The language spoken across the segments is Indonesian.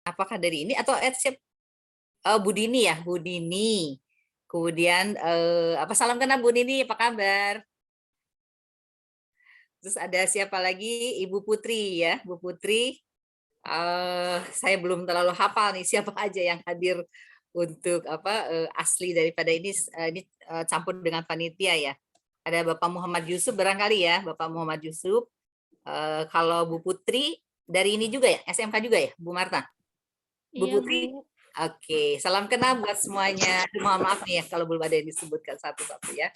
Apakah dari ini atau Bu Dini ya, Bu Dini. Kemudian apa salam kenal Bu Dini, apa kabar? Terus ada siapa lagi? Ibu Putri ya, Bu Putri. Saya belum terlalu hafal nih siapa aja yang hadir untuk apa asli daripada ini campur dengan panitia ya. Ada Bapak Muhammad Yusuf barangkali ya, Bapak Muhammad Yusuf. Kalau Bu Putri dari ini juga ya, SMK juga ya, Bu Marta? Bu Iya, Putri? Bu. Oke, salam kenal buat semuanya. Mohon maaf nih ya kalau belum ada yang disebutkan satu-satu ya.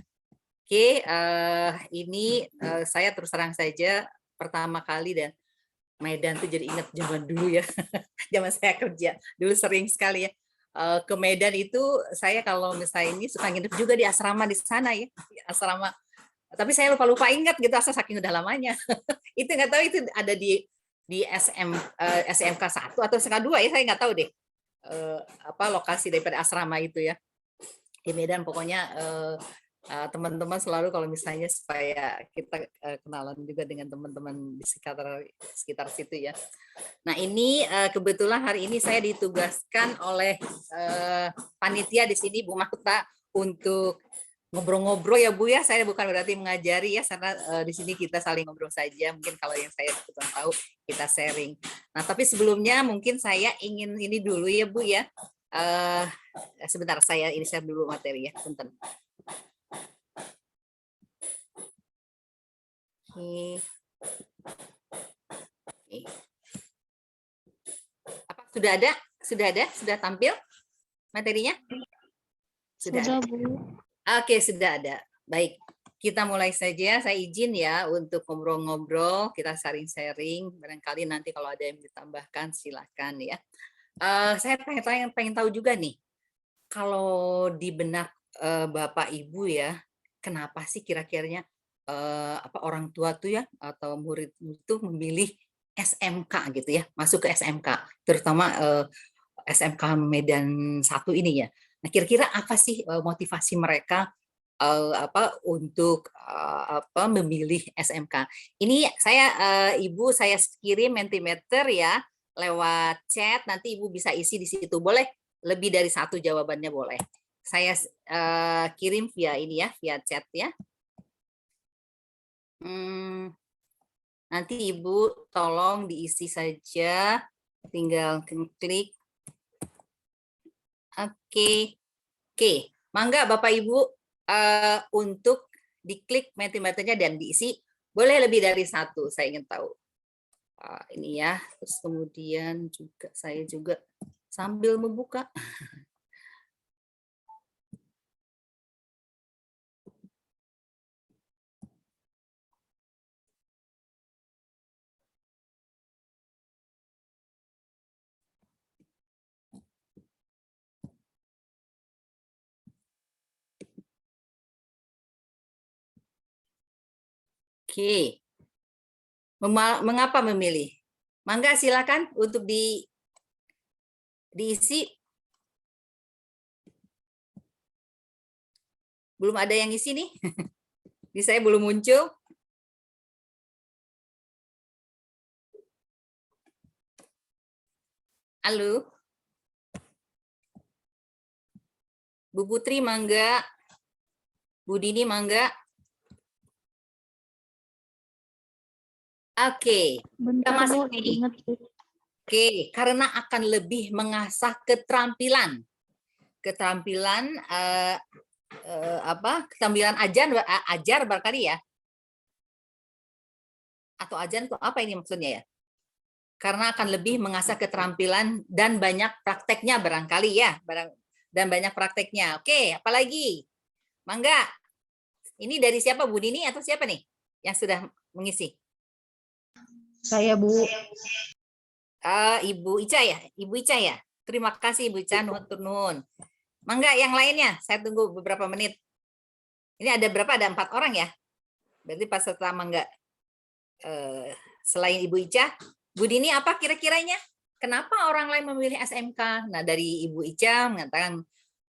Oke, ini saya terus terang saja pertama kali dan Medan tuh jadi ingat zaman dulu ya, zaman saya kerja dulu sering sekali ya ke Medan itu saya kalau misalnya ini suka nginep juga di asrama di sana ya, di asrama. Tapi saya lupa ingat gitu asal saking udah lamanya. Itu nggak tahu itu ada di SMK 1 atau SMK 2 ya saya nggak tahu deh apa lokasi daripada asrama itu ya di Medan pokoknya teman-teman selalu kalau misalnya supaya kita kenalan juga dengan teman-teman di sekitar situ ya. Nah ini kebetulan hari ini saya ditugaskan oleh panitia di sini Bu Mahta untuk ngobrol-ngobrol ya Bu ya. Saya bukan berarti mengajari ya karena di sini kita saling ngobrol saja. Mungkin kalau yang saya tahu kita sharing. Nah tapi sebelumnya mungkin saya ingin ini dulu ya Bu ya. Sebentar saya ini share dulu materi ya. Bentar. Oke. Apa sudah ada? Sudah ada? Sudah tampil materinya? Sudah ada. Bu. Oke, sudah ada. Baik. Kita mulai saja. Saya izin ya untuk ngobrol-ngobrol, kita sharing-sharing. Barangkali nanti kalau ada yang ditambahkan silakan ya. Saya pengen tahu juga nih, kalau di benak Bapak Ibu ya, kenapa sih kira-kiranya apa orang tua tuh ya atau murid itu memilih SMK gitu ya, masuk ke SMK, terutama SMK Medan 1 ini ya. Nah, kira-kira apa sih motivasi mereka apa untuk apa memilih SMK? Ini saya Ibu saya kirim Mentimeter ya lewat chat, nanti Ibu bisa isi di situ. Boleh lebih dari satu jawabannya boleh. Saya kirim via ini ya, via chat ya. Nanti Ibu tolong diisi saja, tinggal klik. Oke, mangga Bapak Ibu untuk diklik Mentimeternya dan diisi. Boleh lebih dari satu, saya ingin tahu. Ini ya, terus kemudian juga saya juga sambil membuka. Oke, mengapa memilih? Mangga silakan untuk diisi. Belum ada yang isi nih. Di saya belum muncul. Halo. Bu Putri mangga. Bu Dini mangga. Oke. Kita masuk nih. Oke, karena akan lebih mengasah keterampilan keterampilan ajar barangkali ya, atau ajan itu apa ini maksudnya ya, karena akan lebih mengasah keterampilan dan banyak prakteknya barangkali ya, dan banyak prakteknya. Oke, apalagi mangga, ini dari siapa, Bu Dini atau siapa nih yang sudah mengisi? Saya, Bu. Ibu Ica ya, Ibu Ica ya. Terima kasih Ibu Ica, nuhun. Mangga yang lainnya, saya tunggu beberapa menit. Ini ada berapa? Ada 4 orang ya. Berarti pas setelah mangga selain Ibu Ica, Bu Dini apa kira-kiranya? Kenapa orang lain memilih SMK? Nah, dari Ibu Ica mengatakan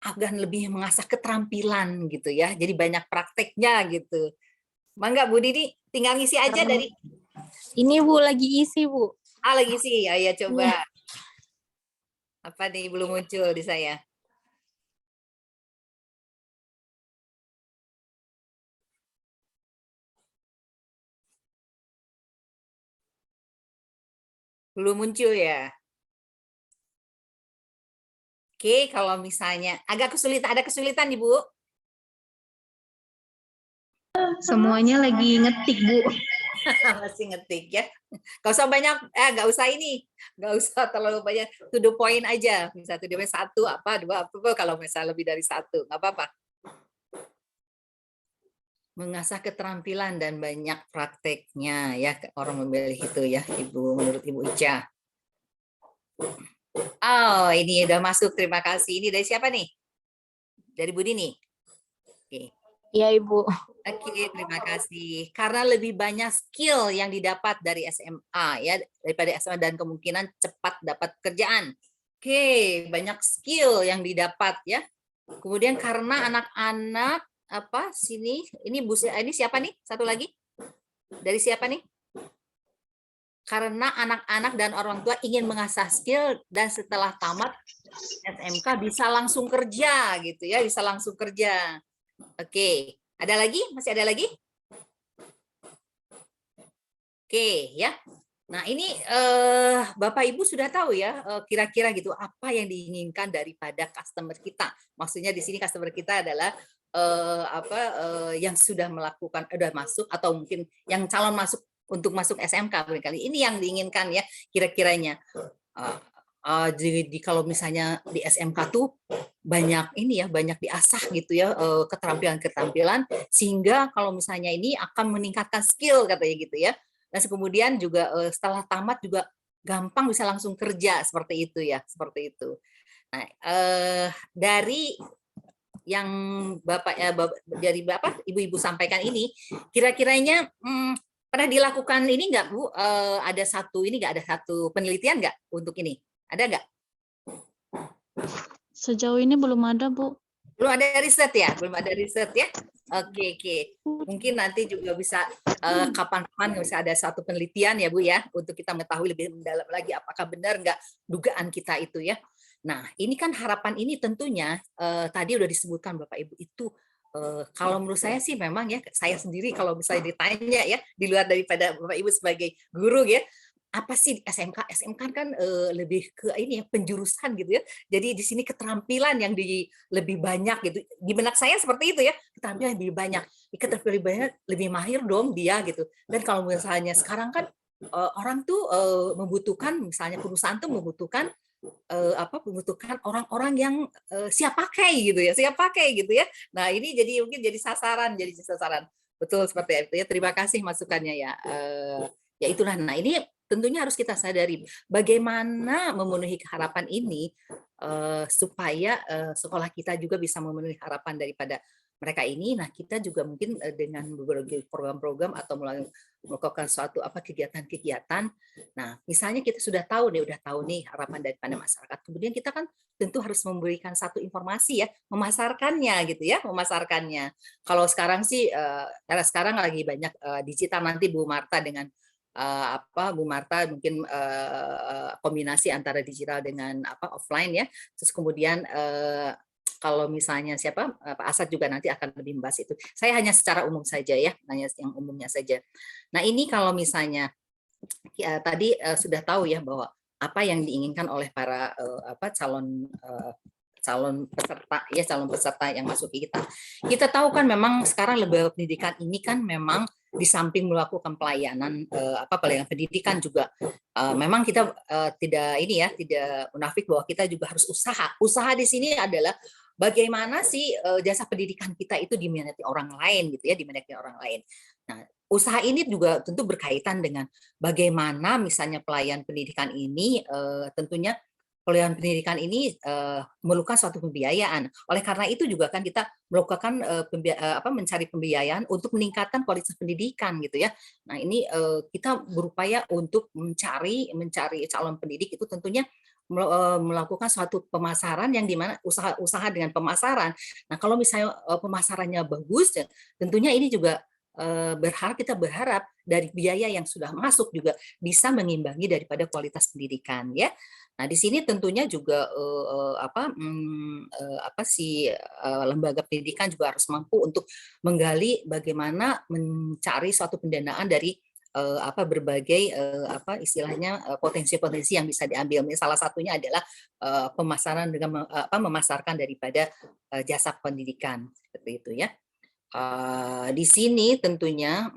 agar lebih mengasah keterampilan gitu ya. Jadi banyak prakteknya gitu. Mangga Bu Dini, tinggal ngisi aja dari ini Bu lagi isi, Bu. lagi isi. Ya coba. Apa nih belum muncul di saya? Belum muncul ya. Oke, kalau misalnya agak kesulitan, ada kesulitan Ibu? Semuanya lagi ngetik, Bu. Masih ngetik ya. Gak usah banyak, gak usah ini, gak usah terlalu banyak. To the point aja. Misalnya to the point satu apa, dua apa, kalau misalnya lebih dari satu, nggak apa-apa. Mengasah keterampilan dan banyak prakteknya ya orang memilih itu ya, Ibu, menurut Ibu Ica. Oh, ini udah masuk. Terima kasih. Ini dari siapa nih? Dari Bu Dini. Oke. Iya, Ibu. Oke, terima kasih. Karena lebih banyak skill yang didapat dari SMA ya daripada SMA dan kemungkinan cepat dapat kerjaan. Oke, banyak skill yang didapat ya. Kemudian karena anak-anak apa sini ini ini siapa nih? Satu lagi. Dari siapa nih? Karena anak-anak dan orang tua ingin mengasah skill dan setelah tamat SMK bisa langsung kerja gitu ya, bisa langsung kerja. Oke, ada lagi? Masih ada lagi? Oke, ya. Nah, ini Bapak Ibu sudah tahu ya kira-kira gitu apa yang diinginkan daripada customer kita. Maksudnya di sini customer kita adalah yang sudah melakukan sudah masuk atau mungkin yang calon masuk untuk masuk SMK barangkali. Ini yang diinginkan ya kira-kiranya. Kalau misalnya di SMK tuh banyak ini ya, banyak diasah gitu ya keterampilan-keterampilan sehingga kalau misalnya ini akan meningkatkan skill katanya gitu ya. Dan kemudian juga setelah tamat juga gampang bisa langsung kerja seperti itu ya, seperti itu. Nah, dari yang dari Bapak Ibu-ibu sampaikan ini, kira-kiranya pernah dilakukan ini nggak Bu? Ada satu ini nggak, ada satu penelitian nggak untuk ini? Ada nggak? Sejauh ini belum ada, Bu. Belum ada riset ya? Belum ada riset ya? Oke, oke. Mungkin nanti juga bisa kapan-kapan bisa ada satu penelitian ya Bu ya, untuk kita mengetahui lebih mendalam lagi apakah benar nggak dugaan kita itu ya. Nah, ini kan harapan ini tentunya tadi udah disebutkan Bapak Ibu itu kalau menurut saya sih memang ya, saya sendiri kalau misalnya ditanya ya, di luar daripada Bapak Ibu sebagai guru ya, apa sih SMK? SMK kan lebih ke ini ya, penjurusan gitu ya. Jadi di sini keterampilan yang lebih banyak gitu. Di benak saya seperti itu ya, keterampilan lebih banyak. Keterampilan lebih banyak, lebih mahir dong dia gitu. Dan kalau misalnya sekarang kan orang tuh membutuhkan, misalnya perusahaan tuh membutuhkan membutuhkan orang-orang yang siap pakai gitu ya, siap pakai gitu ya. Nah, ini jadi mungkin jadi sasaran, Betul seperti itu ya. Terima kasih masukannya ya. Ya itulah. Nah, ini tentunya harus kita sadari bagaimana memenuhi harapan ini supaya sekolah kita juga bisa memenuhi harapan daripada mereka ini. Nah, kita juga mungkin dengan berbagai program-program atau melakukan suatu kegiatan-kegiatan. Nah, misalnya kita sudah tahu nih harapan daripada masyarakat. Kemudian kita kan tentu harus memberikan satu informasi ya, memasarkannya gitu ya, memasarkannya. Kalau sekarang sih karena sekarang lagi banyak digital, nanti Bu Marta dengan Bu Marta mungkin kombinasi antara digital dengan offline ya. Terus kemudian kalau misalnya Pak Asad juga nanti akan lebih membahas itu. Saya hanya secara umum saja ya, hanya yang umumnya saja. Nah, ini kalau misalnya ya, tadi sudah tahu ya bahwa apa yang diinginkan oleh para calon peserta yang masuk ke kita. Kita tahu kan memang sekarang lembaga pendidikan ini kan memang di samping melakukan pelayanan pelayanan pendidikan juga memang kita tidak munafik bahwa kita juga harus usaha. Usaha di sini adalah bagaimana sih jasa pendidikan kita itu diminati orang lain gitu ya, diminati orang lain. Nah, usaha ini juga tentu berkaitan dengan bagaimana misalnya pelayan pendidikan ini tentunya pelayanan pendidikan ini memerlukan suatu pembiayaan. Oleh karena itu juga kan kita melakukan mencari pembiayaan untuk meningkatkan kualitas pendidikan gitu ya. Nah, ini kita berupaya untuk mencari calon pendidik itu tentunya melakukan suatu pemasaran yang dimana usaha dengan pemasaran. Nah, kalau misalnya pemasarannya bagus, tentunya ini juga kita berharap dari biaya yang sudah masuk juga bisa mengimbangi daripada kualitas pendidikan ya. Nah, di sini tentunya juga lembaga pendidikan juga harus mampu untuk menggali bagaimana mencari suatu pendanaan dari berbagai istilahnya potensi-potensi yang bisa diambil. Salah satunya adalah pemasaran dengan memasarkan daripada jasa pendidikan seperti itu ya. Di sini tentunya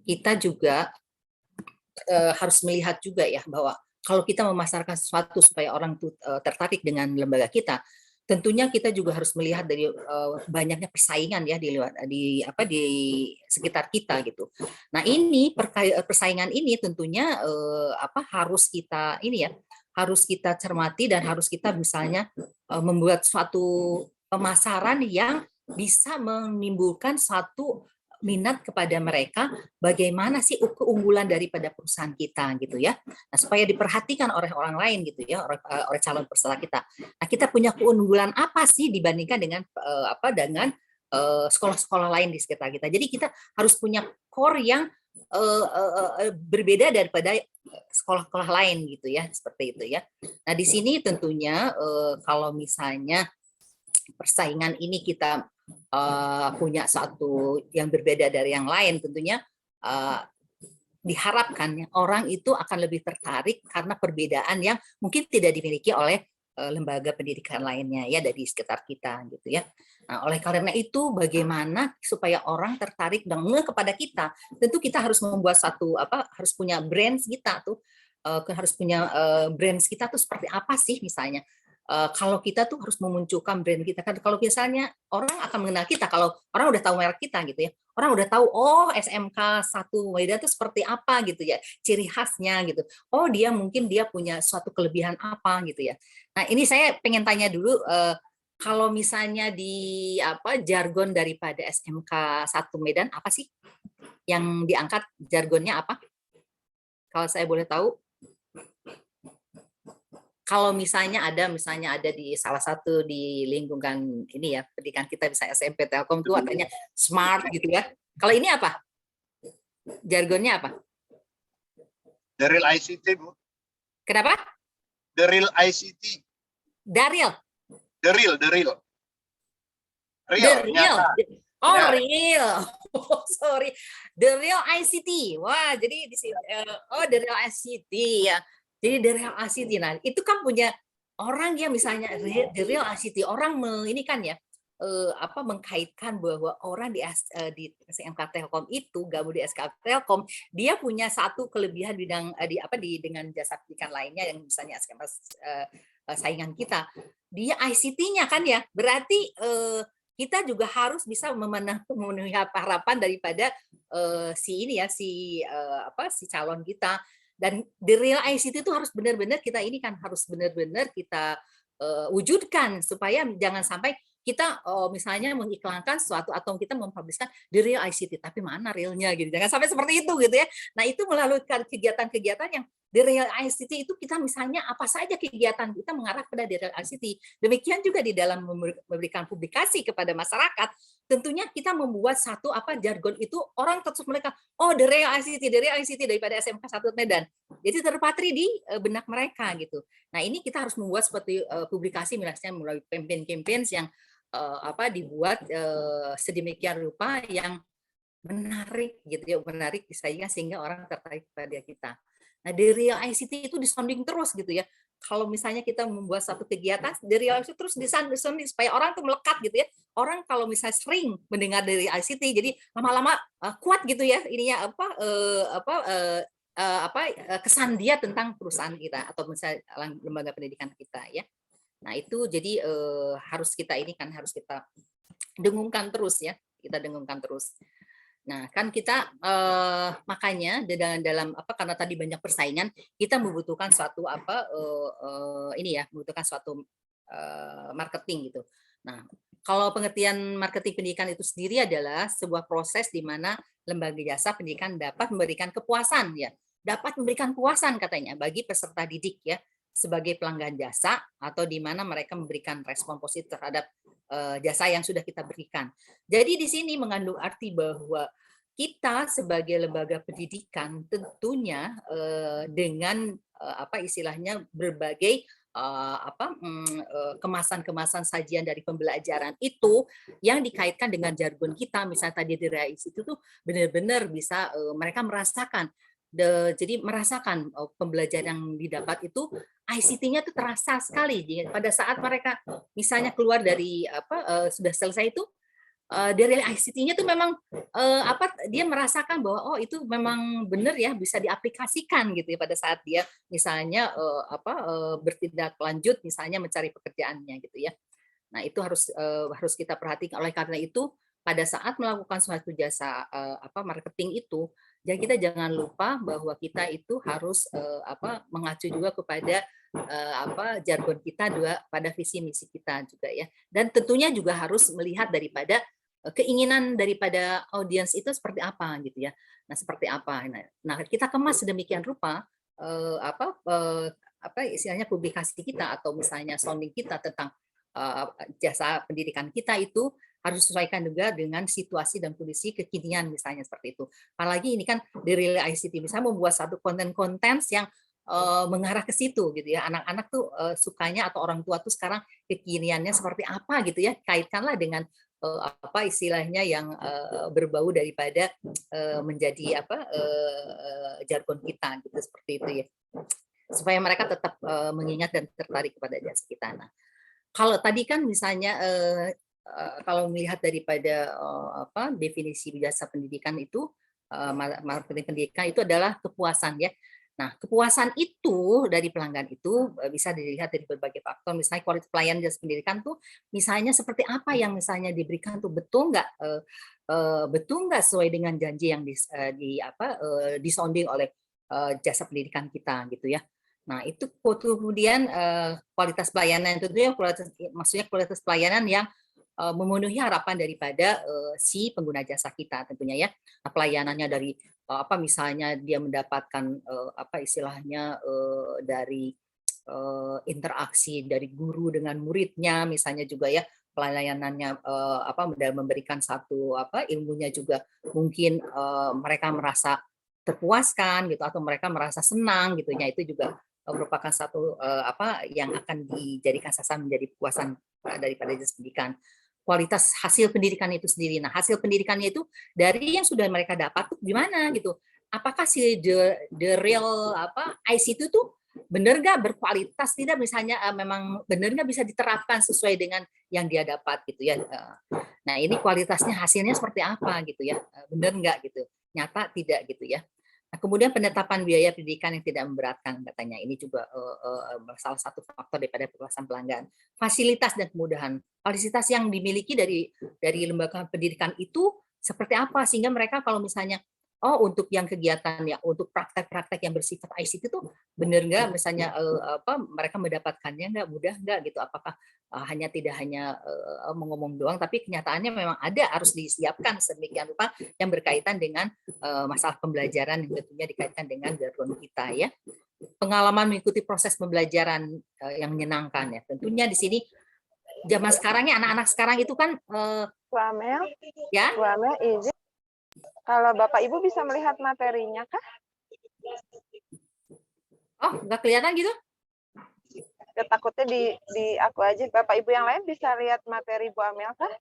kita juga harus melihat juga ya bahwa kalau kita memasarkan sesuatu supaya orang tuh tertarik dengan lembaga kita, tentunya kita juga harus melihat dari banyaknya persaingan ya di sekitar kita gitu. Nah, ini persaingan ini tentunya harus kita cermati dan harus kita misalnya membuat suatu pemasaran yang bisa menimbulkan suatu minat kepada mereka, bagaimana sih keunggulan daripada perusahaan kita gitu ya. Nah, supaya diperhatikan oleh orang lain gitu ya, oleh calon peserta kita. Nah, kita punya keunggulan apa sih dibandingkan dengan sekolah-sekolah lain di sekitar kita. Jadi kita harus punya core yang berbeda daripada sekolah-sekolah lain gitu ya, seperti itu ya. Nah, di sini tentunya kalau misalnya persaingan ini kita punya satu yang berbeda dari yang lain, tentunya diharapkan orang itu akan lebih tertarik karena perbedaan yang mungkin tidak dimiliki oleh lembaga pendidikan lainnya ya dari sekitar kita gitu ya. Nah, oleh karena itu bagaimana supaya orang tertarik dan kepada kita, tentu kita harus membuat harus punya brands kita tuh, harus punya brands kita tuh seperti apa sih misalnya. Kalau kita tuh harus memunculkan brand kita kan, kalau misalnya orang akan mengenal kita kalau orang udah tahu merek kita gitu ya, orang udah tahu SMK 1 Medan itu seperti apa gitu ya, ciri khasnya gitu, dia punya suatu kelebihan apa gitu ya. Nah, ini saya pengen tanya dulu, kalau misalnya di jargon daripada SMK 1 Medan apa sih yang diangkat, jargonnya apa kalau saya boleh tahu? Kalau misalnya ada di salah satu di lingkungan ini ya, pendidikan kita bisa SMP Telkom itu katanya smart gitu ya. Kalau ini apa? Jargonnya apa? The Real ICT, Bu. Kenapa? The Real ICT. Daril. The Real. Real. Ya. Real. Sorry. The Real ICT. Wah, jadi di sini The Real ICT ya. Jadi The Real ICT, nah itu kan punya orang yang misalnya The Real ICT, orang ini kan ya, mengkaitkan bahwa orang di SMK Telkom itu, gabung di SMK Telkom, dia punya satu kelebihan bidang dengan jasa pendidikan lainnya yang misalnya SMK saingan kita, dia ICT-nya kan ya, berarti kita juga harus bisa memenuhi harapan daripada si calon kita. Dan The Real ICT itu harus benar-benar kita kita wujudkan supaya jangan sampai kita misalnya mengiklankan sesuatu atau kita mempubliskan The Real ICT tapi mana realnya gitu, jangan sampai seperti itu gitu ya. Nah, itu melalui kegiatan-kegiatan yang The Real ICT itu kita misalnya apa saja kegiatan kita mengarah pada The Real ICT. Demikian juga di dalam memberikan publikasi kepada masyarakat, tentunya kita membuat satu jargon itu orang terus mereka The Real ICT daripada SMK 1 Medan. Jadi terpatri di benak mereka gitu. Nah, ini kita harus membuat seperti publikasi misalnya melalui campaign yang dibuat sedemikian rupa yang menarik gitu ya, menarik sehingga orang tertarik pada kita. Nah, The Real ICT itu disounding terus gitu ya. Kalau misalnya kita membuat satu kegiatan, The Real ICT terus disounding supaya orang tuh melekat gitu ya. Orang kalau misalnya sering mendengar The Real ICT, jadi lama-lama kuat gitu ya ininya kesan dia tentang perusahaan kita atau misalnya lembaga pendidikan kita ya. Nah, itu jadi harus kita dengungkan terus ya, kita dengungkan terus. Nah, kan kita makanya dalam karena tadi banyak persaingan, kita membutuhkan suatu membutuhkan suatu marketing gitu. Nah, kalau pengertian marketing pendidikan itu sendiri adalah sebuah proses di mana lembaga jasa pendidikan dapat memberikan kepuasan ya, dapat memberikan kepuasan katanya bagi peserta didik ya. sebagai pelanggan jasa atau di mana mereka memberikan respon positif terhadap jasa yang sudah kita berikan. Jadi di sini mengandung arti bahwa kita sebagai lembaga pendidikan tentunya dengan apa istilahnya berbagai kemasan-kemasan sajian dari pembelajaran itu yang dikaitkan dengan jargon kita, misalnya tadi di RAIS itu tuh benar-benar bisa mereka merasakan. Jadi merasakan pembelajaran yang didapat itu ICT-nya tuh terasa sekali. Jadi pada saat mereka misalnya keluar dari sudah selesai itu dari ICT-nya tuh memang dia merasakan bahwa oh itu memang benar ya bisa diaplikasikan gitu ya pada saat dia misalnya bertindak lanjut misalnya mencari pekerjaannya gitu ya. Nah, itu harus kita perhatikan. Oleh karena itu, pada saat melakukan suatu jasa marketing itu, jadi kita jangan lupa bahwa kita itu harus mengacu juga kepada jargon kita juga pada visi misi kita juga ya. Dan tentunya juga harus melihat daripada keinginan daripada audiens itu seperti apa gitu ya. Nah, seperti apa. Nah, kita kemas sedemikian rupa istilahnya publikasi kita atau misalnya sounding kita tentang jasa pendidikan kita itu harus disesuaikan juga dengan situasi dan kondisi kekinian misalnya seperti itu. Apalagi ini kan di Real ICT misalnya membuat satu konten-konten yang mengarah ke situ gitu ya. Anak-anak tuh sukanya atau orang tua tuh sekarang kekiniannya seperti apa gitu ya. Kaitkanlah dengan apa istilahnya yang berbau daripada menjadi jargon kita gitu seperti itu ya. Supaya mereka tetap mengingat dan tertarik kepada jasa kita. Nah, kalau tadi kan misalnya kalau melihat daripada definisi jasa pendidikan itu marketing pendidikan itu adalah kepuasan ya. Nah, kepuasan itu dari pelanggan itu bisa dilihat dari berbagai faktor. Misalnya kualitas pelayanan jasa pendidikan tuh misalnya seperti apa yang misalnya diberikan tuh betul nggak sesuai dengan janji yang disounding oleh jasa pendidikan kita gitu ya. Nah, itu kemudian kualitas pelayanan tentunya maksudnya kualitas pelayanan yang memenuhi harapan daripada si pengguna jasa kita tentunya ya. Nah, pelayanannya dari misalnya dia mendapatkan istilahnya dari interaksi dari guru dengan muridnya misalnya juga ya pelayanannya memberikan satu ilmunya juga mungkin mereka merasa terpuaskan gitu atau mereka merasa senang gitu ya itu juga merupakan satu yang akan dijadikan sasaran menjadi kepuasan daripada jasa pendidikan. Kualitas hasil pendidikan itu sendiri. Nah, hasil pendidikannya itu dari yang sudah mereka dapat tuh gimana gitu. Apakah si the real ICT itu benar nggak berkualitas tidak misalnya memang benar nggak bisa diterapkan sesuai dengan yang dia dapat gitu ya. Nah, ini kualitasnya hasilnya seperti apa gitu ya. Benar nggak gitu. Nyata tidak gitu ya. Nah, kemudian penetapan biaya pendidikan yang tidak memberatkan katanya ini juga salah satu faktor daripada kepuasan pelanggan. Fasilitas dan kemudahan. Fasilitas yang dimiliki dari lembaga pendidikan itu seperti apa sehingga mereka kalau misalnya untuk yang kegiatan ya untuk praktek-praktek yang bersifat ICT itu benar nggak misalnya mereka mendapatkannya nggak mudah nggak gitu apakah tidak hanya mengomong doang tapi kenyataannya memang ada harus disiapkan sedemikian rupa yang berkaitan dengan masalah pembelajaran yang tentunya dikaitkan dengan jargon kita ya. Pengalaman mengikuti proses pembelajaran yang menyenangkan ya tentunya di sini zaman sekarangnya anak-anak sekarang itu kan Bu Amel, ya Bu Amel izin. Kalau Bapak Ibu bisa melihat materinya kah? nggak kelihatan gitu? Ya, takutnya di aku aja. Bapak Ibu yang lain bisa lihat materi Bu Amel kah?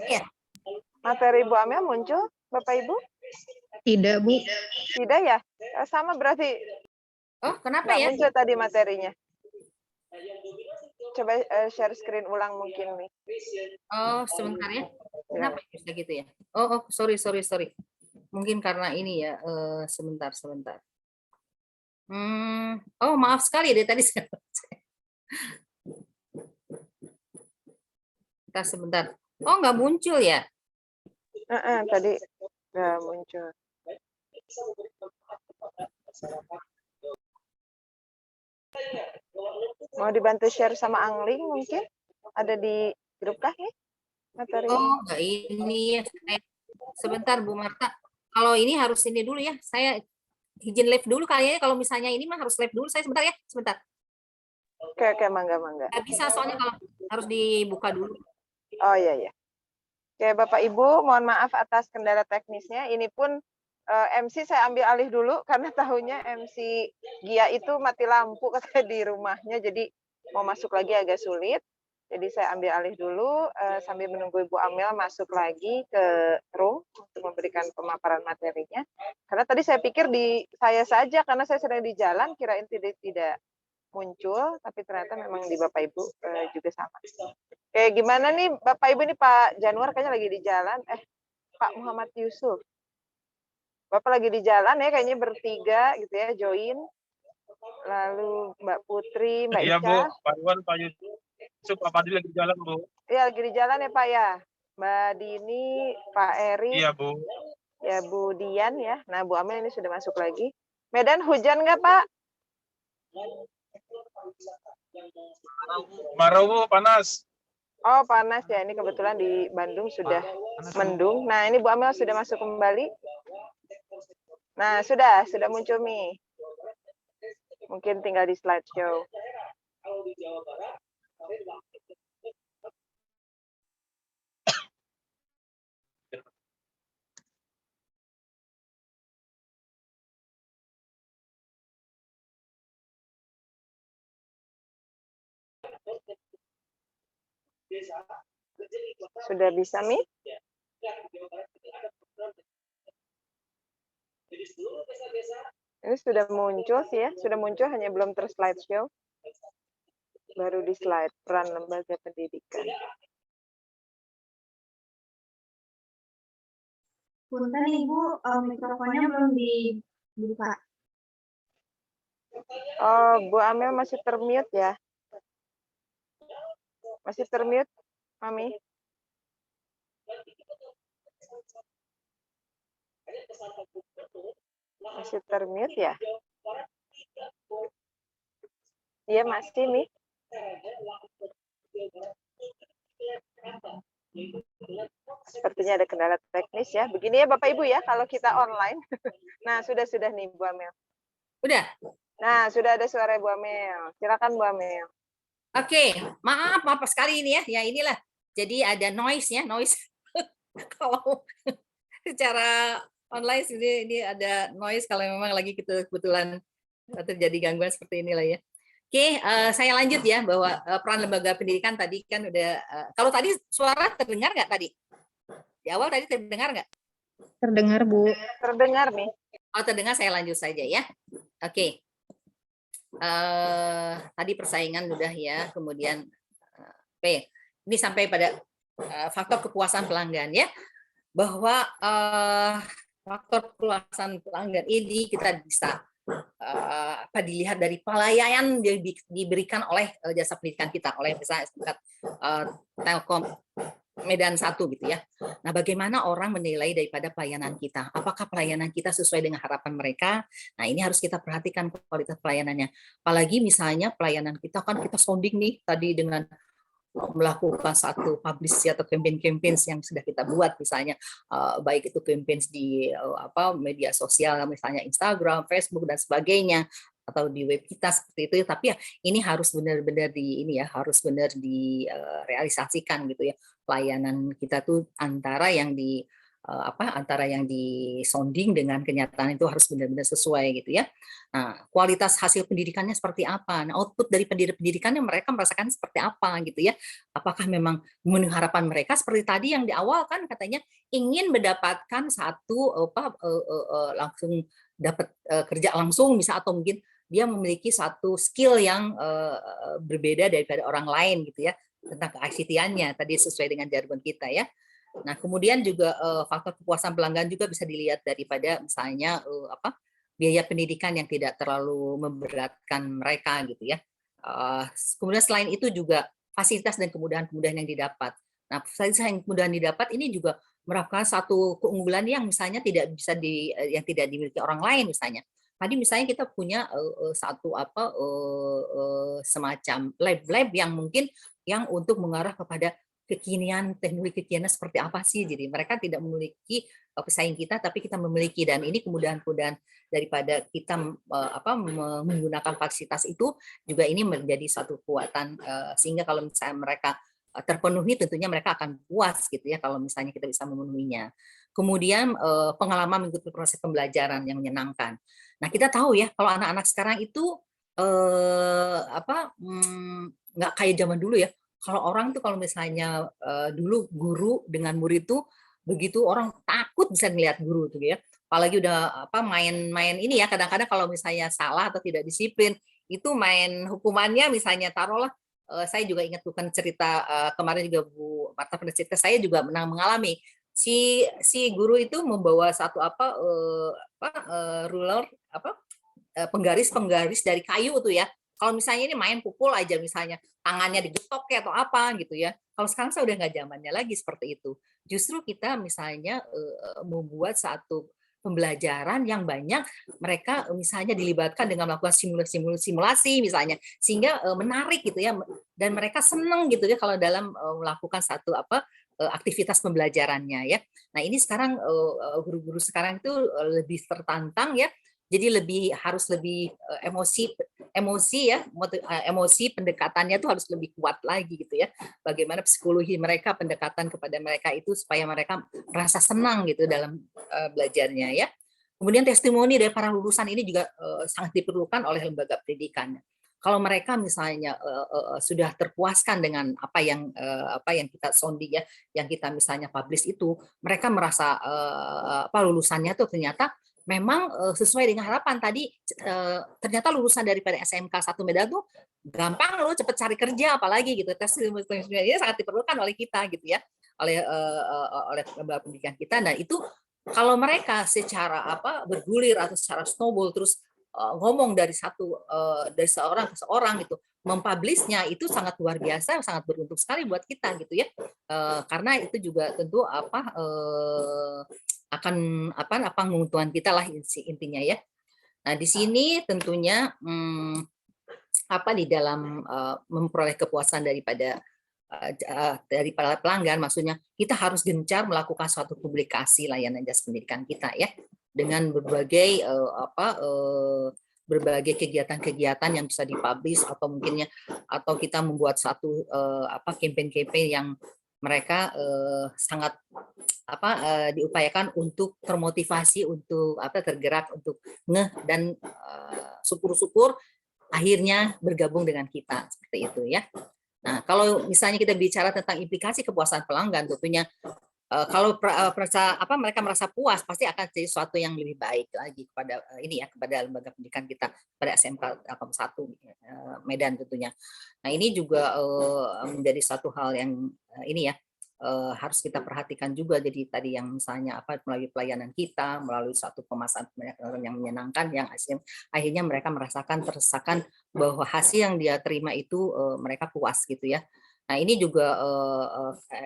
Iya. Materi Bu Amel muncul, Bapak Ibu? Tidak, Bu. Tidak ya? Sama berarti. Kenapa Nggak ya? muncul tadi materinya. Coba share screen ulang mungkin nih. Sebentar ya. Kenapa bisa gitu ya? Sorry. Mungkin karena ini ya. Sebentar. Maaf sekali deh tadi. Sebentar. Nggak muncul ya? Tadi nggak muncul. Mau dibantu share sama Angling mungkin? Ada di grup kah ya? Materi. Nggak ini ya. Sebentar Bu Marta. Kalau ini harus ini dulu ya. Saya izin live dulu kayaknya, kalau misalnya ini mah harus live dulu. Saya sebentar ya, sebentar. Oke, mangga. Nggak bisa soalnya kalau harus dibuka dulu. Oh iya. Oke, Bapak Ibu, mohon maaf atas kendala teknisnya. Ini pun MC saya ambil alih dulu karena tahunya MC Gia itu mati lampu katanya di rumahnya, jadi mau masuk lagi agak sulit. Jadi saya ambil alih dulu sambil menunggu Ibu Amel masuk lagi ke room untuk memberikan pemaparan materinya. Karena tadi saya pikir di saya saja karena saya sedang di jalan, kirain tidak muncul, tapi ternyata memang di Bapak Ibu juga sama. Oke, gimana nih Bapak Ibu, ini Pak Januar kayaknya lagi di jalan. Pak Muhammad Yusuf. Bapak lagi di jalan ya, kayaknya bertiga gitu ya, join. Lalu Mbak Putri, Mbak Iya, Ica. Bu. Pak Iwan, Pak Yusuf, Pak Fadil lagi di jalan, Bu. Iya, lagi di jalan ya, Pak ya. Mbak Dini, Pak Eri. Iya, Bu. Ya, Bu Dian ya. Nah, Bu Amel ini sudah masuk lagi. Medan hujan nggak, Pak? Marau, Bu, panas. Oh, panas ya. Ini kebetulan di Bandung sudah mendung. Nah, ini Bu Amel sudah masuk kembali. Nah, sudah muncul nih. Mungkin tinggal di slideshow. Sudah bisa, Mi? Ini sudah muncul sih ya, sudah muncul hanya belum slideshow. Baru di slide peran lembaga pendidikan. Punten Ibu, mikrofonnya belum dibuka. Oh, Bu Amel masih termute ya? Masih termute, Mami? Masih termute ya? Iya masih nih. Sepertinya ada kendala teknis ya. Begini ya Bapak Ibu ya, kalau kita online. Nah, sudah nih Bu Amel. Udah. Nah, sudah ada suara Bu Amel. Silakan Bu Amel. Oke, maaf sekali ini ya. Ya inilah. Jadi ada noise ya, noise. Kalau secara online ini ada noise kalau memang lagi kita kebetulan terjadi gangguan seperti inilah ya. Oke, saya lanjut ya bahwa peran lembaga pendidikan tadi kan udah. Kalau tadi suara terdengar nggak tadi? Di awal tadi terdengar nggak? Terdengar, Bu. Terdengar nih. Oh, terdengar, saya lanjut saja ya. Oke. Tadi persaingan udah ya, kemudian oke. Ini sampai pada faktor kepuasan pelanggan ya. Bahwa faktor kepuasan pelanggan ini kita bisa dilihat dari pelayanan yang diberikan oleh jasa pendidikan kita, oleh misalnya Telkom Medan 1 gitu ya. Nah, bagaimana orang menilai daripada pelayanan kita? Apakah pelayanan kita sesuai dengan harapan mereka? Nah, ini harus kita perhatikan kualitas pelayanannya. Apalagi misalnya pelayanan kita kan kita sounding nih tadi dengan melakukan satu publish atau campaign yang sudah kita buat, misalnya baik itu campaign di media sosial misalnya Instagram, Facebook dan sebagainya, atau di web kita seperti itu. Tapi ya ini harus benar-benar harus benar direalisasikan gitu ya. Pelayanan kita tuh antara yang di sounding dengan kenyataan itu harus benar-benar sesuai gitu ya. Nah, kualitas hasil pendidikannya seperti apa? Nah, output dari pendidikannya mereka merasakan seperti apa gitu ya? Apakah memang memenuhi harapan mereka seperti tadi yang di awal kan katanya ingin mendapatkan satu langsung dapat kerja langsung bisa, atau mungkin dia memiliki satu skill yang berbeda daripada orang lain gitu ya, tentang ke-ICT-annya tadi sesuai dengan jargon kita ya. Nah, kemudian juga faktor kepuasan pelanggan juga bisa dilihat daripada misalnya biaya pendidikan yang tidak terlalu memberatkan mereka gitu ya. Kemudian selain itu juga fasilitas dan kemudahan-kemudahan yang didapat. Nah, fasilitas yang kemudahan didapat ini juga merupakan satu keunggulan yang misalnya tidak bisa yang tidak dimiliki orang lain misalnya. Tadi misalnya kita punya semacam lab-lab yang mungkin yang untuk mengarah kepada kekinian, teknologi kekinian seperti apa sih. Jadi mereka tidak memiliki pesaing kita, tapi kita memiliki, dan ini kemudahan-kemudahan daripada kita menggunakan fasilitas itu juga ini menjadi satu kekuatan, sehingga kalau misalnya mereka terpenuhi, tentunya mereka akan puas gitu ya kalau misalnya kita bisa memenuhinya. Kemudian pengalaman mengikuti proses pembelajaran yang menyenangkan. Nah, kita tahu ya kalau anak-anak sekarang itu nggak kayak zaman dulu ya. Kalau orang tuh kalau misalnya dulu guru dengan murid tuh begitu orang takut bisa ngelihat guru tuh ya. Apalagi udah main-main ini ya, kadang-kadang kalau misalnya salah atau tidak disiplin itu main hukumannya, misalnya taruhlah saya juga ingat bukan cerita kemarin juga Bu Marta pernah cerita, saya juga pernah mengalami si guru itu membawa satu ruler penggaris dari kayu tuh ya. Kalau misalnya ini main pukul aja, misalnya tangannya digetok kayak atau apa gitu ya. Kalau sekarang saya udah nggak zamannya lagi seperti itu. Justru kita misalnya membuat satu pembelajaran yang banyak mereka misalnya dilibatkan dengan melakukan simulasi misalnya, sehingga menarik gitu ya, dan mereka senang gitu ya kalau dalam melakukan satu aktivitas pembelajarannya ya. Nah, ini sekarang guru-guru sekarang itu lebih tertantang ya. Jadi harus lebih emosi ya, emosi pendekatannya tuh harus lebih kuat lagi gitu ya. Bagaimana psikologi mereka, pendekatan kepada mereka itu supaya mereka merasa senang gitu dalam belajarnya ya. Kemudian testimoni dari para lulusan ini juga sangat diperlukan oleh lembaga pendidikan. Kalau mereka misalnya sudah terpuaskan dengan apa yang kita sounding ya, yang kita misalnya publish itu, mereka merasa lulusannya tuh ternyata memang sesuai dengan harapan tadi. Ternyata lulusan daripada SMK 1 Medan tuh gampang loh, cepet cari kerja, apalagi gitu. Testimoni ini sangat diperlukan oleh kita gitu ya, oleh lembaga pendidikan kita. Dan itu kalau mereka secara bergulir atau secara snowball terus ngomong dari seorang ke seorang gitu, mempublishnya itu sangat luar biasa, sangat beruntung sekali buat kita gitu ya. Karena itu juga tentu akan menguntungkan kita lah intinya ya. Nah, di sini tentunya di dalam memperoleh kepuasan daripada para pelanggan, maksudnya kita harus gencar melakukan suatu publikasi layanan jasa pendidikan kita ya, dengan berbagai berbagai kegiatan-kegiatan yang bisa dipublish, atau mungkinnya atau kita membuat satu campaign-campaign yang mereka sangat diupayakan untuk termotivasi, untuk tergerak, untuk dan syukur-syukur akhirnya bergabung dengan kita seperti itu ya. Nah, kalau misalnya kita bicara tentang implikasi kepuasan pelanggan, tentunya kalau mereka merasa puas, pasti akan jadi sesuatu yang lebih baik lagi kepada kepada lembaga pendidikan kita, pada SMK 1 Medan tentunya. Nah, ini juga menjadi satu hal yang harus kita perhatikan juga. Jadi tadi yang misalnya melalui pelayanan kita, melalui satu kemasan yang menyenangkan, yang akhirnya mereka merasakan bahwa hasil yang dia terima itu mereka puas gitu ya. Nah, ini juga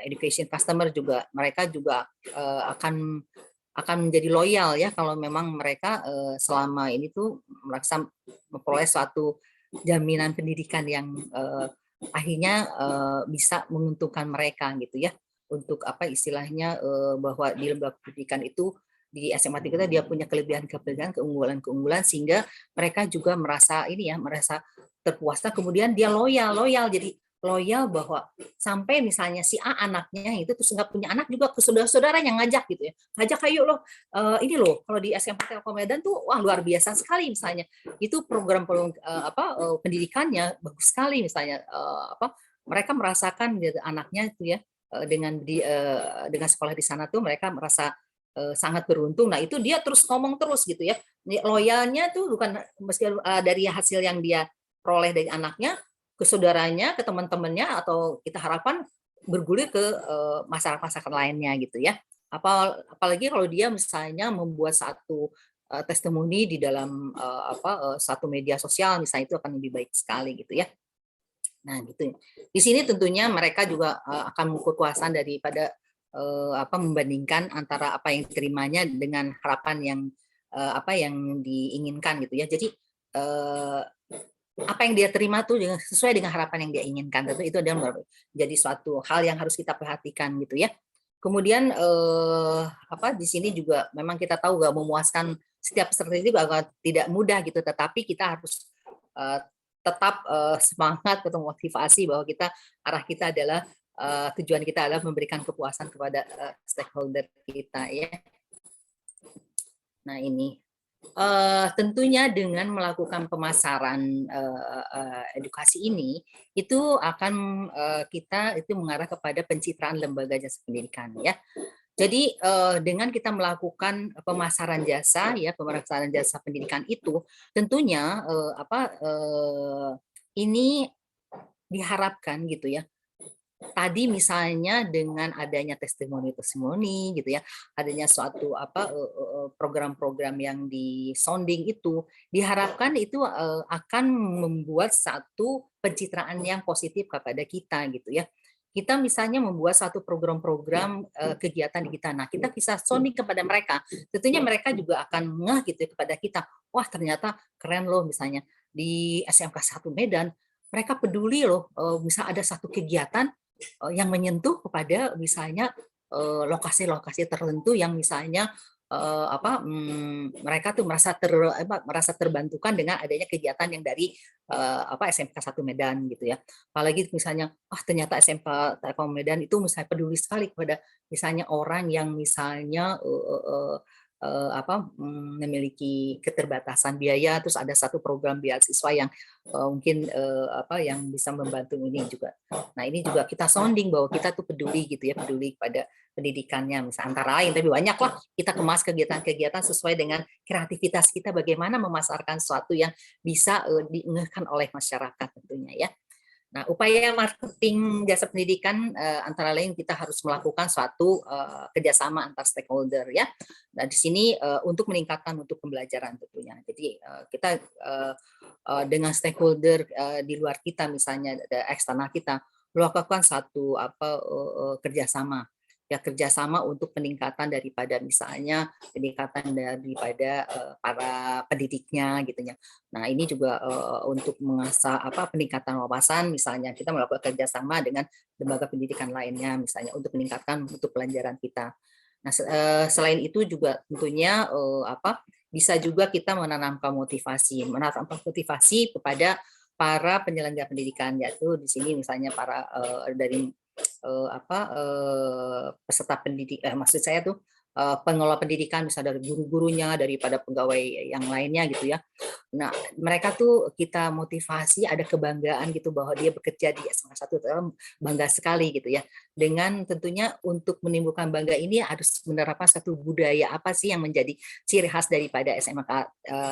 education customer juga, mereka juga akan menjadi loyal ya kalau memang mereka selama ini tuh merasa memperoleh suatu jaminan pendidikan yang akhirnya bisa menguntungkan mereka gitu ya, untuk istilahnya bahwa di lembaga pendidikan itu di SMA kita dia punya kelebihan-kelebihan, keunggulan-keunggulan, sehingga mereka juga merasa merasa terpuaskan, kemudian dia loyal, jadi loyal bahwa sampai misalnya si A anaknya itu terus nggak punya anak juga, ke saudara-saudara yang ngajak gitu ya, ngajak ayo loh ini loh kalau di SMP Telkom Medan tuh wah luar biasa sekali, misalnya itu program pendidikannya bagus sekali, misalnya mereka merasakan anaknya itu ya dengan sekolah di sana tuh mereka merasa sangat beruntung. Nah, itu dia terus ngomong terus gitu ya, loyalnya tuh bukan meski dari hasil yang dia peroleh dari anaknya, ke saudaranya, ke teman-temannya, atau kita harapkan bergulir ke masyarakat lainnya gitu ya. Apalagi kalau dia misalnya membuat satu testimoni di dalam satu media sosial misalnya, itu akan lebih baik sekali gitu ya. Nah, gitu. Di sini tentunya mereka juga akan mengukur kepuasan daripada membandingkan antara apa yang diterimanya dengan harapan yang yang diinginkan gitu ya. Jadi apa yang dia terima tuh sesuai dengan harapan yang dia inginkan. Tentu itu adalah jadi suatu hal yang harus kita perhatikan gitu ya. Kemudian di sini juga memang kita tahu gak memuaskan setiap peserta itu agak tidak mudah gitu, tetapi kita harus tetap semangat atau motivasi bahwa arah kita adalah tujuan kita adalah memberikan kepuasan kepada stakeholder kita ya. Nah ini tentunya dengan melakukan pemasaran edukasi ini itu akan kita itu mengarah kepada pencitraan lembaga jasa pendidikan ya. Jadi dengan kita melakukan pemasaran jasa pendidikan itu tentunya ini diharapkan gitu ya. Tadi misalnya dengan adanya testimoni gitu ya, adanya suatu program-program yang di sounding itu diharapkan itu akan membuat satu pencitraan yang positif kepada kita gitu ya. Kita misalnya membuat satu program-program kegiatan di kita. Nah, kita bisa sounding kepada mereka. Tentunya mereka juga akan ngeh gitu kepada kita. Wah, ternyata keren loh misalnya di SMK 1 Medan mereka peduli loh bisa ada satu kegiatan yang menyentuh kepada misalnya lokasi-lokasi tertentu yang misalnya mereka tuh merasa terbantukan dengan adanya kegiatan yang dari SMK 1 Medan gitu ya. Apalagi misalnya ternyata SMK Telkom Medan itu misalnya peduli sekali kepada misalnya orang yang misalnya memiliki keterbatasan biaya, terus ada satu program beasiswa yang mungkin yang bisa membantu ini juga. Nah ini juga kita sounding bahwa kita tuh peduli gitu ya, peduli pada pendidikannya misalnya antara lain, tapi banyak lah kita kemas kegiatan-kegiatan sesuai dengan kreativitas kita bagaimana memasarkan sesuatu yang bisa diengahkan oleh masyarakat tentunya ya. Nah, upaya marketing jasa pendidikan antara lain kita harus melakukan suatu kerjasama antar stakeholder ya. Nah, di sini untuk meningkatkan untuk pembelajaran tentunya. Jadi kita dengan stakeholder di luar kita misalnya eksternal kita melakukan satu kerjasama untuk peningkatan daripada misalnya daripada para pendidiknya gitu ya. Nah ini juga untuk mengasah peningkatan wawasan misalnya kita melakukan kerjasama dengan lembaga pendidikan lainnya misalnya untuk meningkatkan mutu pelajaran kita. Nah selain itu juga tentunya bisa juga kita menanamkan motivasi kepada para penyelenggara pendidikan, yaitu di sini misalnya para dari peserta pendidik, maksud saya tuh pengelola pendidikan, misalnya dari guru-gurunya, daripada pegawai yang lainnya gitu ya. Nah, mereka tuh kita motivasi, ada kebanggaan gitu bahwa dia bekerja di SMK 1, bangga sekali gitu ya. Dengan tentunya untuk menimbulkan bangga ini harus menerapkan satu budaya apa sih yang menjadi ciri khas daripada SMK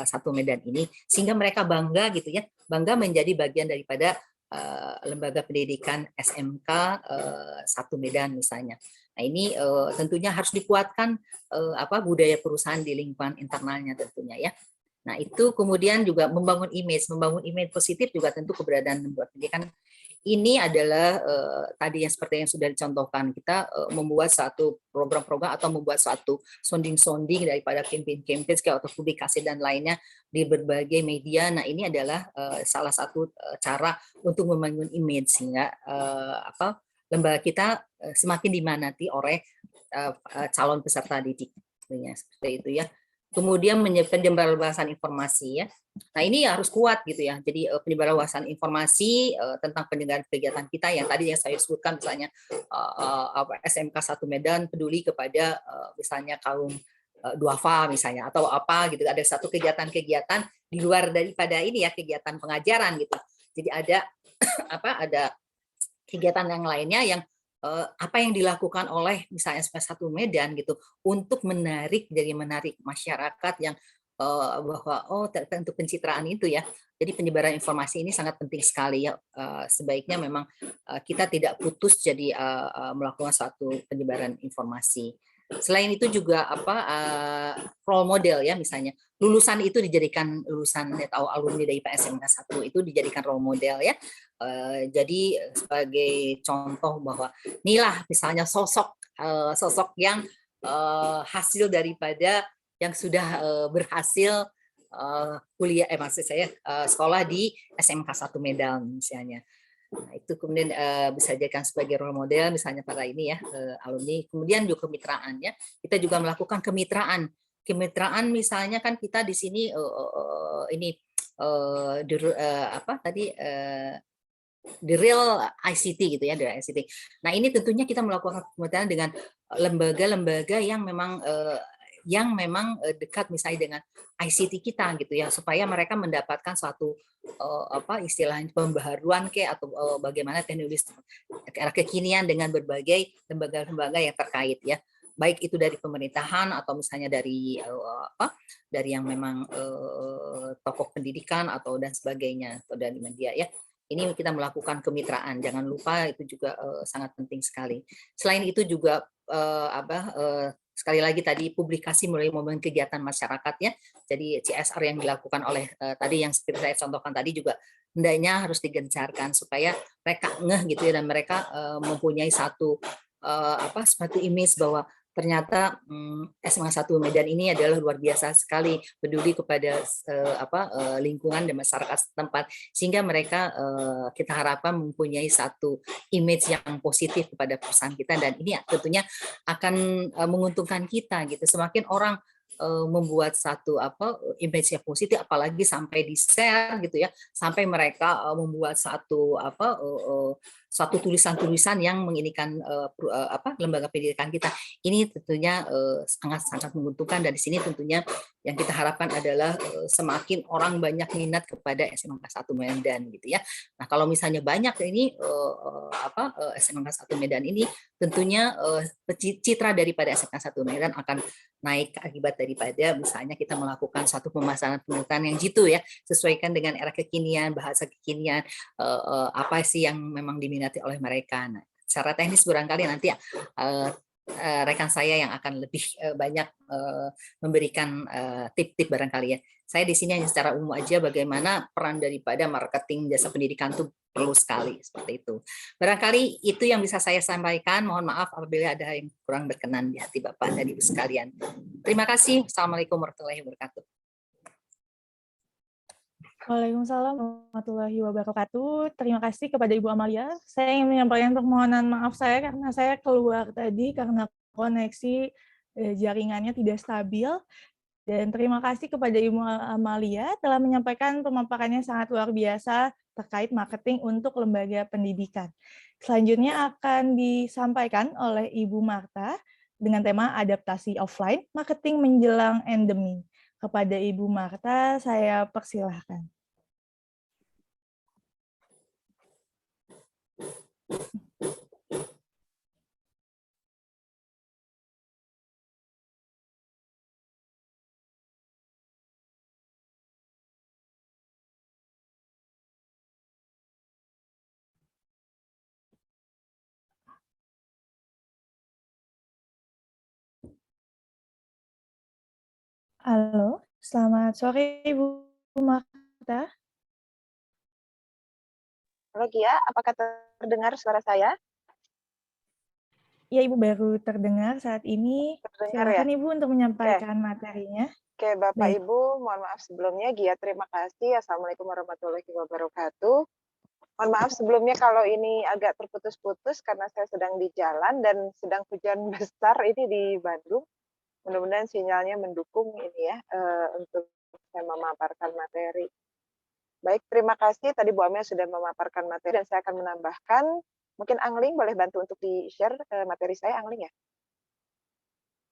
1 Medan ini, sehingga mereka bangga gitu ya, bangga menjadi bagian daripada lembaga pendidikan SMK 1 Medan misalnya. Nah ini tentunya harus dikuatkan budaya perusahaan di lingkungan internalnya tentunya ya. Nah itu kemudian juga membangun image positif juga tentu keberadaan lembaga pendidikan ini adalah tadi yang seperti yang sudah dicontohkan, kita membuat satu program-program atau membuat suatu sounding daripada campaign-campaign atau publikasi dan lainnya di berbagai media. Nah ini adalah salah satu cara untuk membangun image sehingga lembaga kita semakin diminati oleh calon peserta didik, seperti itu ya. Kemudian penyebaran luasan informasi ya. Nah ini harus kuat gitu ya. Jadi penyebaran luasan informasi tentang penyelenggaraan kegiatan kita yang tadi yang saya sebutkan misalnya SMK 1 Medan peduli kepada misalnya kaum duafa misalnya atau apa gitu. Ada satu kegiatan-kegiatan di luar daripada ini ya kegiatan pengajaran gitu. Jadi ada ada kegiatan yang lainnya yang apa yang dilakukan oleh misalnya SMK 1 Medan gitu untuk menarik masyarakat yang bahwa untuk pencitraan itu ya. Jadi penyebaran informasi ini sangat penting sekali ya. Sebaiknya memang kita tidak putus jadi melakukan suatu penyebaran informasi. Selain itu juga role model ya, misalnya lulusan itu dijadikan atau alumni dari PSMK 1 itu dijadikan role model ya. Jadi sebagai contoh bahwa inilah misalnya sosok yang hasil daripada yang sudah berhasil kuliah maksud saya sekolah di SMK 1 Medan misalnya. Nah, itu kemudian bisa dijadikan sebagai role model misalnya para ini ya alumni. Kemudian juga kemitraan ya. Kita juga melakukan kemitraan. Kemitraan misalnya kan kita di sini ini apa tadi the real ICT gitu ya, the ICT. Nah, ini tentunya kita melakukan kemitraan dengan lembaga-lembaga yang memang dekat misalnya dengan ICT kita gitu ya, supaya mereka mendapatkan suatu apa istilahnya pembaharuan atau bagaimana teknologi kekinian dengan berbagai lembaga-lembaga yang terkait ya, baik itu dari pemerintahan atau misalnya dari dari yang memang tokoh pendidikan atau dan sebagainya atau dari media ya. Ini kita melakukan kemitraan, jangan lupa itu juga sangat penting sekali. Selain itu juga sekali lagi tadi publikasi melalui momen kegiatan masyarakat ya. Jadi CSR yang dilakukan oleh tadi yang seperti saya contohkan tadi juga hendaknya harus digencarkan supaya mereka ngeh gitu ya, dan mereka mempunyai satu suatu image bahwa ternyata SMA 1 Medan ini adalah luar biasa sekali peduli kepada lingkungan dan masyarakat setempat, sehingga mereka kita harapkan mempunyai satu image yang positif kepada perusahaan kita, dan ini tentunya akan menguntungkan kita gitu. Semakin orang membuat satu image yang positif, apalagi sampai di share gitu ya, sampai mereka membuat satu tulisan-tulisan yang menginikan lembaga pendidikan kita. Ini tentunya sangat menguntungkan, dan di sini tentunya yang kita harapkan adalah semakin orang banyak minat kepada SMK 1 Medan gitu ya. Nah, kalau misalnya banyak ini SMK 1 Medan ini tentunya citra daripada SMK 1 Medan akan naik akibat daripada misalnya kita melakukan satu pemasaran yang jitu ya, sesuaikan dengan era kekinian, bahasa kekinian, apa sih yang memang diminati oleh mereka. Nah, secara teknis barangkali nanti rekan saya yang akan lebih banyak memberikan tip-tip barangkali ya. Saya di sini hanya secara umum aja bagaimana peran daripada marketing jasa pendidikan itu perlu sekali seperti itu. Barangkali itu yang bisa saya sampaikan. Mohon maaf apabila ada yang kurang berkenan di hati Bapak dan Ibu sekalian. Terima kasih. Assalamualaikum warahmatullahi wabarakatuh. Waalaikumsalam warahmatullahi wabarakatuh. Terima kasih kepada Ibu Amalia. Saya ingin menyampaikan permohonan maaf saya karena saya keluar tadi karena koneksi jaringannya tidak stabil. Dan terima kasih kepada Ibu Amalia telah menyampaikan pemaparannya sangat luar biasa terkait marketing untuk lembaga pendidikan. Selanjutnya akan disampaikan oleh Ibu Marta dengan tema adaptasi offline, marketing menjelang endemi. Kepada Ibu Marta, saya persilahkan. Halo, selamat sore Ibu Marta. Halo Gia, apakah terdengar suara saya? Ya, Ibu baru terdengar saat ini. Terdengar Silakan ya? Ibu untuk menyampaikan materinya. Oke, Bapak Baik. Ibu, mohon maaf sebelumnya. Gia, terima kasih. Assalamualaikum warahmatullahi wabarakatuh. Mohon maaf sebelumnya kalau ini agak terputus-putus karena saya sedang di jalan dan sedang hujan besar ini di Bandung. Mudah-mudahan sinyalnya mendukung ini ya untuk saya memaparkan materi. Baik, terima kasih. Tadi Bu Amel sudah memaparkan materi dan saya akan menambahkan. Mungkin Angling boleh bantu untuk di-share materi saya, Angling ya?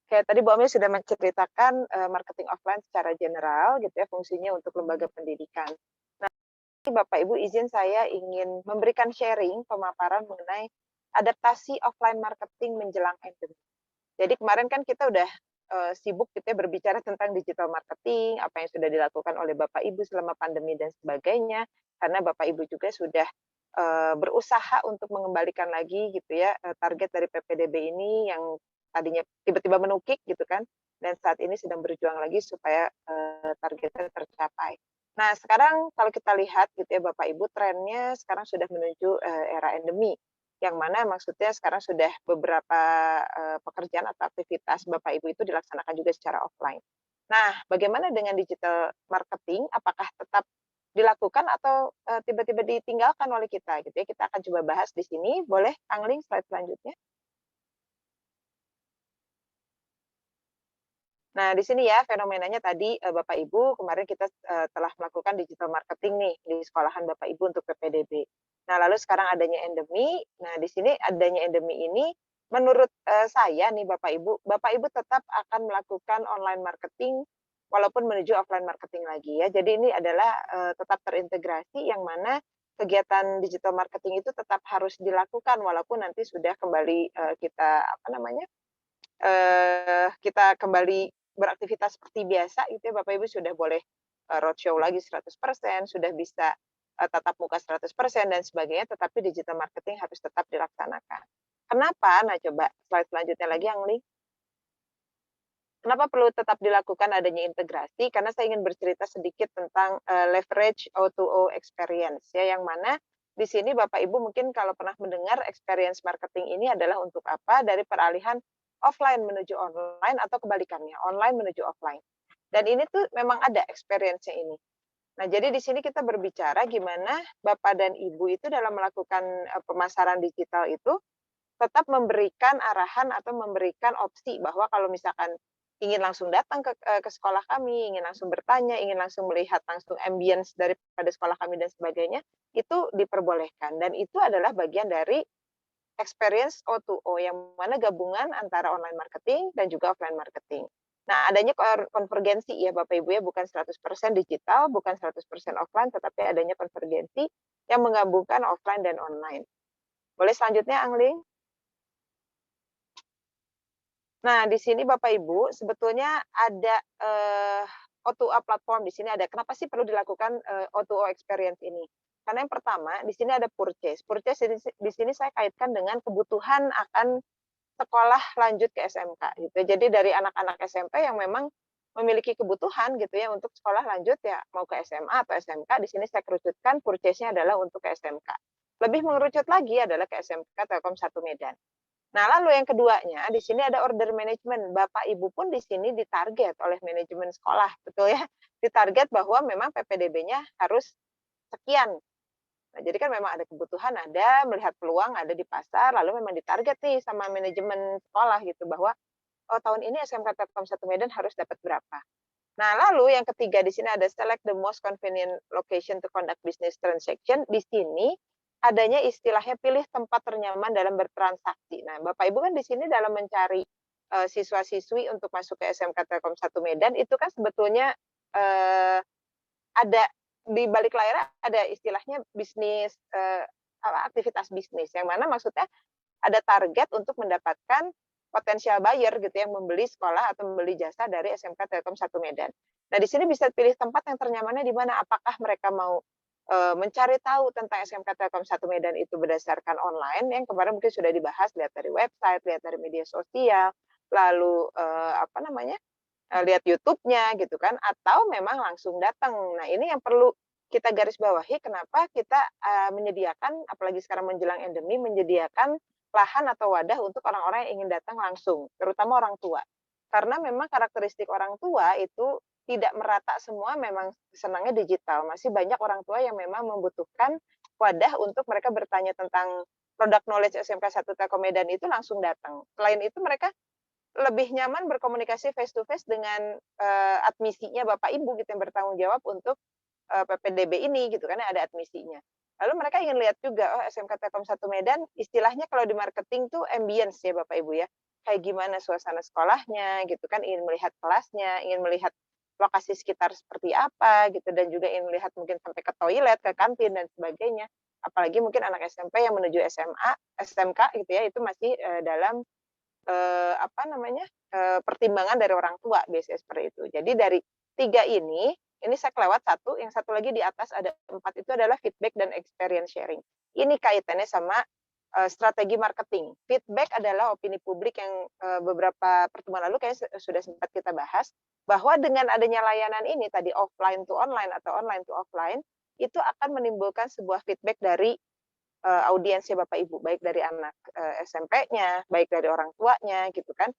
Oke, tadi Bu Amel sudah menceritakan marketing offline secara general gitu ya, fungsinya untuk lembaga pendidikan. Nah, Bapak Ibu izin saya ingin memberikan sharing pemaparan mengenai adaptasi offline marketing menjelang endemi. Jadi kemarin kan kita udah sibuk gitu ya berbicara tentang digital marketing, apa yang sudah dilakukan oleh Bapak Ibu selama pandemi dan sebagainya, karena Bapak Ibu juga sudah berusaha untuk mengembalikan lagi gitu ya target dari PPDB ini yang tadinya tiba-tiba menukik gitu kan, dan saat ini sedang berjuang lagi supaya targetnya tercapai. Nah sekarang kalau kita lihat gitu ya Bapak Ibu, trennya sekarang sudah menuju era endemi, yang mana maksudnya sekarang sudah beberapa pekerjaan atau aktivitas Bapak Ibu itu dilaksanakan juga secara offline. Nah, bagaimana dengan digital marketing? Apakah tetap dilakukan atau tiba-tiba ditinggalkan oleh kita gitu ya? Kita akan coba bahas di sini. Boleh, Kang Ling, slide selanjutnya. Nah, di sini ya fenomenanya tadi Bapak Ibu kemarin kita telah melakukan digital marketing nih di sekolahan Bapak Ibu untuk PPDB. Nah, lalu sekarang adanya endemi. Nah, di sini adanya endemi ini menurut saya nih Bapak Ibu tetap akan melakukan online marketing walaupun menuju offline marketing lagi ya. Jadi ini adalah tetap terintegrasi yang mana kegiatan digital marketing itu tetap harus dilakukan walaupun nanti sudah kembali kita apa namanya? Kita kembali beraktivitas seperti biasa itu ya Bapak Ibu sudah boleh roadshow lagi 100%, sudah bisa tatap muka 100% dan sebagainya, tetapi digital marketing harus tetap dilaksanakan. Kenapa? Nah, coba slide selanjutnya lagi yang link. Kenapa perlu tetap dilakukan adanya integrasi? Karena saya ingin bercerita sedikit tentang leverage O2O experience ya, yang mana di sini Bapak Ibu mungkin kalau pernah mendengar experience marketing ini adalah untuk apa? Dari peralihan offline menuju online atau kebalikannya, online menuju offline. Dan ini tuh memang ada experience-nya ini. Nah, jadi di sini kita berbicara gimana Bapak dan Ibu itu dalam melakukan pemasaran digital itu tetap memberikan arahan atau memberikan opsi bahwa kalau misalkan ingin langsung datang ke sekolah kami, ingin langsung bertanya, ingin langsung melihat langsung ambience daripada sekolah kami dan sebagainya, itu diperbolehkan. Dan itu adalah bagian dari experience O2O, yang mana gabungan antara online marketing dan juga offline marketing. Nah, adanya konvergensi ya Bapak Ibu ya, bukan 100% digital, bukan 100% offline, tetapi adanya konvergensi yang menggabungkan offline dan online. Boleh selanjutnya, Angling? Nah, di sini Bapak Ibu sebetulnya ada O2O platform di sini ada. Kenapa sih perlu dilakukan O2O experience ini? Karena yang pertama di sini ada purchase. Purchase di sini saya kaitkan dengan kebutuhan akan sekolah lanjut ke SMK gitu. Jadi dari anak-anak SMP yang memang memiliki kebutuhan gitu ya untuk sekolah lanjut ya mau ke SMA atau SMK, di sini saya kerucutkan purchase-nya adalah untuk ke SMK. Lebih mengerucut lagi adalah ke SMK Telkom 1 Medan. Nah, lalu yang keduanya, di sini ada order management. Bapak Ibu pun di sini ditarget oleh manajemen sekolah, betul ya? Ditarget bahwa memang PPDB-nya harus sekian. Nah, jadi kan memang ada kebutuhan, ada melihat peluang, ada di pasar, lalu memang ditarget nih sama manajemen sekolah gitu bahwa oh tahun ini SMK Telkom 1 Medan harus dapat berapa. Nah, lalu yang ketiga di sini ada select the most convenient location to conduct business transaction. Di sini adanya istilahnya pilih tempat ternyaman dalam bertransaksi. Nah, Bapak Ibu kan di sini dalam mencari siswa-siswi untuk masuk ke SMK Telkom 1 Medan itu kan sebetulnya ada di balik layar ada istilahnya bisnis aktivitas bisnis yang mana maksudnya ada target untuk mendapatkan potensial buyer gitu yang membeli sekolah atau membeli jasa dari SMK Telkom 1 Medan. Nah, di sini bisa pilih tempat yang ternyamannya di mana, apakah mereka mau mencari tahu tentang SMK Telkom 1 Medan itu berdasarkan online yang kemarin mungkin sudah dibahas, lihat dari website, lihat dari media sosial, lalu apa namanya? Lihat YouTube-nya gitu kan, atau memang langsung datang. Nah, ini yang perlu kita garis bawahi kenapa kita menyediakan apalagi sekarang menjelang endemi menyediakan lahan atau wadah untuk orang-orang yang ingin datang langsung, terutama orang tua. Karena memang karakteristik orang tua itu tidak merata semua memang senangnya digital. Masih banyak orang tua yang memang membutuhkan wadah untuk mereka bertanya tentang produk knowledge SMK 1 Telkom Medan itu langsung datang. Selain itu mereka lebih nyaman berkomunikasi face to face dengan admisinya Bapak Ibu gitu yang bertanggung jawab untuk PPDB ini gitu kan ada admisinya. Lalu mereka ingin lihat juga, oh SMK Telkom 1 Medan istilahnya kalau di marketing tuh ambience ya Bapak Ibu ya. Kayak gimana suasana sekolahnya gitu kan, ingin melihat kelasnya, ingin melihat lokasi sekitar seperti apa gitu dan juga ingin melihat mungkin sampai ke toilet, ke kantin dan sebagainya. Apalagi mungkin anak SMP yang menuju SMA, SMK gitu ya itu masih dalam apa namanya? Pertimbangan dari orang tua biasanya seperti itu. Jadi dari 3 ini saya kelewat satu, yang satu lagi di atas ada 4 itu adalah feedback dan experience sharing. Ini kaitannya sama strategi marketing. Feedback adalah opini publik yang beberapa pertemuan lalu kayaknya sudah sempat kita bahas, bahwa dengan adanya layanan ini tadi offline to online atau online to offline, itu akan menimbulkan sebuah feedback dari audiensnya Bapak Ibu, baik dari anak SMP-nya, baik dari orang tuanya gitu kan.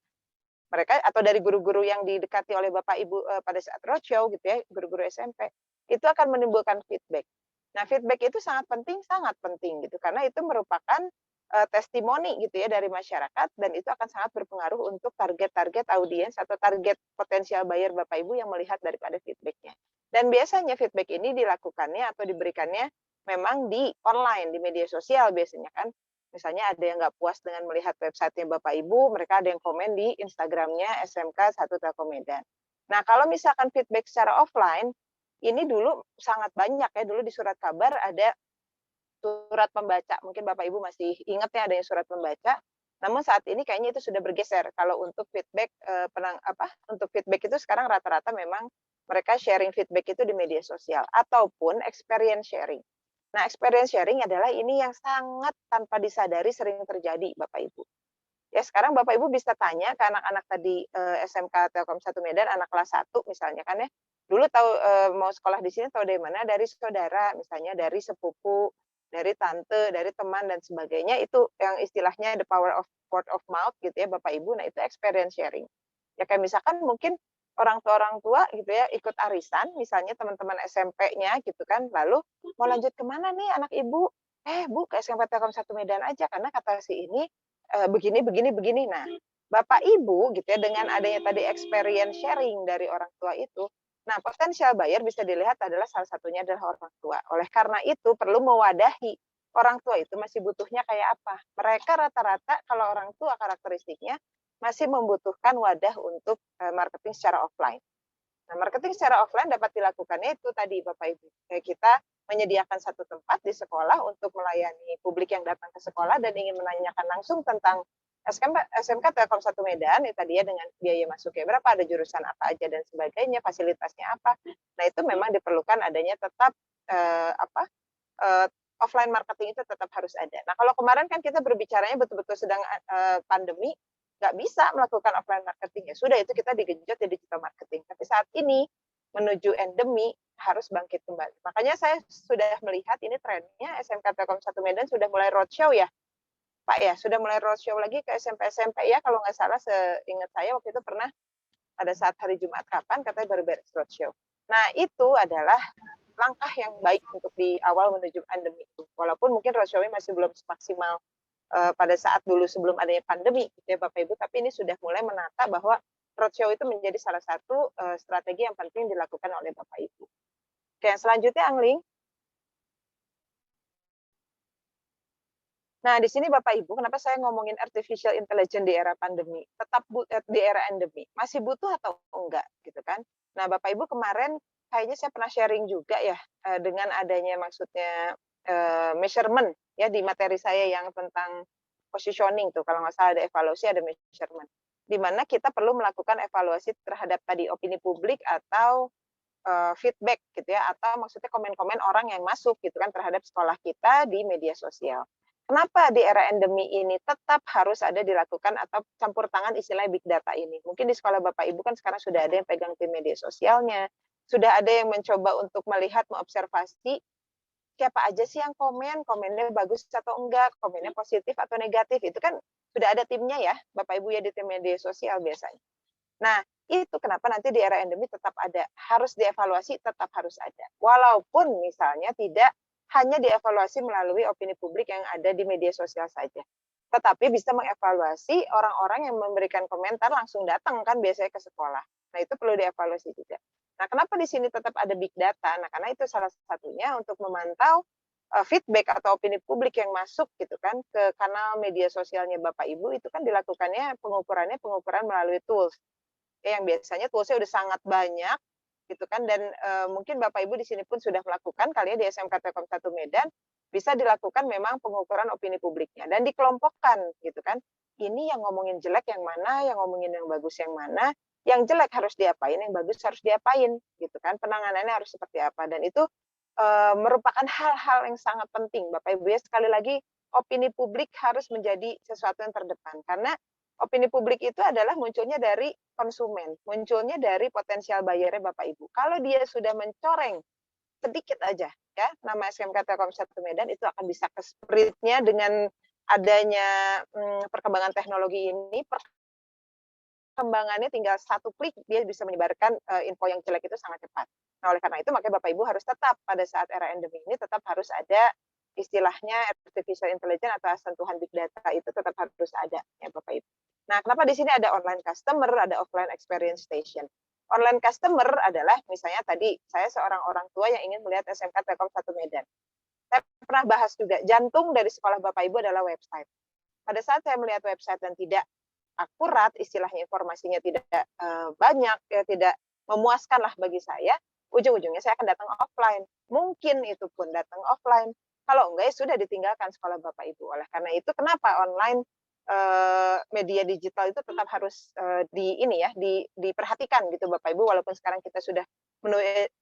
mereka atau dari guru-guru yang didekati oleh Bapak Ibu pada saat roadshow gitu ya, guru-guru SMP, itu akan menimbulkan feedback. Nah, feedback itu sangat penting gitu karena itu merupakan testimoni gitu ya dari masyarakat dan itu akan sangat berpengaruh untuk target-target audiens atau target potensial buyer Bapak Ibu yang melihat daripada feedback-nya. Dan biasanya feedback ini dilakukannya atau diberikannya memang di online, di media sosial biasanya kan. Misalnya ada yang nggak puas dengan melihat website-nya Bapak Ibu, mereka ada yang komen di Instagram-nya SMK 1 Telkom Medan. Nah, kalau misalkan feedback secara offline, ini dulu sangat banyak ya, dulu di surat kabar ada surat pembaca, mungkin Bapak Ibu masih ingat ya adanya surat pembaca. Namun saat ini kayaknya itu sudah bergeser. Kalau untuk feedback untuk feedback itu sekarang rata-rata memang mereka sharing feedback itu di media sosial ataupun experience sharing. Nah, experience sharing adalah ini yang sangat tanpa disadari sering terjadi, Bapak Ibu. Ya, sekarang Bapak Ibu bisa tanya ke anak-anak tadi SMK Telkom 1 Medan, anak kelas 1 misalnya kan ya. Dulu tahu mau sekolah di sini tahu dari mana? Dari saudara, misalnya dari sepupu, dari tante, dari teman dan sebagainya. Itu yang istilahnya the power of word of mouth gitu ya Bapak Ibu. Nah, itu experience sharing. Ya kayak misalkan mungkin orang tua gitu ya ikut arisan, misalnya teman-teman SMP-nya gitu kan, lalu mau lanjut kemana nih anak ibu? Bu ke SMK Telkom 1 Medan aja karena kata si ini begini begini begini. Nah, Bapak Ibu gitu ya dengan adanya tadi experience sharing dari orang tua itu, nah potensial buyer bisa dilihat adalah salah satunya adalah orang tua. Oleh karena itu perlu mewadahi orang tua itu masih butuhnya kayak apa. Mereka rata-rata kalau orang tua karakteristiknya masih membutuhkan wadah untuk marketing secara offline. Nah, marketing secara offline dapat dilakukannya itu tadi Bapak Ibu. Kita menyediakan satu tempat di sekolah untuk melayani publik yang datang ke sekolah dan ingin menanyakan langsung tentang SMK Telkom 1 Medan, ya tadi ya dengan biaya masuknya berapa, ada jurusan apa aja dan sebagainya, fasilitasnya apa. Nah, itu memang diperlukan adanya tetap offline marketing itu tetap harus ada. Nah, kalau kemarin kan kita berbicaranya betul-betul sedang pandemi, nggak bisa melakukan offline marketing, ya sudah itu kita digenjot di digital marketing. Tapi saat ini menuju endemi harus bangkit kembali. Makanya saya sudah melihat ini trennya SMK Telkom 1 Medan sudah mulai roadshow ya, Pak ya, sudah mulai roadshow lagi ke SMP ya, kalau nggak salah seingat saya waktu itu pernah pada saat hari Jumat kapan katanya baru beres roadshow. Nah, itu adalah langkah yang baik untuk di awal menuju endemi itu. Walaupun mungkin roadshow-nya masih belum maksimal pada saat dulu sebelum adanya pandemi gitu ya Bapak Ibu, tapi ini sudah mulai menata bahwa roadshow itu menjadi salah satu strategi yang penting dilakukan oleh Bapak Ibu. Oke, yang selanjutnya Angling. Nah, di sini Bapak Ibu, kenapa saya ngomongin artificial intelligence di era pandemi? Tetap di era endemi, masih butuh atau enggak gitu kan? Nah, Bapak Ibu kemarin kayaknya saya pernah sharing juga ya dengan adanya maksudnya measurement ya di materi saya yang tentang positioning tuh kalau nggak salah ada evaluasi ada measurement di mana kita perlu melakukan evaluasi terhadap tadi opini publik atau feedback gitu ya atau maksudnya komen-komen orang yang masuk gitu kan terhadap sekolah kita di media sosial. Kenapa di era endemi ini tetap harus ada dilakukan atau campur tangan istilah big data ini? Mungkin di sekolah Bapak Ibu kan sekarang sudah ada yang pegang tim media sosialnya, sudah ada yang mencoba untuk melihat, mengobservasi siapa aja sih yang komennya bagus atau enggak, komennya positif atau negatif, itu kan sudah ada timnya ya, Bapak Ibu ya di tim media sosial biasanya. Nah, itu kenapa nanti di era endemi tetap ada, harus dievaluasi tetap harus ada. Walaupun misalnya tidak hanya dievaluasi melalui opini publik yang ada di media sosial saja. Tetapi bisa mengevaluasi orang-orang yang memberikan komentar langsung datang kan biasanya ke sekolah. Nah, itu perlu dievaluasi juga. Nah, kenapa di sini tetap ada big data? Nah, karena itu salah satunya untuk memantau feedback atau opini publik yang masuk gitu kan ke kanal media sosialnya Bapak Ibu itu kan dilakukannya pengukuran melalui tools. Yang biasanya toolsnya udah sangat banyak gitu kan dan mungkin Bapak Ibu di sini pun sudah melakukan kali ya di SMK Telkom 1 Medan bisa dilakukan memang pengukuran opini publiknya dan dikelompokkan gitu kan. Ini yang ngomongin jelek yang mana, yang ngomongin yang bagus yang mana, yang jelek harus diapain, yang bagus harus diapain gitu kan. Penanganannya harus seperti apa dan itu merupakan hal-hal yang sangat penting Bapak Ibu ya sekali lagi opini publik harus menjadi sesuatu yang terdepan karena opini publik itu adalah munculnya dari konsumen, munculnya dari potensial bayarnya Bapak Ibu. Kalau dia sudah mencoreng sedikit aja ya nama SMK Telkom 1 Medan itu akan bisa ke spiritnya dengan adanya perkembangan teknologi ini perkembangannya tinggal satu klik dia bisa menyebarkan info yang jelek itu sangat cepat. Nah, oleh karena itu makanya Bapak Ibu harus tetap pada saat era endemi ini tetap harus ada istilahnya artificial intelligence atau sentuhan big data itu tetap harus ada ya Bapak Ibu. Nah, kenapa di sini ada online customer, ada offline experience station? Online customer adalah misalnya tadi saya seorang orang tua yang ingin melihat SMK Telkom 1 Medan. Saya pernah bahas juga jantung dari sekolah Bapak Ibu adalah website. Pada saat saya melihat website dan tidak akurat, istilahnya informasinya tidak banyak, ya tidak memuaskan lah bagi saya, ujung-ujungnya saya akan datang offline. Mungkin itu pun datang offline. Kalau enggak ya sudah ditinggalkan sekolah Bapak Ibu. Oleh karena itu kenapa online media digital itu tetap harus diperhatikan gitu Bapak Ibu, walaupun sekarang kita sudah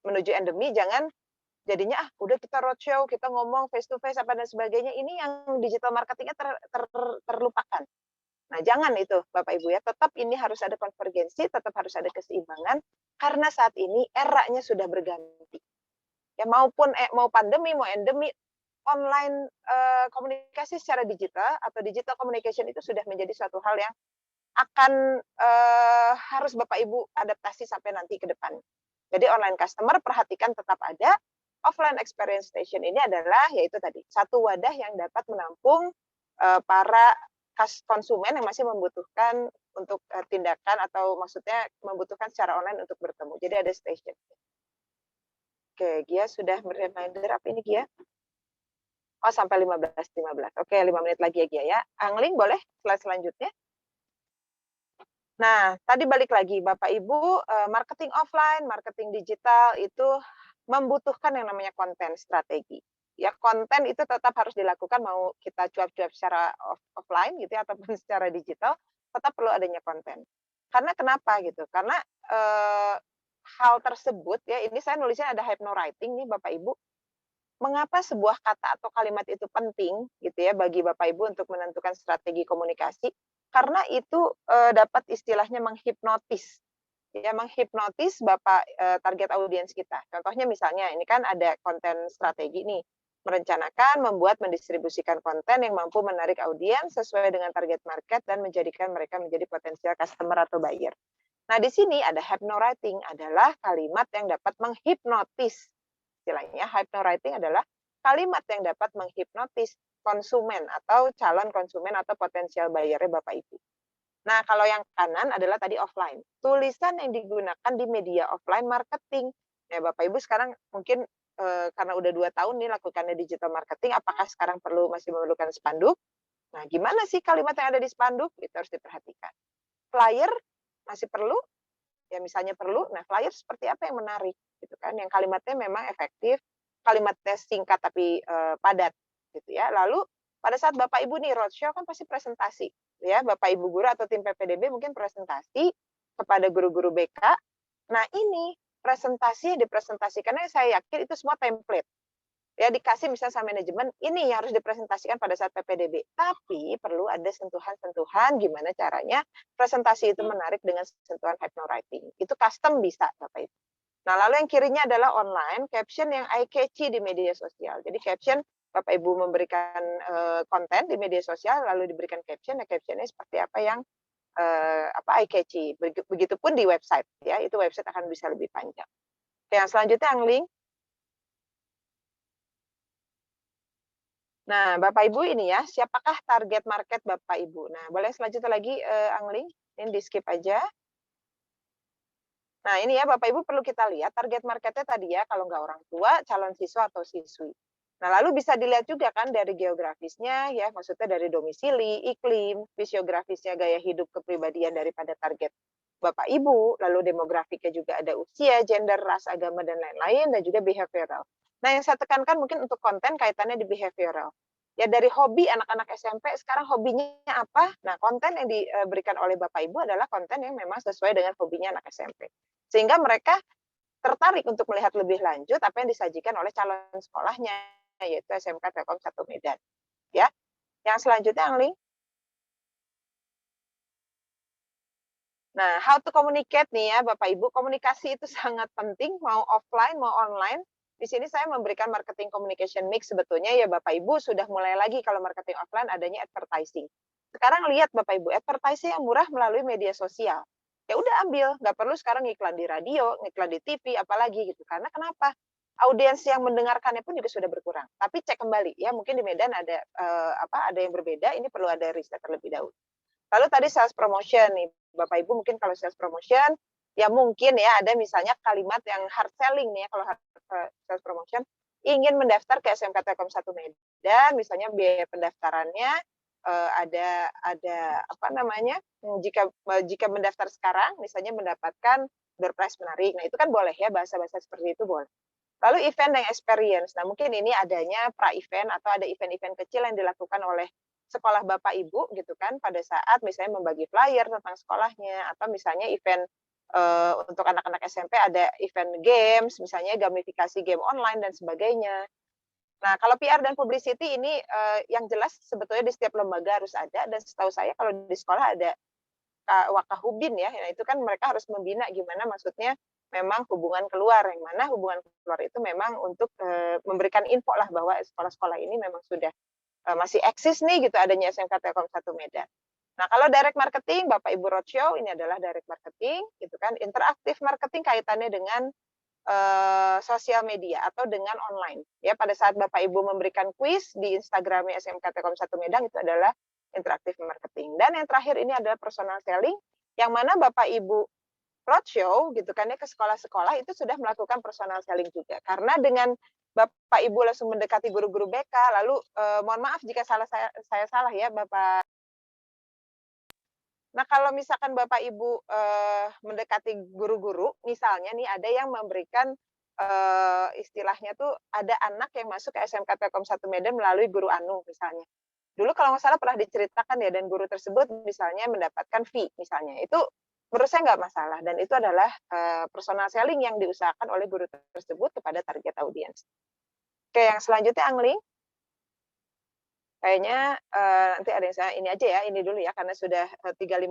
menuju endemi, jangan jadinya udah kita roadshow, kita ngomong face to face apa dan sebagainya, ini yang digital marketingnya terlupakan. Nah, jangan itu Bapak Ibu ya, tetap ini harus ada konvergensi, tetap harus ada keseimbangan karena saat ini eranya sudah berganti. Ya maupun mau pandemi, mau endemi, online komunikasi secara digital atau digital communication itu sudah menjadi suatu hal yang akan harus Bapak Ibu adaptasi sampai nanti ke depan. Jadi online customer perhatikan tetap ada. Offline experience station ini adalah yaitu tadi satu wadah yang dapat menampung para konsumen yang masih membutuhkan untuk tindakan atau maksudnya membutuhkan secara online untuk bertemu. Jadi ada station. Oke, Gia sudah reminder apa ini Gia? Oh, sampai 15. Oke, 5 menit lagi ya, Gia ya. Angling boleh slide selanjutnya. Nah, tadi balik lagi, Bapak Ibu, marketing offline, marketing digital itu membutuhkan yang namanya konten strategi. Ya, konten itu tetap harus dilakukan mau kita cuap-cuap secara offline gitu ya, ataupun secara digital, tetap perlu adanya konten. Karena kenapa gitu? Karena hal tersebut ya, ini saya nulisnya ada hypnowriting nih Bapak Ibu. Mengapa sebuah kata atau kalimat itu penting gitu ya bagi Bapak Ibu untuk menentukan strategi komunikasi? Karena itu dapat istilahnya menghipnotis. Ya, menghipnotis Bapak target audiens kita. Contohnya misalnya ini kan ada konten strategi nih, merencanakan, membuat, mendistribusikan konten yang mampu menarik audiens sesuai dengan target market dan menjadikan mereka menjadi potensial customer atau buyer. Nah, di sini ada hypnowriting adalah kalimat yang dapat menghipnotis. Istilahnya hypnowriting adalah kalimat yang dapat menghipnotis konsumen atau calon konsumen atau potensial buyer-nya Bapak Ibu. Nah, kalau yang kanan adalah tadi offline. Tulisan yang digunakan di media offline marketing. Ya, Bapak Ibu sekarang mungkin karena udah 2 tahun nih lakukannya digital marketing, apakah sekarang masih memerlukan spanduk? Nah, gimana sih kalimat yang ada di spanduk? Itu harus diperhatikan. Flyer masih perlu? Ya, misalnya perlu. Nah, flyer seperti apa yang menarik? Gitu kan, yang kalimatnya memang efektif, kalimatnya singkat tapi padat gitu ya. Lalu pada saat Bapak Ibu nih roadshow kan pasti presentasi ya, Bapak Ibu guru atau tim PPDB mungkin presentasi kepada guru-guru BK. Nah, ini presentasi dipresentasikannya saya yakin itu semua template. Ya, dikasih misalnya sama manajemen, ini yang harus dipresentasikan pada saat PPDB. Tapi perlu ada sentuhan-sentuhan gimana caranya presentasi itu menarik dengan sentuhan hypnowriting. Itu custom bisa Bapak Ibu. Nah, lalu yang kirinya adalah online, caption yang eye-catchy di media sosial. Jadi caption, Bapak Ibu memberikan konten di media sosial, lalu diberikan caption, ya captionnya seperti apa yang eye-catchy. Begitupun di website, ya itu website akan bisa lebih panjang. Oke, yang selanjutnya Angling. Nah, Bapak Ibu ini ya, siapakah target market Bapak Ibu? Nah, boleh selanjutnya lagi Angling, ini di skip aja. Nah, ini ya Bapak Ibu perlu kita lihat target marketnya tadi ya, kalau nggak orang tua, calon siswa atau siswi. Nah, lalu bisa dilihat juga kan dari geografisnya ya, maksudnya dari domisili, iklim, fisiografisnya, gaya hidup, kepribadian daripada target Bapak Ibu, lalu demografiknya juga ada usia, gender, ras, agama, dan lain-lain, dan juga behavioral. Nah, yang saya tekankan mungkin untuk konten kaitannya di behavioral. Ya, dari hobi anak-anak SMP, sekarang hobinya apa? Nah, konten yang diberikan oleh Bapak Ibu adalah konten yang memang sesuai dengan hobinya anak SMP. Sehingga mereka tertarik untuk melihat lebih lanjut apa yang disajikan oleh calon sekolahnya, yaitu SMK Telkom 1 Medan. Ya, yang selanjutnya Angling. Nah, how to communicate nih ya Bapak Ibu, komunikasi itu sangat penting, mau offline, mau online. Di sini saya memberikan marketing communication mix sebetulnya ya Bapak Ibu, sudah mulai lagi kalau marketing offline adanya advertising. Sekarang lihat Bapak Ibu, advertising yang murah melalui media sosial. ya udah ambil, nggak perlu sekarang ngiklan di radio, ngiklan di TV, apalagi gitu. Karena kenapa? Audiens yang mendengarkannya pun juga sudah berkurang. Tapi cek kembali ya, mungkin di Medan ada ada yang berbeda, ini perlu ada riset terlebih dahulu. Lalu tadi sales promotion nih, Bapak Ibu mungkin kalau sales promotion ya mungkin ya ada misalnya kalimat yang hard selling nih ya, kalau sales promotion ingin mendaftar ke SMK Telkom 1 Medan, misalnya biaya pendaftarannya ada apa namanya, jika mendaftar sekarang misalnya mendapatkan door prize menarik. Nah, itu kan boleh ya, bahasa-bahasa seperti itu boleh. Lalu event dan experience. Nah, mungkin ini adanya pra-event atau ada event-event kecil yang dilakukan oleh sekolah Bapak Ibu gitu kan pada saat misalnya membagi flyer tentang sekolahnya, atau misalnya event untuk anak-anak SMP ada event games, misalnya gamifikasi game online dan sebagainya. Nah, kalau PR dan publicity ini yang jelas sebetulnya di setiap lembaga harus ada, dan setahu saya kalau di sekolah ada Wakahubin ya, itu kan mereka harus membina gimana maksudnya memang hubungan keluar, yang mana hubungan keluar itu memang untuk memberikan info lah bahwa sekolah-sekolah ini memang sudah masih eksis nih gitu adanya SMK Telkom 1 Medan. Nah, kalau direct marketing, Bapak Ibu roadshow ini adalah direct marketing gitu kan, interaktif marketing kaitannya dengan sosial media atau dengan online. Ya, pada saat Bapak Ibu memberikan kuis di Instagramnya SMK Telkom 1 Medan itu adalah interaktif marketing. Dan yang terakhir ini adalah personal selling, yang mana Bapak Ibu roadshow gitu kan ya ke sekolah-sekolah itu sudah melakukan personal selling juga. Karena dengan Bapak Ibu langsung mendekati guru-guru BK, lalu mohon maaf jika saya salah ya Bapak. Nah, kalau misalkan Bapak Ibu mendekati guru-guru, misalnya nih ada yang memberikan istilahnya tuh ada anak yang masuk ke SMK Telkom 1 Medan melalui guru anu misalnya. Dulu kalau nggak salah pernah diceritakan ya, dan guru tersebut misalnya mendapatkan fee misalnya. Itu menurut saya nggak masalah, dan itu adalah personal selling yang diusahakan oleh guru tersebut kepada target audiens. Oke, yang selanjutnya Angling. Kayaknya nanti ada yang saya ini aja ya, ini dulu ya karena sudah 3.15.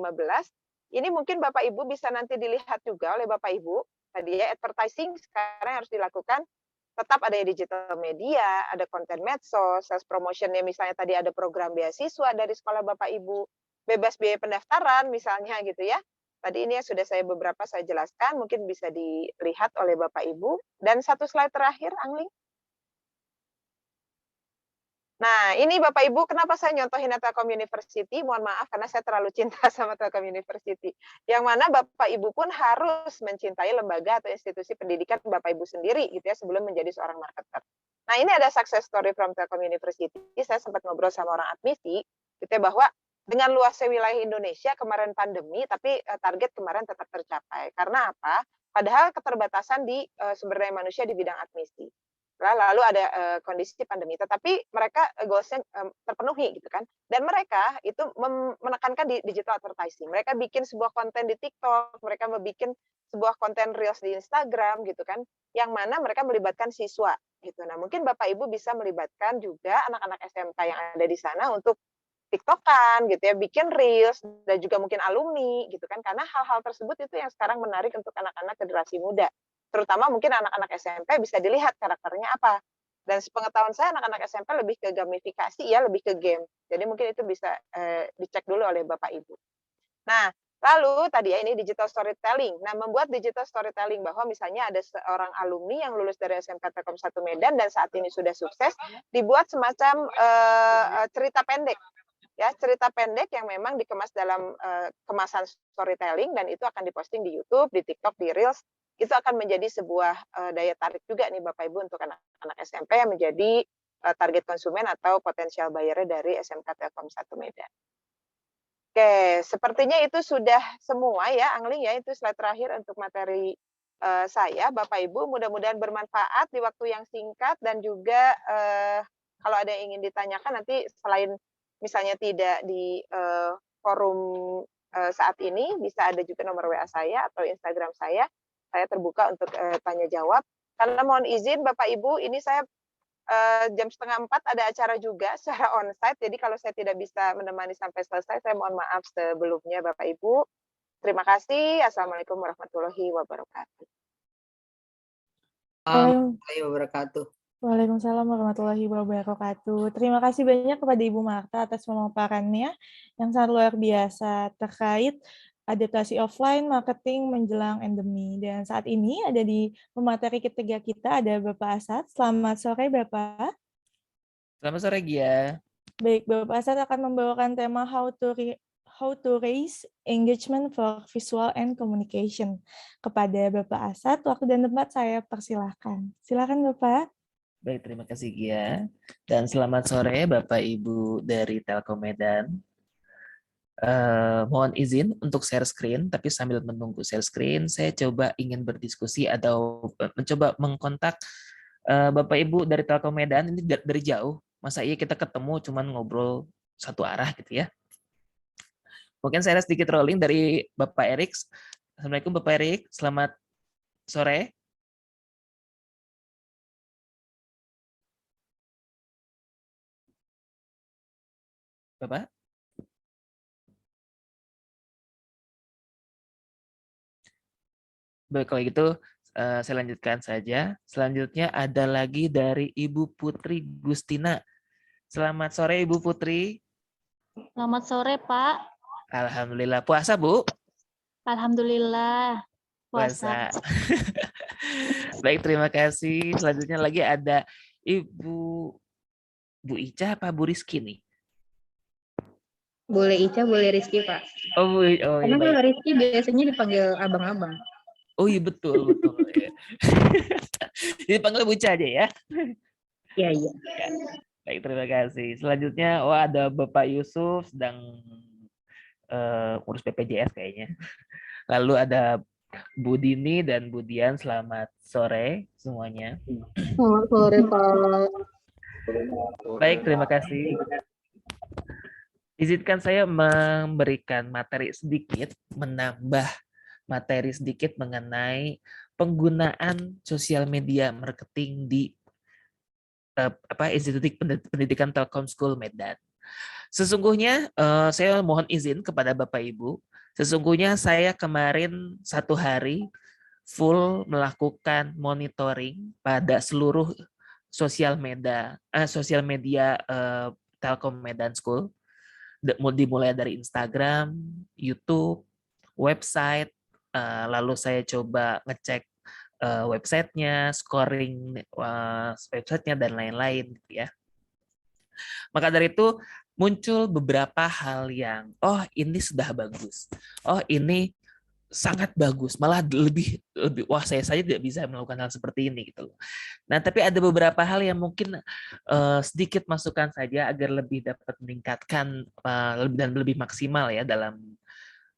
Ini mungkin Bapak Ibu bisa nanti dilihat juga oleh Bapak Ibu. Tadi ya advertising sekarang harus dilakukan, tetap ada digital media, ada konten medsos, sales promotion-nya misalnya tadi ada program beasiswa dari sekolah Bapak Ibu, bebas biaya pendaftaran misalnya gitu ya. Tadi ini yang sudah beberapa saya jelaskan, mungkin bisa dilihat oleh Bapak Ibu. Dan satu slide terakhir, Angling. Nah, ini Bapak Ibu, kenapa saya nyontohin Telkom University? Mohon maaf, karena saya terlalu cinta sama Telkom University. Yang mana Bapak Ibu pun harus mencintai lembaga atau institusi pendidikan Bapak Ibu sendiri, gitu ya, sebelum menjadi seorang marketer. Nah, ini ada success story from Telkom University. Saya sempat ngobrol sama orang admisi, gitu ya, bahwa dengan luasnya wilayah Indonesia, kemarin pandemi, tapi target kemarin tetap tercapai. Karena apa? Padahal keterbatasan di sumber daya manusia di bidang admisi. Lalu ada kondisi pandemi, tetapi mereka goals-nya terpenuhi gitu kan. Dan mereka itu menekankan di digital advertising. Mereka bikin sebuah konten di TikTok, mereka bikin sebuah konten Reels di Instagram gitu kan, yang mana mereka melibatkan siswa gitu. Nah, mungkin Bapak Ibu bisa melibatkan juga anak-anak SMK yang ada di sana untuk TikTokan gitu ya, bikin Reels, dan juga mungkin alumni gitu kan, karena hal-hal tersebut itu yang sekarang menarik untuk anak-anak generasi muda. Terutama mungkin anak-anak SMP bisa dilihat karakternya apa. Dan sepengetahuan saya anak-anak SMP lebih ke gamifikasi ya, lebih ke game. Jadi mungkin itu bisa dicek dulu oleh Bapak Ibu. Nah, lalu tadi ya ini digital storytelling. Nah, membuat digital storytelling bahwa misalnya ada seorang alumni yang lulus dari SMK Telkom 1 Medan dan saat ini sudah sukses, dibuat semacam cerita pendek. Ya, cerita pendek yang memang dikemas dalam kemasan storytelling, dan itu akan diposting di YouTube, di TikTok, di Reels. Itu akan menjadi sebuah daya tarik juga nih Bapak Ibu untuk anak-anak SMP yang menjadi target konsumen atau potensial buyer dari SMK Telkom 1 Medan. Oke, sepertinya itu sudah semua ya Angling ya, itu slide terakhir untuk materi saya. Bapak Ibu mudah-mudahan bermanfaat di waktu yang singkat, dan juga kalau ada yang ingin ditanyakan nanti selain misalnya tidak di forum saat ini, bisa ada juga nomor WA saya atau Instagram saya terbuka untuk tanya jawab. Karena mohon izin Bapak Ibu, ini saya jam 3:30 ada acara juga secara onsite, jadi kalau saya tidak bisa menemani sampai selesai, saya mohon maaf sebelumnya Bapak Ibu. Terima kasih. Assalamualaikum warahmatullahi wabarakatuh. Warahmatullahi wabarakatuh. Waalaikumsalam warahmatullahi wabarakatuh. Terima kasih banyak kepada Ibu Marta atas pemaparannya yang sangat luar biasa terkait adaptasi offline marketing menjelang endemi. Dan saat ini ada di pemateri ketiga kita ada Bapak Asad. Selamat sore Bapak. Selamat sore Gia. Baik, Bapak Asad akan membawakan tema how to raise engagement for visual and communication. Kepada Bapak Asad, waktu dan tempat saya persilahkan. Silakan Bapak. Baik, terima kasih Gia. Dan selamat sore Bapak Ibu dari Telkom Medan. Mohon izin untuk share screen, tapi sambil menunggu share screen, saya coba ingin berdiskusi atau mencoba mengkontak Bapak Ibu dari Telkom Medan. Ini dari jauh, masa iya kita ketemu cuman ngobrol satu arah gitu ya. Mungkin saya sedikit rolling dari Bapak Erik. Assalamualaikum Bapak Erik, selamat sore. Bapak? Baik, kalau gitu saya lanjutkan saja. Selanjutnya ada lagi dari Ibu Putri Gustina. Selamat sore Ibu Putri. Selamat sore, Pak. Alhamdulillah. Puasa, Bu? Alhamdulillah. Puasa. Baik, terima kasih. Selanjutnya lagi ada Ibu Ica apa Bu Rizky nih? Boleh Ica, boleh Rizky, Pak. Oh, Karena iya, kalau baik. Rizky biasanya dipanggil abang-abang. Oh iya betul. Ya. Jadi panggil Bu Ica aja ya. Iya. Ya. Baik, terima kasih. Selanjutnya, ada Bapak Yusuf sedang urus BPJS kayaknya. Lalu ada Bu Dini dan Bu Dian, selamat sore semuanya. Selamat sore, Pak. Baik, terima kasih. Izinkan saya memberikan materi sedikit, menambah materi sedikit mengenai penggunaan sosial media marketing di Institut Pendidikan Telkom School Medan. Sesungguhnya saya mohon izin kepada Bapak Ibu. Sesungguhnya saya kemarin 1 hari full melakukan monitoring pada seluruh sosial media Telkom Medan School, dimulai dari Instagram, YouTube, website. Lalu saya coba ngecek websitenya, scoring websitenya dan lain-lain, gitu ya. Maka dari itu muncul beberapa hal yang, ini sudah bagus, ini sangat bagus, malah lebih wah saya saja tidak bisa melakukan hal seperti ini gitu loh. Nah, tapi ada beberapa hal yang mungkin sedikit masukan saja agar lebih dapat meningkatkan dan lebih maksimal ya dalam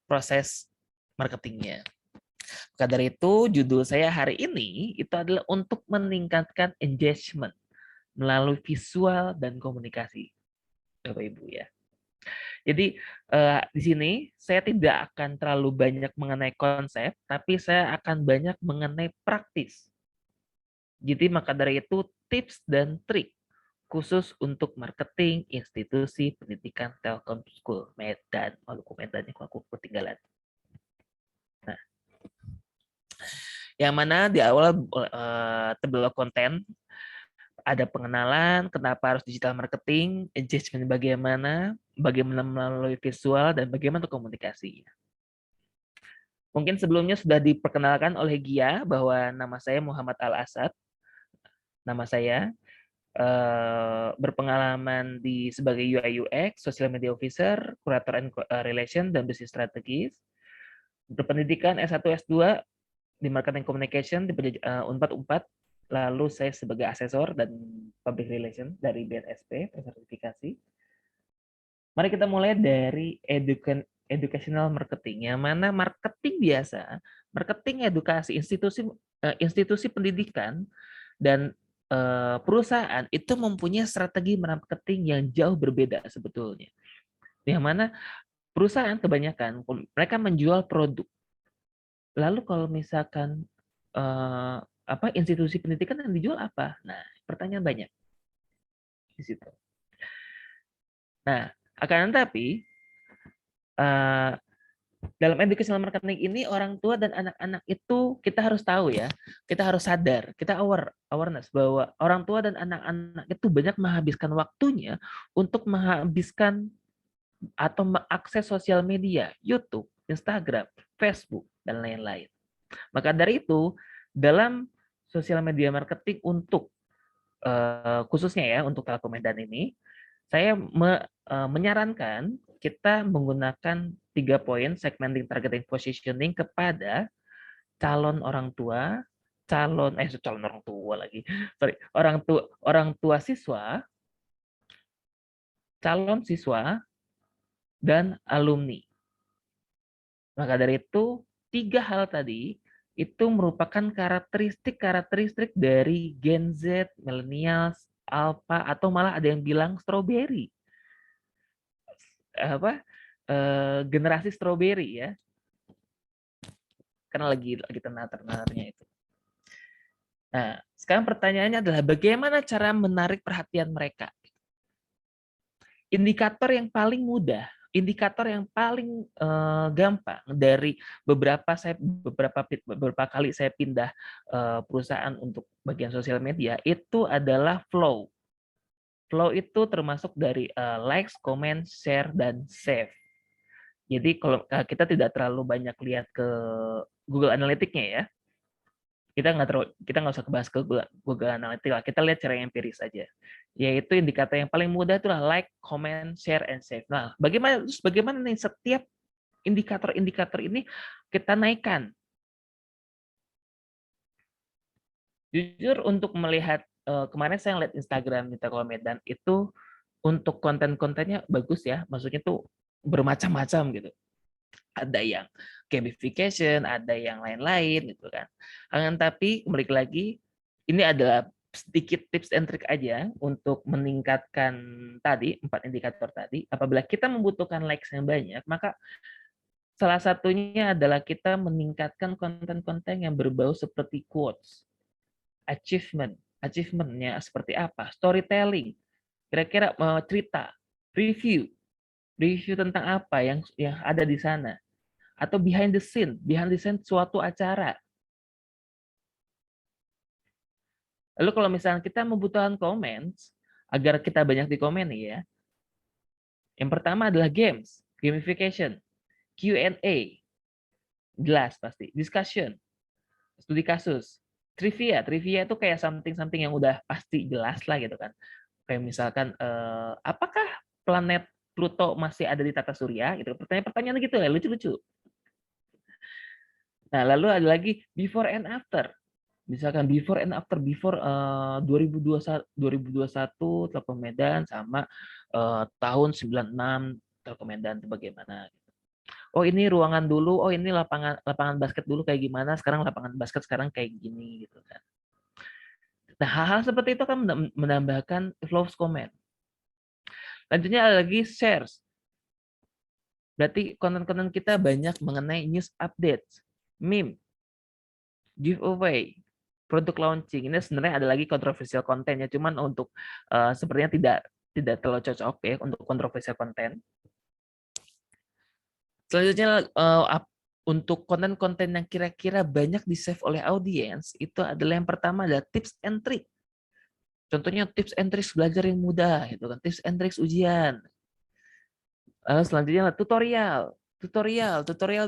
proses marketingnya. Maka dari itu judul saya hari ini itu adalah untuk meningkatkan engagement melalui visual dan komunikasi, Bapak Ibu ya. Jadi di sini saya tidak akan terlalu banyak mengenai konsep, tapi saya akan banyak mengenai praktis. Jadi maka dari itu tips dan trik khusus untuk marketing institusi pendidikan Telkom School Medan. Maluku Medan, aku ketinggalan. Nah, yang mana di awal table konten ada pengenalan, kenapa harus digital marketing, engagement bagaimana melalui visual, dan bagaimana komunikasi. Mungkin sebelumnya sudah diperkenalkan oleh Gia bahwa nama saya Muhammad Al-Asad. Nama saya berpengalaman sebagai UI UX, Social Media Officer, Curator and Relation, dan Business Strategis. Berpendidikan S1 S2 di Marketing Communication di Unpad. Lalu saya sebagai asesor dan public relation dari BNSP, sertifikasi. Mari kita mulai dari educational marketing, yang mana marketing biasa, marketing edukasi institusi pendidikan dan perusahaan itu mempunyai strategi marketing yang jauh berbeda sebetulnya. Yang mana perusahaan kebanyakan mereka menjual produk. Lalu kalau misalkan institusi pendidikan yang dijual apa? Nah, pertanyaan banyak di situ. Nah, akan tetapi dalam educational marketing ini orang tua dan anak-anak itu kita harus tahu ya, kita harus sadar, kita awareness bahwa orang tua dan anak-anak itu banyak menghabiskan waktunya untuk menghabiskan atau mengakses sosial media, YouTube, Instagram, Facebook, dan lain-lain. Maka dari itu, dalam sosial media marketing untuk khususnya ya untuk Telkomedan ini, saya menyarankan kita menggunakan 3 poin segmenting, targeting, positioning kepada calon orang tua, calon orang tua lagi, sorry, orang tua siswa, calon siswa, dan alumni. Maka dari itu, 3 hal tadi itu merupakan karakteristik dari Gen Z, Millennials, Alpha, atau malah ada yang bilang strawberry. Generasi strawberry ya. Karena lagi tenar-tenarnya itu. Nah, sekarang pertanyaannya adalah bagaimana cara menarik perhatian mereka? Indikator yang paling mudah, indikator yang paling gampang dari beberapa kali saya pindah perusahaan untuk bagian sosial media itu adalah flow. Flow itu termasuk dari likes, comment, share, dan save. Jadi kalau kita tidak terlalu banyak lihat ke Google Analytics-nya ya, kita nggak usah bahas ke Google Analytics lah. Kita lihat cara empiris saja. Yaitu indikator yang paling mudah itulah like, comment, share, and save. Nah, bagaimana nih setiap indikator-indikator ini kita naikkan? Jujur untuk melihat kemarin saya lihat Instagram di Telkomedan itu untuk konten-kontennya bagus ya. Maksudnya tuh bermacam-macam gitu. Ada yang gamification, ada yang lain-lain gitu kan. Tapi kembali lagi, ini adalah sedikit tips and trick aja untuk meningkatkan tadi 4 indikator tadi. Apabila kita membutuhkan likes yang banyak, maka salah satunya adalah kita meningkatkan konten-konten yang berbau seperti quotes, achievementnya seperti apa, storytelling, kira-kira cerita, review tentang apa yang ada di sana, atau behind the scene suatu acara. Lalu kalau misalnya kita membutuhkan comments agar kita banyak di komen nih ya, yang pertama adalah games, gamification, Q&A, jelas pasti, discussion, studi kasus, trivia itu kayak something yang udah pasti jelas lah gitu kan. Kayak misalkan apakah planet Pluto masih ada di tata surya gitu, pertanyaan gitu ya, lucu-lucu. Nah, lalu ada lagi before and after. Misalkan before 2021 Telkomedan sama tahun 96 Telkomedan itu bagaimana. Oh, ini ruangan dulu, oh ini lapangan basket dulu kayak gimana, sekarang lapangan basket sekarang kayak gini gitu kan. Nah, hal-hal seperti itu akan menambahkan flow comment. Lanjutnya ada lagi shares. Berarti konten-konten kita banyak mengenai news updates, meme, giveaway, produk launching. Ini sebenarnya ada lagi kontroversial kontennya, cuman untuk sepertinya tidak terlalu cocok ya untuk kontroversial konten. Selanjutnya untuk konten-konten yang kira-kira banyak di-save oleh audiens, itu adalah yang pertama adalah tips and trick. Contohnya tips and tricks belajar yang mudah, gitu kan, tips and tricks ujian. Selanjutnya tutorial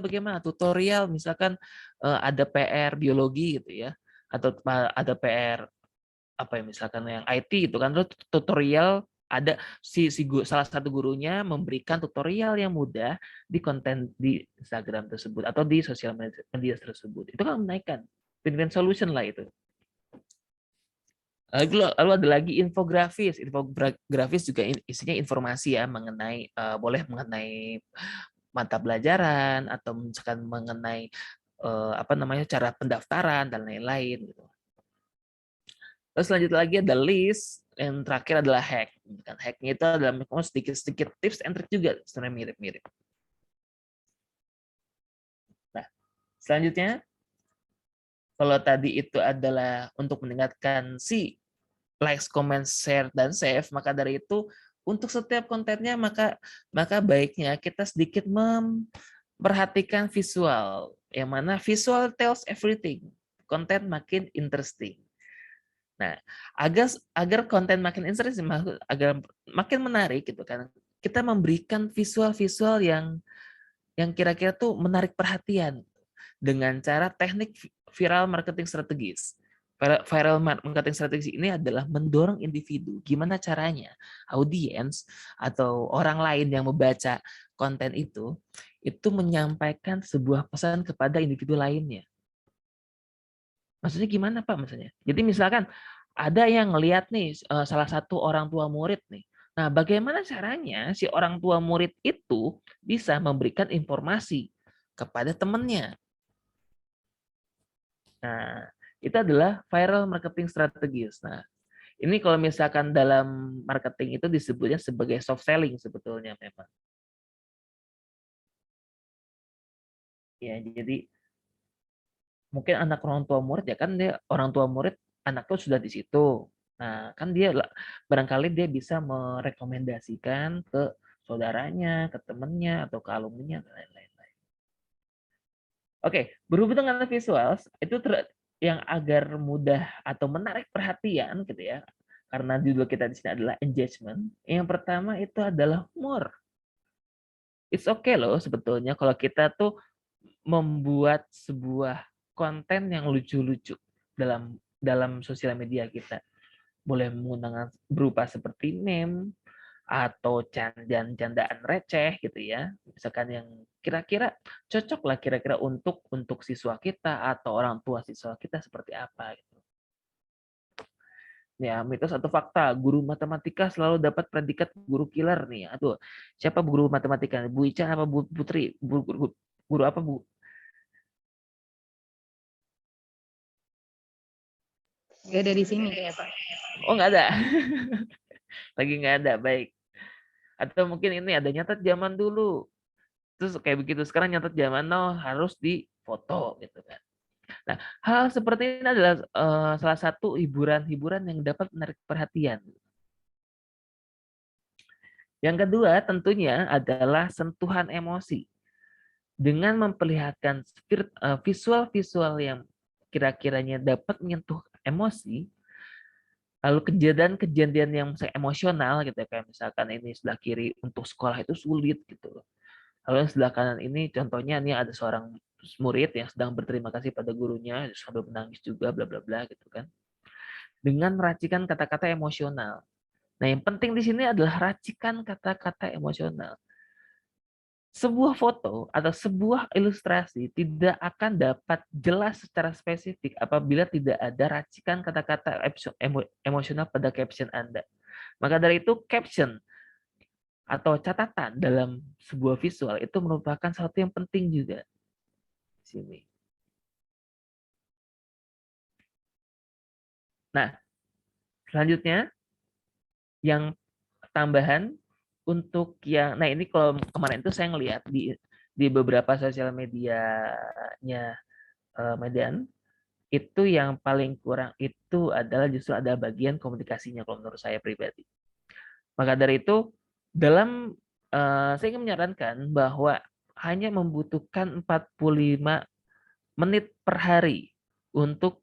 bagaimana? Tutorial misalkan ada PR biologi gitu ya, atau ada PR apa ya misalkan yang IT itu kan, tutorial ada salah satu gurunya memberikan tutorial yang mudah di konten di Instagram tersebut atau di sosial media tersebut. Itu kan menaikkan win-win solution lah itu. Lalu ada lagi infografis. Infografis juga isinya informasi ya mengenai boleh mengenai mata pelajaran atau misalkan mengenai cara pendaftaran dan lain-lain gitu. Terus selanjutnya lagi ada list, yang terakhir adalah hack. Hacknya itu adalah sedikit-sedikit tips and trick juga sebenarnya mirip-mirip. Nah, selanjutnya kalau tadi itu adalah untuk meningkatkan si likes, comment, share, dan save, maka dari itu untuk setiap kontennya maka baiknya kita sedikit memperhatikan visual, yang mana visual tells everything. Konten makin interesting. Nah, agar konten makin interesting, agar makin menarik gitu kan, kita memberikan visual-visual yang yang kira-kira tuh menarik perhatian dengan cara teknik viral marketing strategis. Viral marketing strategis ini adalah mendorong individu. Gimana caranya audiens atau orang lain yang membaca konten itu menyampaikan sebuah pesan kepada individu lainnya. Maksudnya gimana Pak? Maksudnya, jadi misalkan ada yang ngelihat nih salah satu orang tua murid nih. Nah, bagaimana caranya si orang tua murid itu bisa memberikan informasi kepada temannya? Nah, itu adalah viral marketing strategis. Nah, ini kalau misalkan dalam marketing itu disebutnya sebagai soft selling sebetulnya memang. Ya, jadi mungkin anak orang tua murid ya kan dia orang tua murid anaknya sudah di situ. Nah, kan dia barangkali dia bisa merekomendasikan ke saudaranya, ke temannya atau ke alumninya dan lain-lain. Oke, berhubung dengan visual itu yang agar mudah atau menarik perhatian gitu ya. Karena judul kita di sini adalah engagement. Yang pertama itu adalah more. It's okay loh sebetulnya kalau kita tuh membuat sebuah konten yang lucu-lucu dalam sosial media kita. Boleh menggunakan berupa seperti meme atau candaan receh gitu ya. Misalkan yang kira-kira cocok lah kira-kira untuk siswa kita atau orang tua siswa kita seperti apa gitu. Ya, mitos atau fakta, guru matematika selalu dapat predikat guru killer nih. Aduh, siapa guru matematika? Bu Ica apa Bu Putri? Guru apa Bu? Nggak ada di sini kayak Pak. Oh, nggak ada. Lagi nggak ada, baik. Atau mungkin ini ada nyatet zaman dulu. Terus kayak begitu, sekarang nyatet zaman now harus difoto gitu kan. Nah, hal seperti ini adalah salah satu hiburan-hiburan yang dapat menarik perhatian. Yang kedua tentunya adalah sentuhan emosi. Dengan memperlihatkan visual-visual yang kira-kiranya dapat menyentuh emosi, lalu kejadian-kejadian yang emosional gitu ya, kayak misalkan ini sebelah kiri untuk sekolah itu sulit gitu. Lalu yang sebelah kanan ini contohnya ini ada seorang murid yang sedang berterima kasih pada gurunya sambil menangis juga bla bla bla gitu kan. Dengan meracikan kata-kata emosional. Nah, yang penting di sini adalah racikan kata-kata emosional. Sebuah foto atau sebuah ilustrasi tidak akan dapat jelas secara spesifik apabila tidak ada racikan kata-kata emosional pada caption Anda. Maka dari itu caption atau catatan dalam sebuah visual itu merupakan sesuatu yang penting juga. Sini. Nah, selanjutnya yang tambahan untuk yang, nah ini kalau kemarin itu saya ngelihat di beberapa sosial medianya Medan, itu yang paling kurang itu adalah justru ada bagian komunikasinya kalau menurut saya pribadi. Maka dari itu saya ingin menyarankan bahwa hanya membutuhkan 45 menit per hari untuk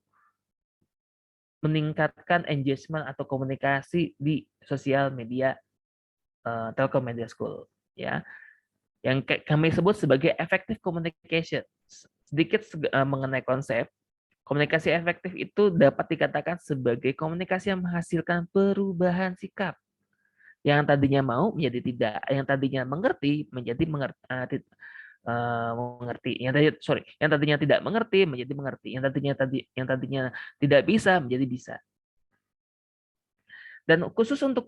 meningkatkan engagement atau komunikasi di sosial media Telkom Media School ya. Yang kami sebut sebagai effective communication. Sedikit mengenai konsep komunikasi efektif itu dapat dikatakan sebagai komunikasi yang menghasilkan perubahan sikap. Yang tadinya mau menjadi tidak, yang tadinya mengerti menjadi mengerti, yang tadinya tidak mengerti menjadi mengerti, yang tadinya tidak bisa menjadi bisa. Dan khusus untuk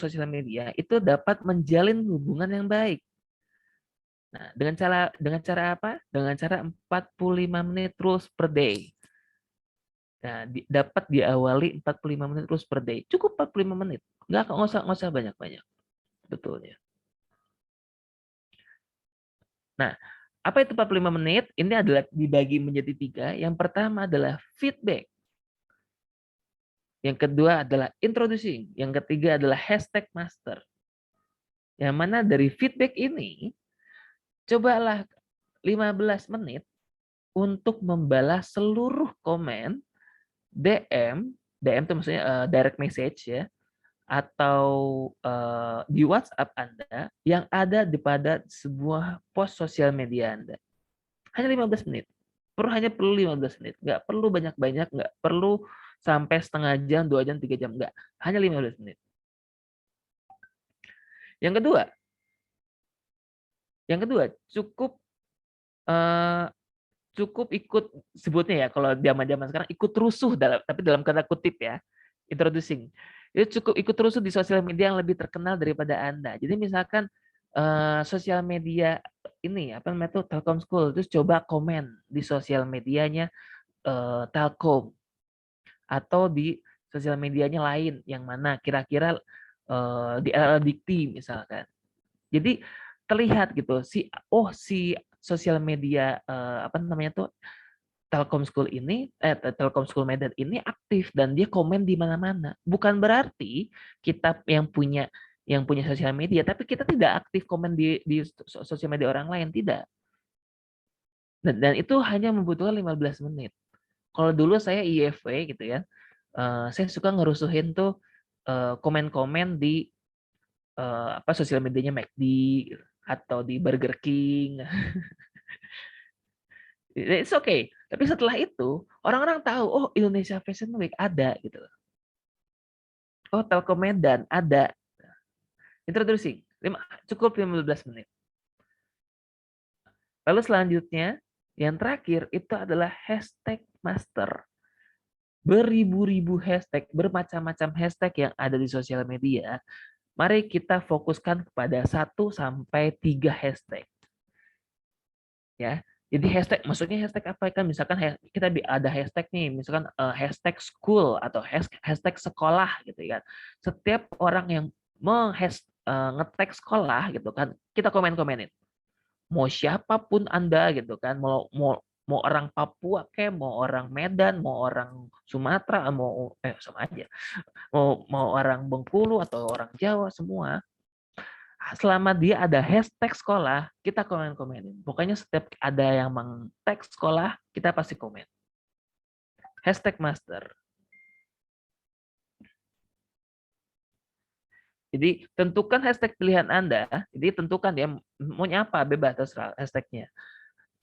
sosial media itu dapat menjalin hubungan yang baik. Nah, dengan cara apa? Dengan cara 45 menit terus per day. Nah, dapat diawali 45 menit terus per day. Cukup 45 menit. Nggak usah banyak-banyak. Betulnya. Nah, apa itu 45 menit? Ini adalah dibagi menjadi 3. Yang pertama adalah feedback. Yang kedua adalah introducing. Yang ketiga adalah hashtag master. Yang mana dari feedback ini, cobalah 15 menit untuk membalas seluruh komen, DM itu maksudnya direct message ya, atau di WhatsApp Anda yang ada pada sebuah post sosial media Anda. Hanya 15 menit. Hanya perlu 15 menit. Nggak perlu banyak-banyak, nggak perlu sampai setengah jam, 2 jam, 3 jam. Nggak. Hanya 15 menit. Yang kedua, cukup ikut, sebutnya ya kalau zaman-zaman sekarang, ikut rusuh tapi dalam tanda kutip ya, introducing. Itu cukup ikut rusuh di sosial media yang lebih terkenal daripada Anda. Jadi misalkan sosial media ini apa namanya tuh Telkom School, terus coba komen di sosial medianya Telkom atau di sosial medianya lain yang mana kira-kira di LL Dikti misalkan. Jadi terlihat gitu si sosial media apa namanya tuh Telkom School ini Telkom School Medan ini aktif dan dia komen di mana-mana. Bukan berarti kita yang punya sosial media tapi kita tidak aktif komen di sosial media orang lain, tidak. Dan itu hanya membutuhkan 15 menit. Kalau dulu saya IFW gitu ya, saya suka ngerusuhin tuh komen-komen di sosial medianya McD gitu, atau di Burger King. It's okay. Tapi setelah itu orang-orang tahu, oh Indonesia Fashion Week ada gitu. Oh Telkom Medan ada. Introducing. Cukup 15 menit. Lalu selanjutnya yang terakhir itu adalah hashtag master. Beribu-ribu hashtag, bermacam-macam hashtag yang ada di sosial media. Mari kita fokuskan kepada 1 sampai 3 hashtag. Ya. Jadi hashtag, maksudnya hashtag apa kan? Misalkan kita ada hashtag nih, misalkan hashtag school atau hashtag sekolah gitu ya. Setiap orang yang nge-tag sekolah gitu kan, kita komen-komenin. Mau siapapun Anda gitu kan, mau orang Papua kayak, mau orang Medan, mau orang Sumatera, sama aja. Mau orang Bengkulu atau orang Jawa semua. Selama dia ada hashtag sekolah, kita komen-komenin. Pokoknya setiap ada yang meng-tag sekolah, kita pasti komen. Hashtag master. Jadi tentukan hashtag pilihan Anda. Jadi tentukan ya, mau apa, bebas terserah hashtagnya.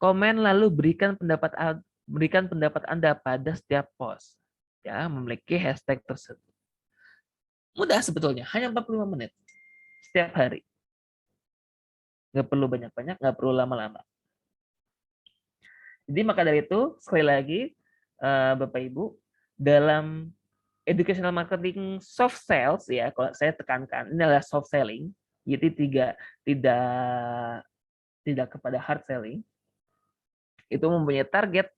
Komen lalu berikan pendapat Anda pada setiap post. Ya, memiliki hashtag tersebut. Mudah sebetulnya, hanya 45 menit setiap hari. Nggak perlu banyak-banyak, nggak perlu lama-lama. Jadi maka dari itu, sekali lagi, Bapak Ibu, dalam educational marketing soft sales ya, kalau saya tekankan ini adalah soft selling, jadi tidak kepada hard selling. Itu mempunyai target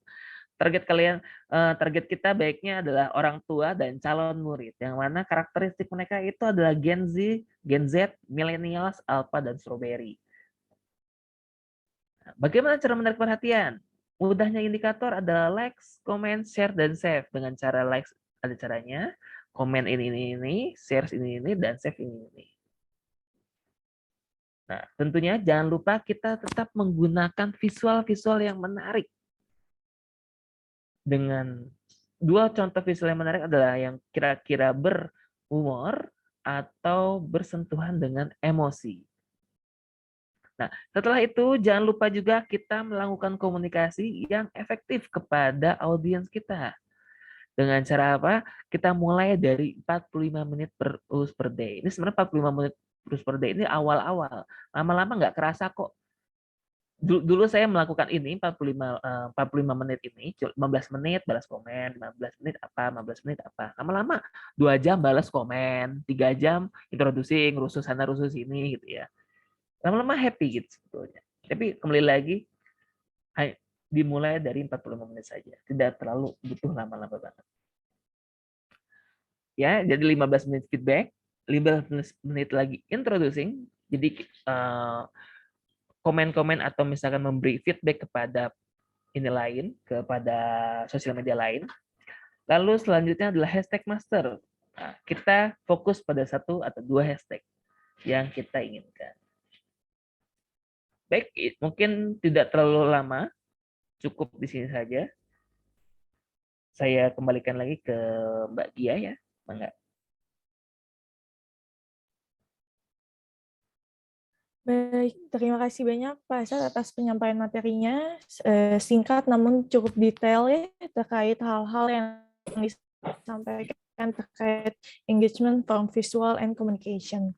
kalian, target kita baiknya adalah orang tua dan calon murid, yang mana karakteristik mereka itu adalah Gen Z, Millennials, Alpha, dan Strawberry. Bagaimana cara menarik perhatian? Mudahnya indikator adalah likes, comment, share, dan save. Dengan cara likes ada caranya, comment ini, share ini, dan save ini. Nah, tentunya jangan lupa kita tetap menggunakan visual-visual yang menarik. Dengan 2 contoh visual yang menarik adalah yang kira-kira berhumor atau bersentuhan dengan emosi. Nah, setelah itu jangan lupa juga kita melakukan komunikasi yang efektif kepada audiens kita. Dengan cara apa? Kita mulai dari 45 menit per day. Ini sebenarnya 45 menit per day ini awal-awal. Lama-lama nggak kerasa kok. Dulu saya melakukan ini 45 menit ini, 15 menit balas komen, 15 menit apa, 15 menit apa. Lama-lama 2 jam balas komen, 3 jam introducing, rusuh sana rusuh sini gitu ya. Lama-lama happy gitu sebetulnya. Tapi kembali lagi dimulai dari 45 menit saja. Tidak terlalu butuh lama-lama banget. Ya, jadi 15 menit feedback, 15 menit lagi introducing. Jadi komen-komen atau misalkan memberi feedback kepada kepada sosial media lain. Lalu selanjutnya adalah hashtag master. Nah, kita fokus pada 1 atau 2 hashtag yang kita inginkan. Baik, mungkin tidak terlalu lama, cukup di sini saja. Saya kembalikan lagi ke Mbak Gia ya, Mbak. Baik, terima kasih banyak Pak Asad atas penyampaian materinya. Singkat namun cukup detail ya terkait hal-hal yang disampaikan terkait engagement from visual and communication.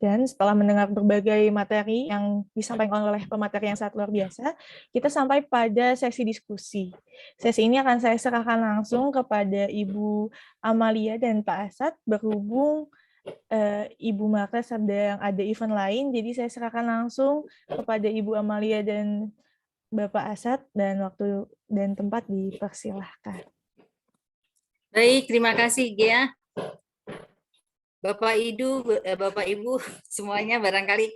Dan setelah mendengar berbagai materi yang disampaikan oleh pemateri yang sangat luar biasa, kita sampai pada sesi diskusi. Sesi ini akan saya serahkan langsung kepada Ibu Amalia dan Pak Asad berhubung Ibu Marta sedang ada event lain, jadi saya serahkan langsung kepada Ibu Amalia dan Bapak Asad, dan waktu dan tempat dipersilahkan. Baik, terima kasih Gia. Bapak Ibu semuanya, barangkali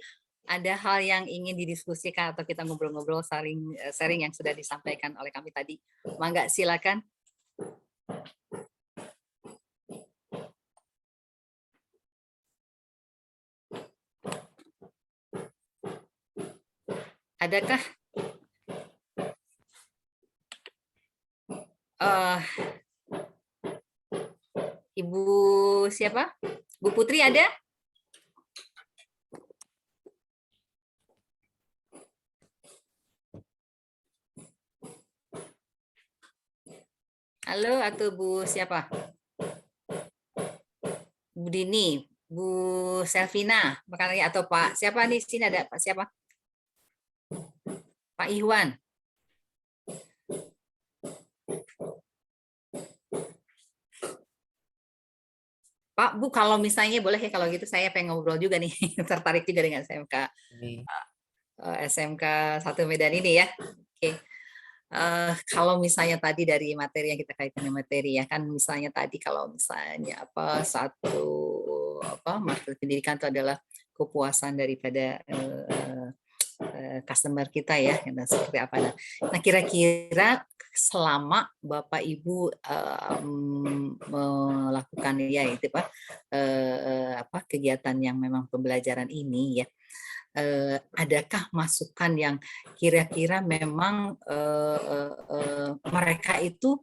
ada hal yang ingin didiskusikan atau kita ngobrol-ngobrol sharing yang sudah disampaikan oleh kami tadi. Mangga silakan. Adakah Ibu siapa? Bu Putri ada? Halo, atau Bu siapa? Bu Dini, Bu Selvina, atau Pak siapa nih? Sini ada Pak siapa? Pak Iwan. Pak, Bu, kalau misalnya boleh ya, kalau gitu saya pengen ngobrol juga nih, tertarik juga dengan SMK 1 Medan ini ya. Oke. Kalau misalnya tadi dari materi yang kita kaitkan dengan materi ya kan, misalnya tadi kalau misalnya market pendidikan itu adalah kepuasan daripada customer kita ya, dan seperti apa. Nah, kira-kira selama Bapak Ibu melakukan ya itu kegiatan yang memang pembelajaran ini ya, adakah masukan yang kira-kira memang mereka itu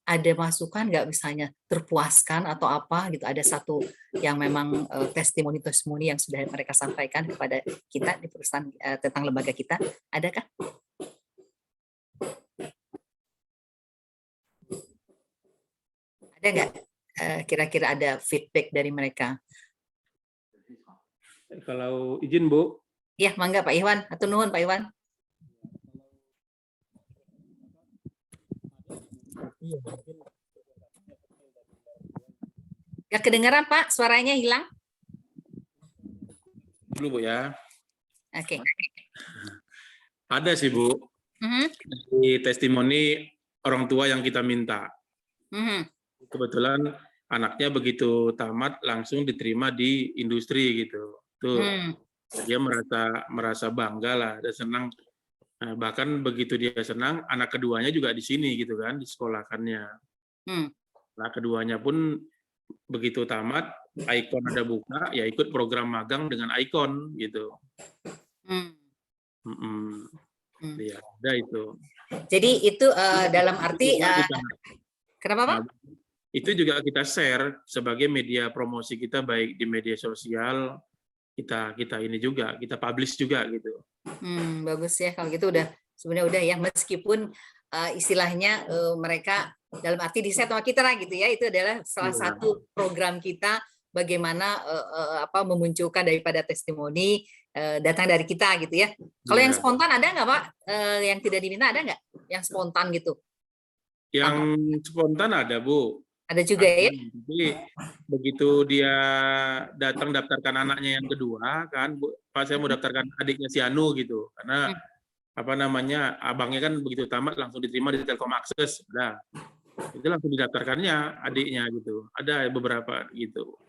ada masukan nggak, misalnya terpuaskan atau apa gitu, ada satu yang memang testimoni yang sudah mereka sampaikan kepada kita di perusahaan tentang lembaga kita, adakah? Ada nggak kira-kira ada feedback dari mereka? Kalau izin Bu. Ya, mangga Pak Iwan, atau nuhun Pak Iwan. Gak kedengaran Pak, suaranya hilang. Dulu Bu ya. Oke. Ada sih Bu. Di testimoni orang tua yang kita minta. Kebetulan anaknya begitu tamat langsung diterima di industri gitu. Tuh. Dia merasa bangga lah dan senang. Nah, bahkan begitu dia senang, anak keduanya juga di sini gitu kan, disekolahkannya. Nah, keduanya pun begitu tamat, Icon ada buka, ya ikut program magang dengan Icon gitu. Ya, ada itu. Jadi itu dalam arti kenapa Pak? Itu juga kita share sebagai media promosi kita, baik di media sosial, kita ini juga, kita publish juga gitu. Bagus ya, kalau gitu sebenarnya udah ya, meskipun istilahnya mereka dalam arti di set sama kita lah gitu ya, itu adalah salah satu program kita bagaimana memunculkan daripada testimoni datang dari kita gitu ya. Kalau yang spontan ada nggak Pak? Yang tidak diminta ada nggak? Yang spontan gitu? Yang spontan ada Bu. Ada juga ya. Jadi begitu dia datang daftarkan anaknya yang kedua kan, Pak saya mau daftarkan adiknya si Anu gitu, karena abangnya kan begitu tamat langsung diterima di Telkom Akses, nah itu langsung didaftarkannya adiknya gitu. Ada beberapa gitu.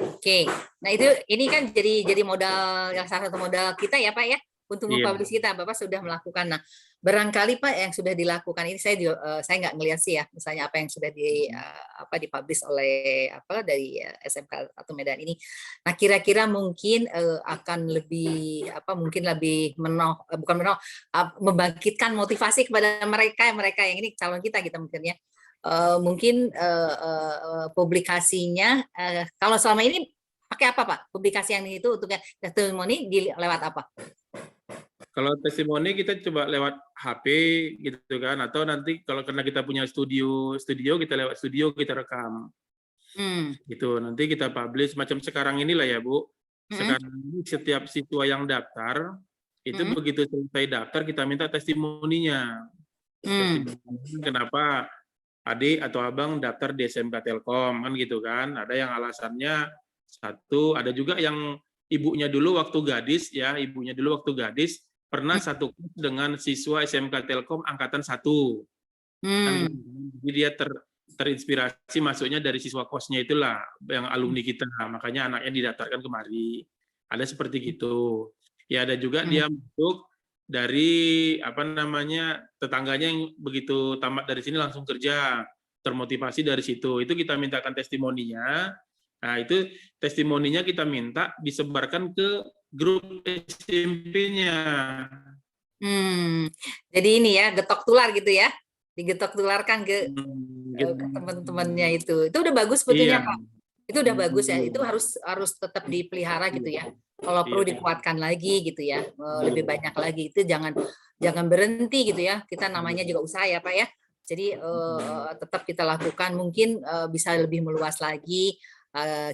Oke. Nah ini kan jadi modal, salah satu modal kita ya Pak ya, untuk mempublish kita. Bapak sudah melakukan. Nah, barangkali Pak yang sudah dilakukan ini saya nggak ngelihat sih ya, misalnya apa yang sudah dipublish oleh dari SMK 1 Medan ini. Nah, kira-kira mungkin akan lebih membangkitkan motivasi kepada mereka yang ini calon kita gitu mungkin ya. Mungkin publikasinya kalau selama ini pakai apa Pak? Publikasi yang itu untuk testimoni lewat apa? Kalau testimoni kita coba lewat HP gitu kan, atau nanti kalau karena kita punya studio kita lewat studio kita rekam. Gitu. Nanti kita publish macam sekarang inilah ya Bu. Sekarang ini setiap siswa yang daftar itu begitu selesai daftar kita minta testimoninya. Testimoni kenapa adik atau abang daftar di SMK Telkom kan gitu kan. Ada yang alasannya satu, ada juga yang ibunya dulu waktu gadis pernah satu kelas dengan siswa SMK Telkom angkatan 1. Kan, jadi dia terinspirasi masuknya dari siswa kosnya itulah yang alumni kita, makanya anaknya didaftarkan kemari. Ada seperti gitu. Ya ada juga dia masuk dari tetangganya yang begitu tamat dari sini langsung kerja, termotivasi dari situ. Itu kita mintakan testimoninya. Nah, itu testimoninya kita minta disebarkan ke grup SMP-nya. Jadi ini ya, getok tular gitu ya. Digetok tularkan ke teman-temannya itu. Itu udah bagus sebetulnya, Pak. Itu udah bagus ya. Itu harus tetap dipelihara gitu ya. Kalau perlu dikuatkan lagi gitu ya. Lebih banyak lagi. Itu jangan berhenti gitu ya. Kita namanya juga usaha ya, Pak ya. Jadi tetap kita lakukan, mungkin bisa lebih meluas lagi.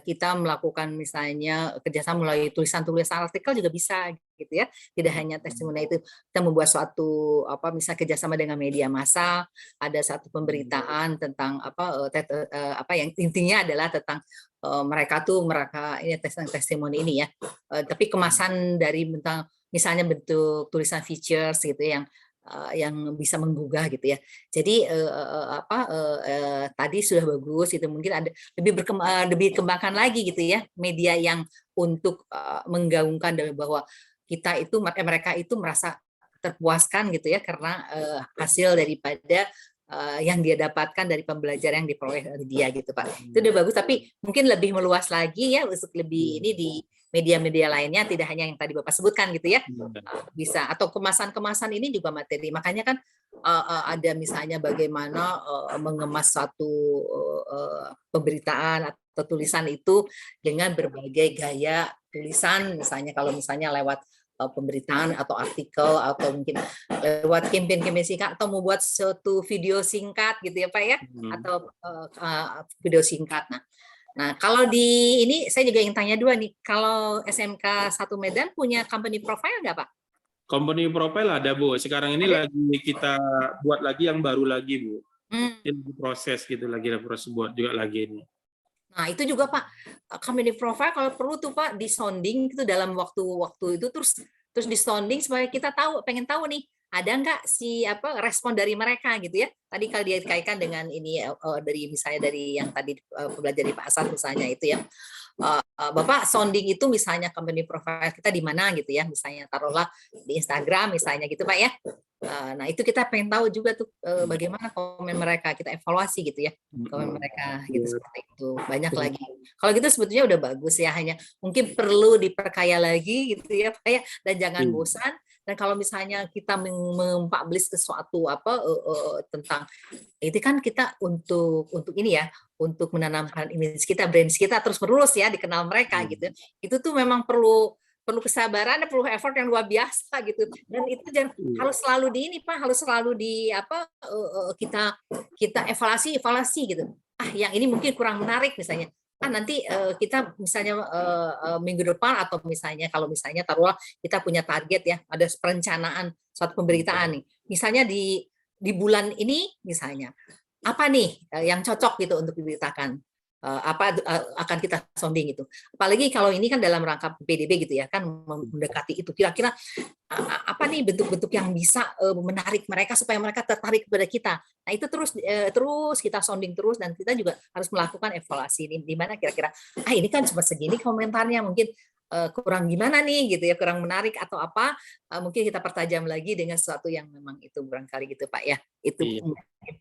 Kita melakukan misalnya kerjasama melalui tulisan-tulisan artikel juga bisa gitu ya, tidak hanya testimoni itu, kita membuat suatu misalnya kerjasama dengan media massa, ada satu pemberitaan tentang yang intinya adalah tentang mereka ini testimoni ini ya, tapi kemasan dari misalnya bentuk tulisan features gitu yang bisa menggugah gitu ya. Jadi tadi sudah bagus itu, mungkin ada lebih dikembangkan lagi gitu ya media yang untuk menggaungkan bahwa mereka itu merasa terpuaskan gitu ya karena hasil daripada yang dia dapatkan dari pembelajaran yang diperoleh oleh dia gitu Pak. Itu udah bagus, tapi mungkin lebih meluas lagi ya untuk lebih ini di media-media lainnya, tidak hanya yang tadi Bapak sebutkan gitu ya, bisa, atau kemasan-kemasan ini juga materi, makanya kan ada misalnya bagaimana mengemas suatu pemberitaan atau tulisan itu dengan berbagai gaya tulisan, misalnya lewat pemberitaan atau artikel atau mungkin lewat campaign singkat atau membuat suatu video singkat gitu ya Pak ya, atau video singkat. Nah, kalau di ini saya juga ingin tanya dua nih. Kalau SMK 1 Medan punya company profile nggak, Pak? Company profile ada, Bu. Sekarang ini lagi kita buat lagi yang baru lagi, Bu. Ini proses gitu lagi, proses buat juga lagi ini. Nah, itu juga Pak, company profile kalau perlu tuh Pak di-sounding itu dalam waktu itu terus di-sounding supaya kita pengen tahu nih ada nggak respon dari mereka gitu ya. Tadi kalau dia dikaitkan dengan ini misalnya dari yang tadi belajar dari Pak Asad misalnya itu ya. Bapak sounding itu misalnya company profile kita di mana gitu ya, misalnya taruhlah di Instagram misalnya gitu Pak ya. Nah itu kita pengen tahu juga tuh bagaimana komen mereka, kita evaluasi gitu ya komen mereka gitu, seperti itu. Banyak lagi. Kalau gitu sebetulnya udah bagus ya, hanya mungkin perlu diperkaya lagi gitu ya Pak ya, dan jangan bosan. Dan kalau misalnya kita mempublish sesuatu tentang itu kan kita untuk ini ya, untuk menanamkan image kita, brand kita terus menerus ya dikenal mereka gitu. Itu tuh memang perlu kesabaran, perlu effort yang luar biasa gitu. Dan itu harus selalu harus selalu kita evaluasi gitu. Yang ini mungkin kurang menarik misalnya. Nanti kita misalnya minggu depan atau misalnya kalau misalnya taruhlah kita punya target ya, ada perencanaan suatu pemberitaan nih. Misalnya di bulan ini misalnya apa nih yang cocok gitu untuk diberitakan, akan kita sounding itu. Apalagi kalau ini kan dalam rangka PDB gitu ya, kan mendekati itu. Kira-kira apa nih bentuk-bentuk yang bisa menarik mereka supaya mereka tertarik kepada kita. Nah itu terus kita sounding terus, dan kita juga harus melakukan evaluasi di mana kira-kira ini kan cuma segini komentarnya, mungkin kurang gimana nih gitu ya, kurang menarik atau apa, mungkin kita pertajam lagi dengan sesuatu yang memang itu barangkali gitu Pak ya. Itu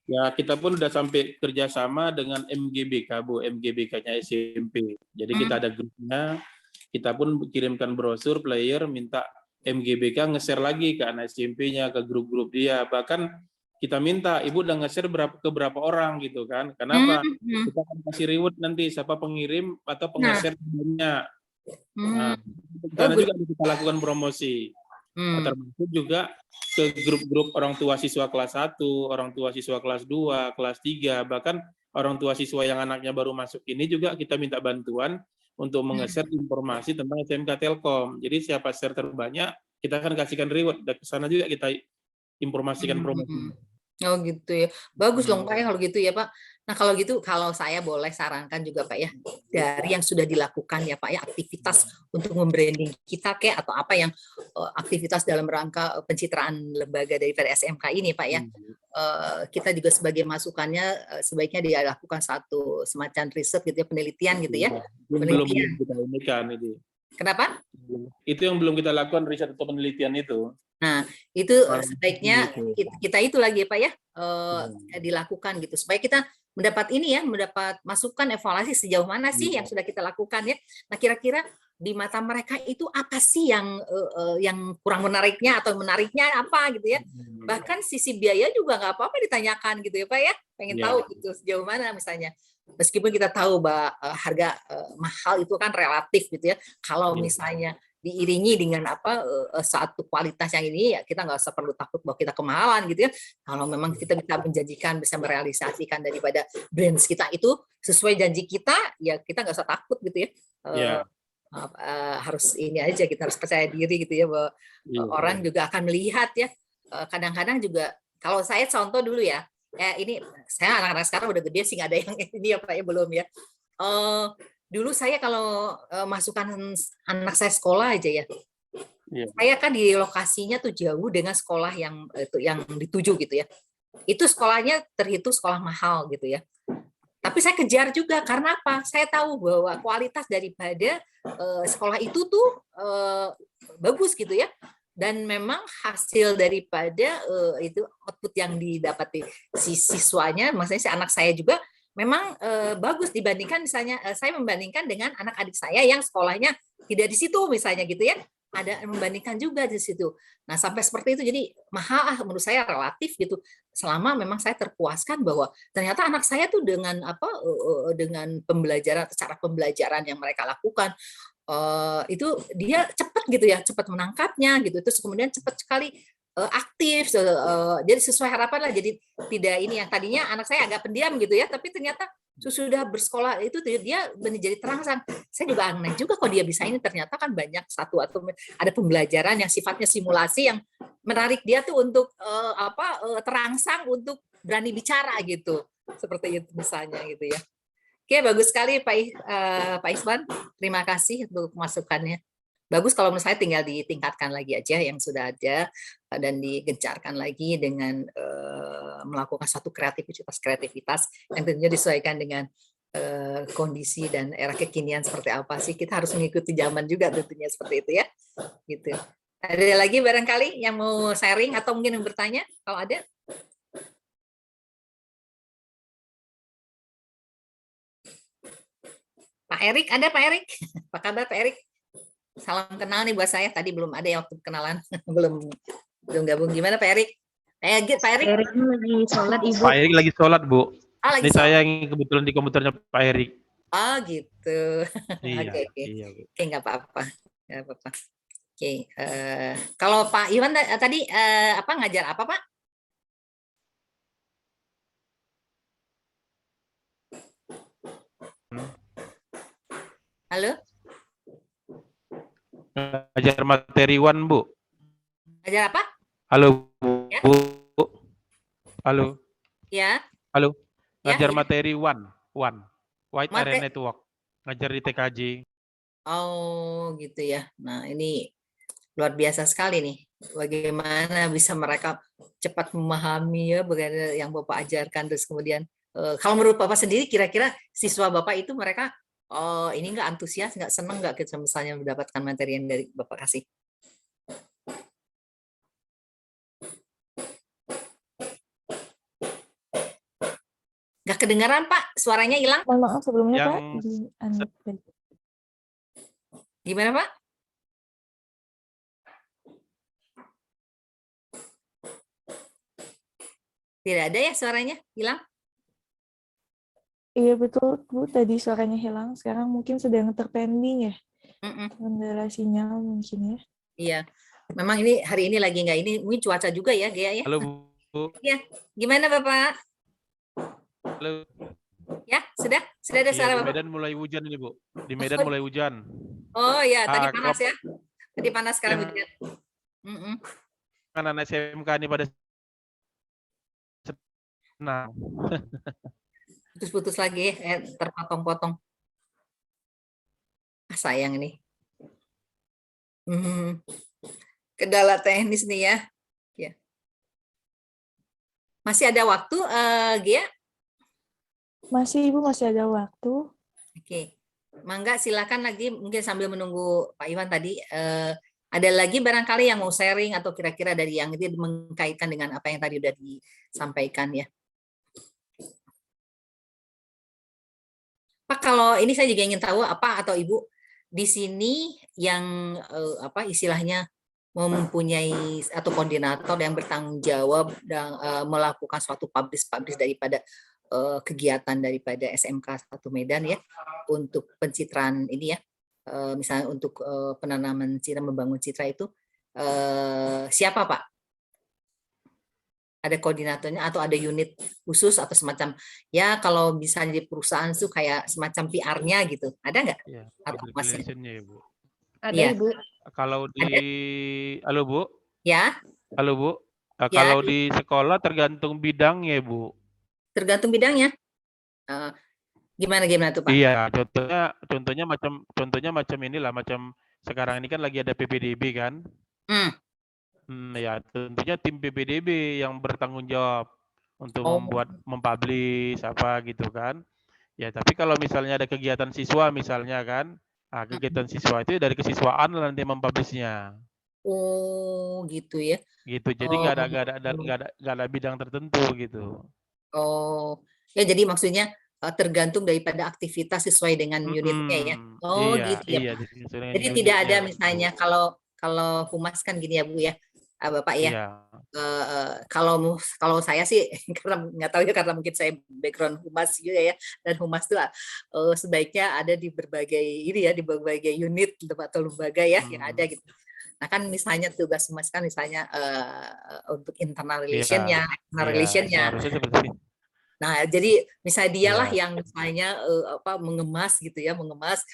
ya, kita pun udah sampai kerjasama dengan MGBK, Bu, MGBK-nya SMP. Jadi kita ada grupnya, kita pun kirimkan brosur, player, minta MGBK nge-share lagi ke anak SMP-nya, ke grup-grup dia. Bahkan kita minta ibu udah nge-share ke berapa orang gitu kan. Kenapa? Hmm. Kita akan kasih reward nanti siapa pengirim atau Nah. penge-share banyak. Nah, Hmm. sana Bagus. juga kita lakukan promosi. Hmm. Termasuk juga ke grup-grup orang tua siswa kelas 1, orang tua siswa kelas 2, kelas 3, bahkan orang tua siswa yang anaknya baru masuk ini juga kita minta bantuan untuk menge-share informasi tentang SMK Telkom. Jadi siapa share terbanyak, kita akan kasihkan reward. Dan ke sana juga kita informasikan promosi. Oh gitu ya. Bagus dong Pak ya kalau gitu ya Pak. Nah kalau gitu, kalau saya boleh sarankan juga Pak ya, dari yang sudah dilakukan ya Pak ya, aktivitas untuk membranding kita kayak atau apa yang aktivitas dalam rangka pencitraan lembaga daripada SMK ini Pak ya, kita juga sebagai masukannya sebaiknya dilakukan satu semacam riset gitu ya, penelitian gitu ya. Belum kita inikan itu. Kenapa? Itu yang belum kita lakukan riset atau penelitian itu. Nah, itu sebaiknya kita itu lagi ya Pak ya, dilakukan gitu supaya kita mendapat ini ya, mendapat masukan evaluasi sejauh mana sih yang sudah kita lakukan ya. Nah, kira-kira di mata mereka itu apa sih yang kurang menariknya atau menariknya apa gitu ya. Bahkan sisi biaya juga nggak apa-apa ditanyakan gitu ya Pak ya. Pengen tahu gitu sejauh mana misalnya. Meskipun kita tahu bahwa harga mahal itu kan relatif gitu ya. Kalau misalnya diiringi dengan satu kualitas yang ini ya kita nggak usah perlu takut bahwa kita kemahalan gitu ya. Kalau memang kita bisa menjanjikan, bisa merealisasikan daripada brands kita itu sesuai janji kita, ya kita nggak usah takut gitu ya. Harus ini aja, kita harus percaya diri gitu ya bahwa orang juga akan melihat ya. Kadang-kadang juga kalau saya contoh dulu ya, ini saya anak-anak sekarang udah gede sih nggak ada yang ini ya Pak ya, belum ya. Dulu saya kalau masukkan anak saya sekolah aja ya, saya kan di lokasinya tuh jauh dengan sekolah yang dituju gitu ya. Itu sekolahnya terhitung sekolah mahal gitu ya. Tapi saya kejar juga karena apa? Saya tahu bahwa kualitas daripada sekolah itu tuh bagus gitu ya. Dan memang hasil daripada itu output yang didapati si siswanya, maksudnya si anak saya juga memang bagus dibandingkan misalnya saya membandingkan dengan anak adik saya yang sekolahnya tidak di situ misalnya gitu ya, ada membandingkan juga di situ. Nah sampai seperti itu, jadi mahal menurut saya relatif gitu. Selama memang saya terpuaskan bahwa ternyata anak saya tuh dengan dengan pembelajaran, cara pembelajaran yang mereka lakukan itu dia cepat gitu ya, cepat menangkapnya gitu. Terus kemudian cepat sekali aktif, jadi sesuai harapan lah. Jadi tidak ini yang tadinya anak saya agak pendiam gitu ya, tapi ternyata sudah bersekolah itu dia menjadi terangsang. Saya juga aneh juga kok dia bisa ini, ternyata kan banyak satu atau ada pembelajaran yang sifatnya simulasi yang menarik dia tuh untuk terangsang untuk berani bicara gitu, seperti itu misalnya gitu ya. Oke, bagus sekali Pak Isman, terima kasih untuk masukannya. Bagus kalau menurut saya tinggal ditingkatkan lagi aja yang sudah ada dan digencarkan lagi dengan melakukan satu kreativitas yang tentunya disesuaikan dengan kondisi dan era kekinian seperti apa sih. Kita harus mengikuti zaman juga tentunya seperti itu ya. Gitu. Ada lagi barangkali yang mau sharing atau mungkin yang bertanya kalau ada? Pak Erik, ada Pak Erik? Apa kabar Pak Erik? Salam kenal nih buat saya. Tadi belum ada yang waktu kenalan, belum gabung. Gimana Pak Erik? Pak Erik lagi sholat Ibu. Pak Erik lagi sholat Bu. Lagi Ini sholat. saya yang kebetulan di komputernya Pak Erik. Oh gitu. Iya, Oke. iya, Bu. Oke, nggak apa-apa. Oke. Kalau Pak Iwan tadi ngajar apa Pak? Halo? Ngajar materi 1 Bu. Ngajar apa? Halo Bu. Ya. Halo. Ya. Halo. Ngajar Ya. materi 1. White Area Mate- Network. Ngajar di TKJ. Oh gitu ya. Nah ini luar biasa sekali nih. Bagaimana bisa mereka cepat memahami ya bagaimana yang Bapak ajarkan. Terus kemudian kalau menurut Bapak sendiri kira-kira siswa Bapak itu mereka ini nggak antusias, nggak seneng nggak gitu misalnya mendapatkan materi yang dari Bapak kasih? Nggak kedengaran Pak, suaranya hilang. Mohon maaf sebelumnya Yang- Pak. Gimana Pak? Tidak ada ya suaranya hilang? Iya betul Bu, tadi suaranya hilang. Sekarang mungkin sedang terpending ya. Kendala sinyal mungkin ya. Iya. Memang ini hari ini lagi nggak ini. Mungkin cuaca juga ya, Gea ya. Halo Bu. Ya, gimana Bapak? Halo. Ya, sudah ada Iya, suara di Bapak? Medan mulai hujan ini Bu. Di Medan mulai hujan. Oh ya, tadi panas Klub ya. Tadi panas sekarang yang hujan. anak SMK ini pada senang. Putus-putus lagi, terpotong-potong. Sayang nih. Kendala teknis nih ya. Ya. Masih ada waktu, Gia? Masih Ibu, masih ada waktu. Oke. Mangga silakan lagi mungkin sambil menunggu Pak Iwan tadi. Ada lagi barangkali yang mau sharing atau kira-kira dari yang itu mengkaitkan dengan apa yang tadi udah disampaikan ya. Pak, kalau ini saya juga ingin tahu apa atau Ibu di sini yang apa istilahnya mempunyai atau koordinator yang bertanggung jawab dan melakukan suatu publish daripada kegiatan daripada SMK 1 Medan ya untuk pencitraan ini ya, misalnya untuk penanaman citra, membangun citra itu siapa Pak? Ada koordinatornya atau ada unit khusus atau semacam ya kalau misalnya di perusahaan tuh kayak semacam PR-nya gitu, ada nggak? Ya, Atau relationnya ya Bu. Ada Iya. Ibu. Kalau di, halo Bu. Ya. Halo Bu. Ya. Kalau di sekolah tergantung bidangnya Bu. Tergantung bidangnya. Gimana tuh Pak? Iya, contohnya macam inilah, macam sekarang ini kan lagi ada PPDB kan. Ya tentunya tim PPDB yang bertanggung jawab untuk mempublish apa gitu kan. Ya tapi kalau misalnya ada kegiatan siswa misalnya kan, kegiatan siswa itu dari kesiswaan nanti mempublishnya. Oh gitu ya. Gitu, jadi nggak ada bidang tertentu gitu. Oh ya, jadi maksudnya tergantung daripada aktivitas sesuai dengan unitnya ya. Oh iya, gitu ya. Iya, jadi tidak ada misalnya kalau humas kan gini ya Bu ya, Bapak ya. Iya. Kalau saya sih karena nggak tahu ya karena mungkin saya background humas juga ya, dan humas itu sebaiknya ada di berbagai ini ya, di berbagai unit atau lembaga ya yang ada gitu. Nah kan misalnya tugas humas kan misalnya untuk internal relationnya, Harusnya seperti ini. Nah, jadi misalnya dialah yang misalnya mengemas gitu ya, mengemas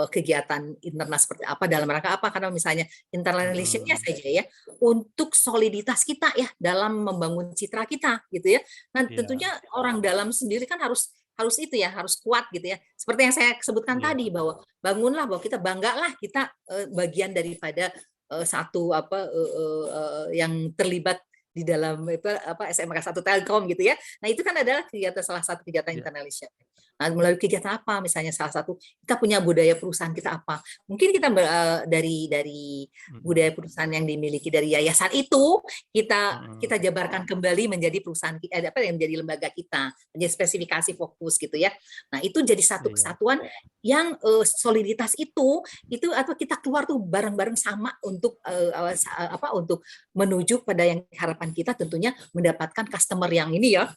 kegiatan internal seperti apa dalam rangka apa, karena misalnya internal relation-nya saja ya untuk soliditas kita ya dalam membangun citra kita gitu ya. Nah, tentunya orang dalam sendiri kan harus itu ya, harus kuat gitu ya. Seperti yang saya sebutkan tadi bahwa bangunlah, bahwa kita banggalah kita bagian daripada satu yang terlibat di dalam SMK 1 Telkom gitu ya. Nah, itu kan adalah salah satu kegiatan internalisasi. Nah, melalui kegiatan apa misalnya salah satu kita punya budaya perusahaan kita apa. Mungkin kita dari budaya perusahaan yang dimiliki dari yayasan itu kita jabarkan kembali menjadi perusahaan yang menjadi lembaga kita, menjadi spesifikasi fokus gitu ya. Nah, itu jadi satu kesatuan yang soliditas itu atau kita keluar tuh bareng-bareng sama untuk untuk menuju pada yang harapan kita tentunya mendapatkan customer yang ini ya,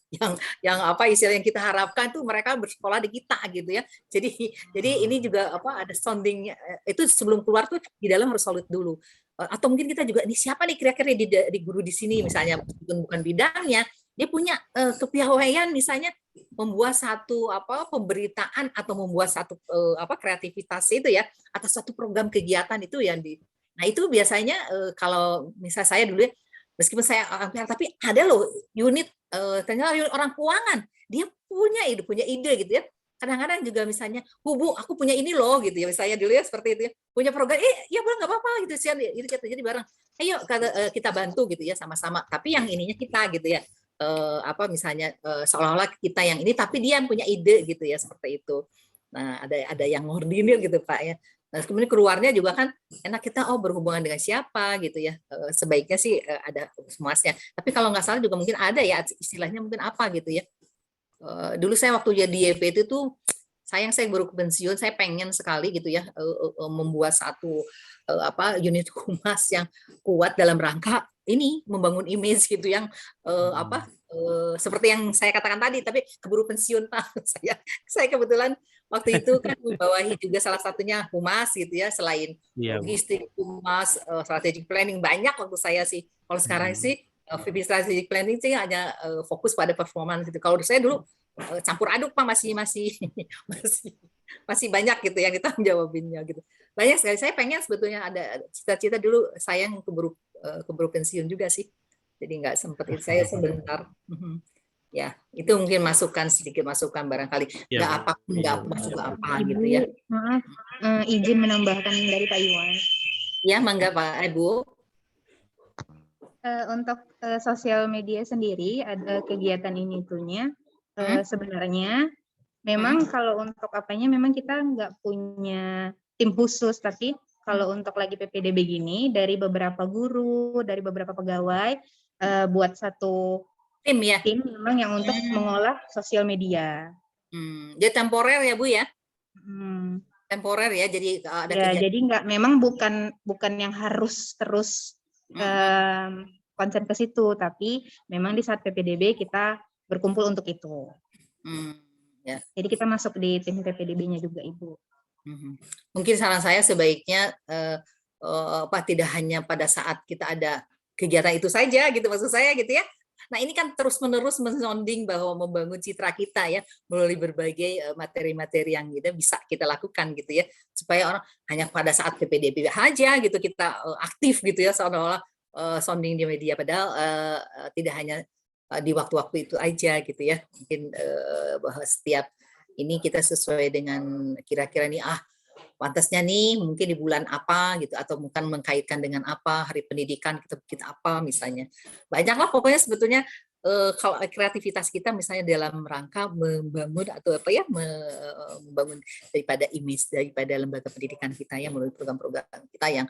yang apa istilah yang kita harapkan tuh mereka bersekolah di kita gitu ya. Jadi ini juga ada sounding itu sebelum keluar tuh di dalam harus solid dulu. Atau mungkin kita juga ini siapa nih kira-kira di guru di sini misalnya bukan bidangnya, dia punya kepiawaian misalnya membuat satu pemberitaan atau membuat satu kreativitas itu ya atas satu program kegiatan itu yang nah itu biasanya kalau misal saya dulu ya, meskipun saya orang PR tapi ada loh unit ternyata unit orang keuangan dia punya ide gitu ya. Kadang-kadang juga misalnya, Bu, aku punya ini loh gitu ya, misalnya dulu ya seperti itu ya, punya program, ya boleh nggak apa-apa gitu sih, jadi bareng, ayo kita bantu gitu ya sama-sama. Tapi yang ininya kita gitu ya, misalnya seolah-olah kita yang ini, tapi dia yang punya ide gitu ya seperti itu. Nah ada yang ngordinir gitu Pak ya. Nah, kemudian keluarnya juga kan enak kita berhubungan dengan siapa gitu ya. Sebaiknya sih ada humasnya. Tapi kalau nggak salah juga mungkin ada ya istilahnya mungkin apa gitu ya. Dulu saya waktu jadi YP itu tuh sayang saya baru pensiun, saya pengen sekali gitu ya membuat satu unit humas yang kuat dalam rangka ini membangun image gitu yang seperti yang saya katakan tadi, tapi keburu pensiun Pak. Saya kebetulan waktu itu kan membawahi juga salah satunya humas gitu ya, selain logistik, humas, strategic planning, banyak waktu saya sih. Kalau sekarang sih VP strategic planning sih hanya fokus pada performance gitu. Kalau saya dulu campur aduk Pak, masih banyak gitu yang ditanggung jawabinnya gitu. Banyak sekali. Saya pengen sebetulnya ada cita-cita dulu, sayang keburu pensiun juga sih. Jadi nggak sempat itu, saya sebentar. Ya, itu mungkin sedikit masukan barangkali. Nggak masuk apa gitu ya. Maaf, izin menambahkan dari Pak Iwan. Ya, mangga Pak Ibu. Untuk sosial media sendiri ada kegiatan ini itunya. Sebenarnya memang kalau untuk apanya memang kita nggak punya tim khusus, tapi kalau untuk lagi PPDB gini dari beberapa guru, dari beberapa pegawai buat satu tim ya. Tim memang yang untuk mengolah sosial media. Dia temporer ya Bu ya? Temporer ya, jadi ada ya, jadi nggak, memang bukan yang harus terus konsen ke situ, tapi memang di saat PPDB kita berkumpul untuk itu. Ya. Jadi kita masuk di tim PPDB-nya juga Ibu. Mungkin saran saya sebaiknya tidak hanya pada saat kita ada kegiatan itu saja gitu, maksud saya gitu ya. Nah ini kan terus-menerus mensonding bahwa membangun citra kita ya melalui berbagai materi-materi yang bisa kita lakukan gitu ya, supaya orang hanya pada saat PPDB aja gitu kita aktif gitu ya, seolah-olah sounding di media, padahal tidak hanya di waktu-waktu itu aja gitu ya. Mungkin bahwa setiap ini kita sesuai dengan kira-kira nih pantasnya nih mungkin di bulan apa gitu, atau bukan mengkaitkan dengan apa, hari pendidikan kita bikin apa misalnya. Banyaklah pokoknya sebetulnya kalau kreativitas kita misalnya dalam rangka membangun atau membangun daripada image daripada lembaga pendidikan kita ya melalui program-program kita yang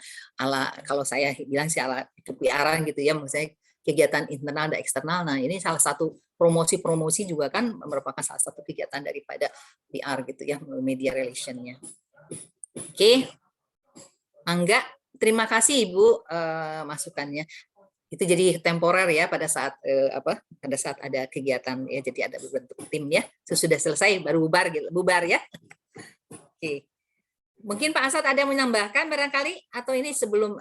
kalau saya bilang sih ala PR gitu ya, misalnya kegiatan internal dan eksternal. Nah ini salah satu promosi juga kan merupakan salah satu kegiatan daripada PR gitu ya, media relationnya. Oke, Angga, terima kasih Ibu masukannya. Itu jadi temporer ya pada saat ada kegiatan ya, jadi ada bentuk tim ya. Sudah selesai baru bubar ya. Oke. Mungkin Pak Asad ada yang menambahkan barangkali, atau ini sebelum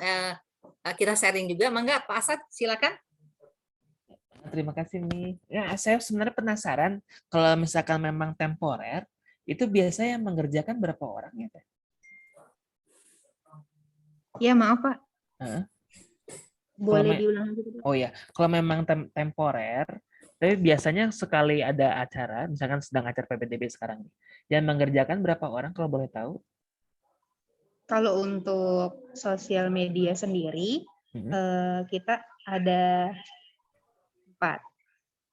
kita sharing juga, mangga Pak Asad silakan. Terima kasih nih. Ya, saya sebenarnya penasaran kalau misalkan memang temporer, itu biasanya yang mengerjakan berapa orang ya, Teh? Ya maaf Pak. Boleh Kalau diulang lagi? Oh ya, kalau memang temporer, tapi biasanya sekali ada acara, misalkan sedang acara PPDB sekarang, yang mengerjakan berapa orang kalau boleh tahu? Kalau untuk sosial media sendiri, kita ada 4.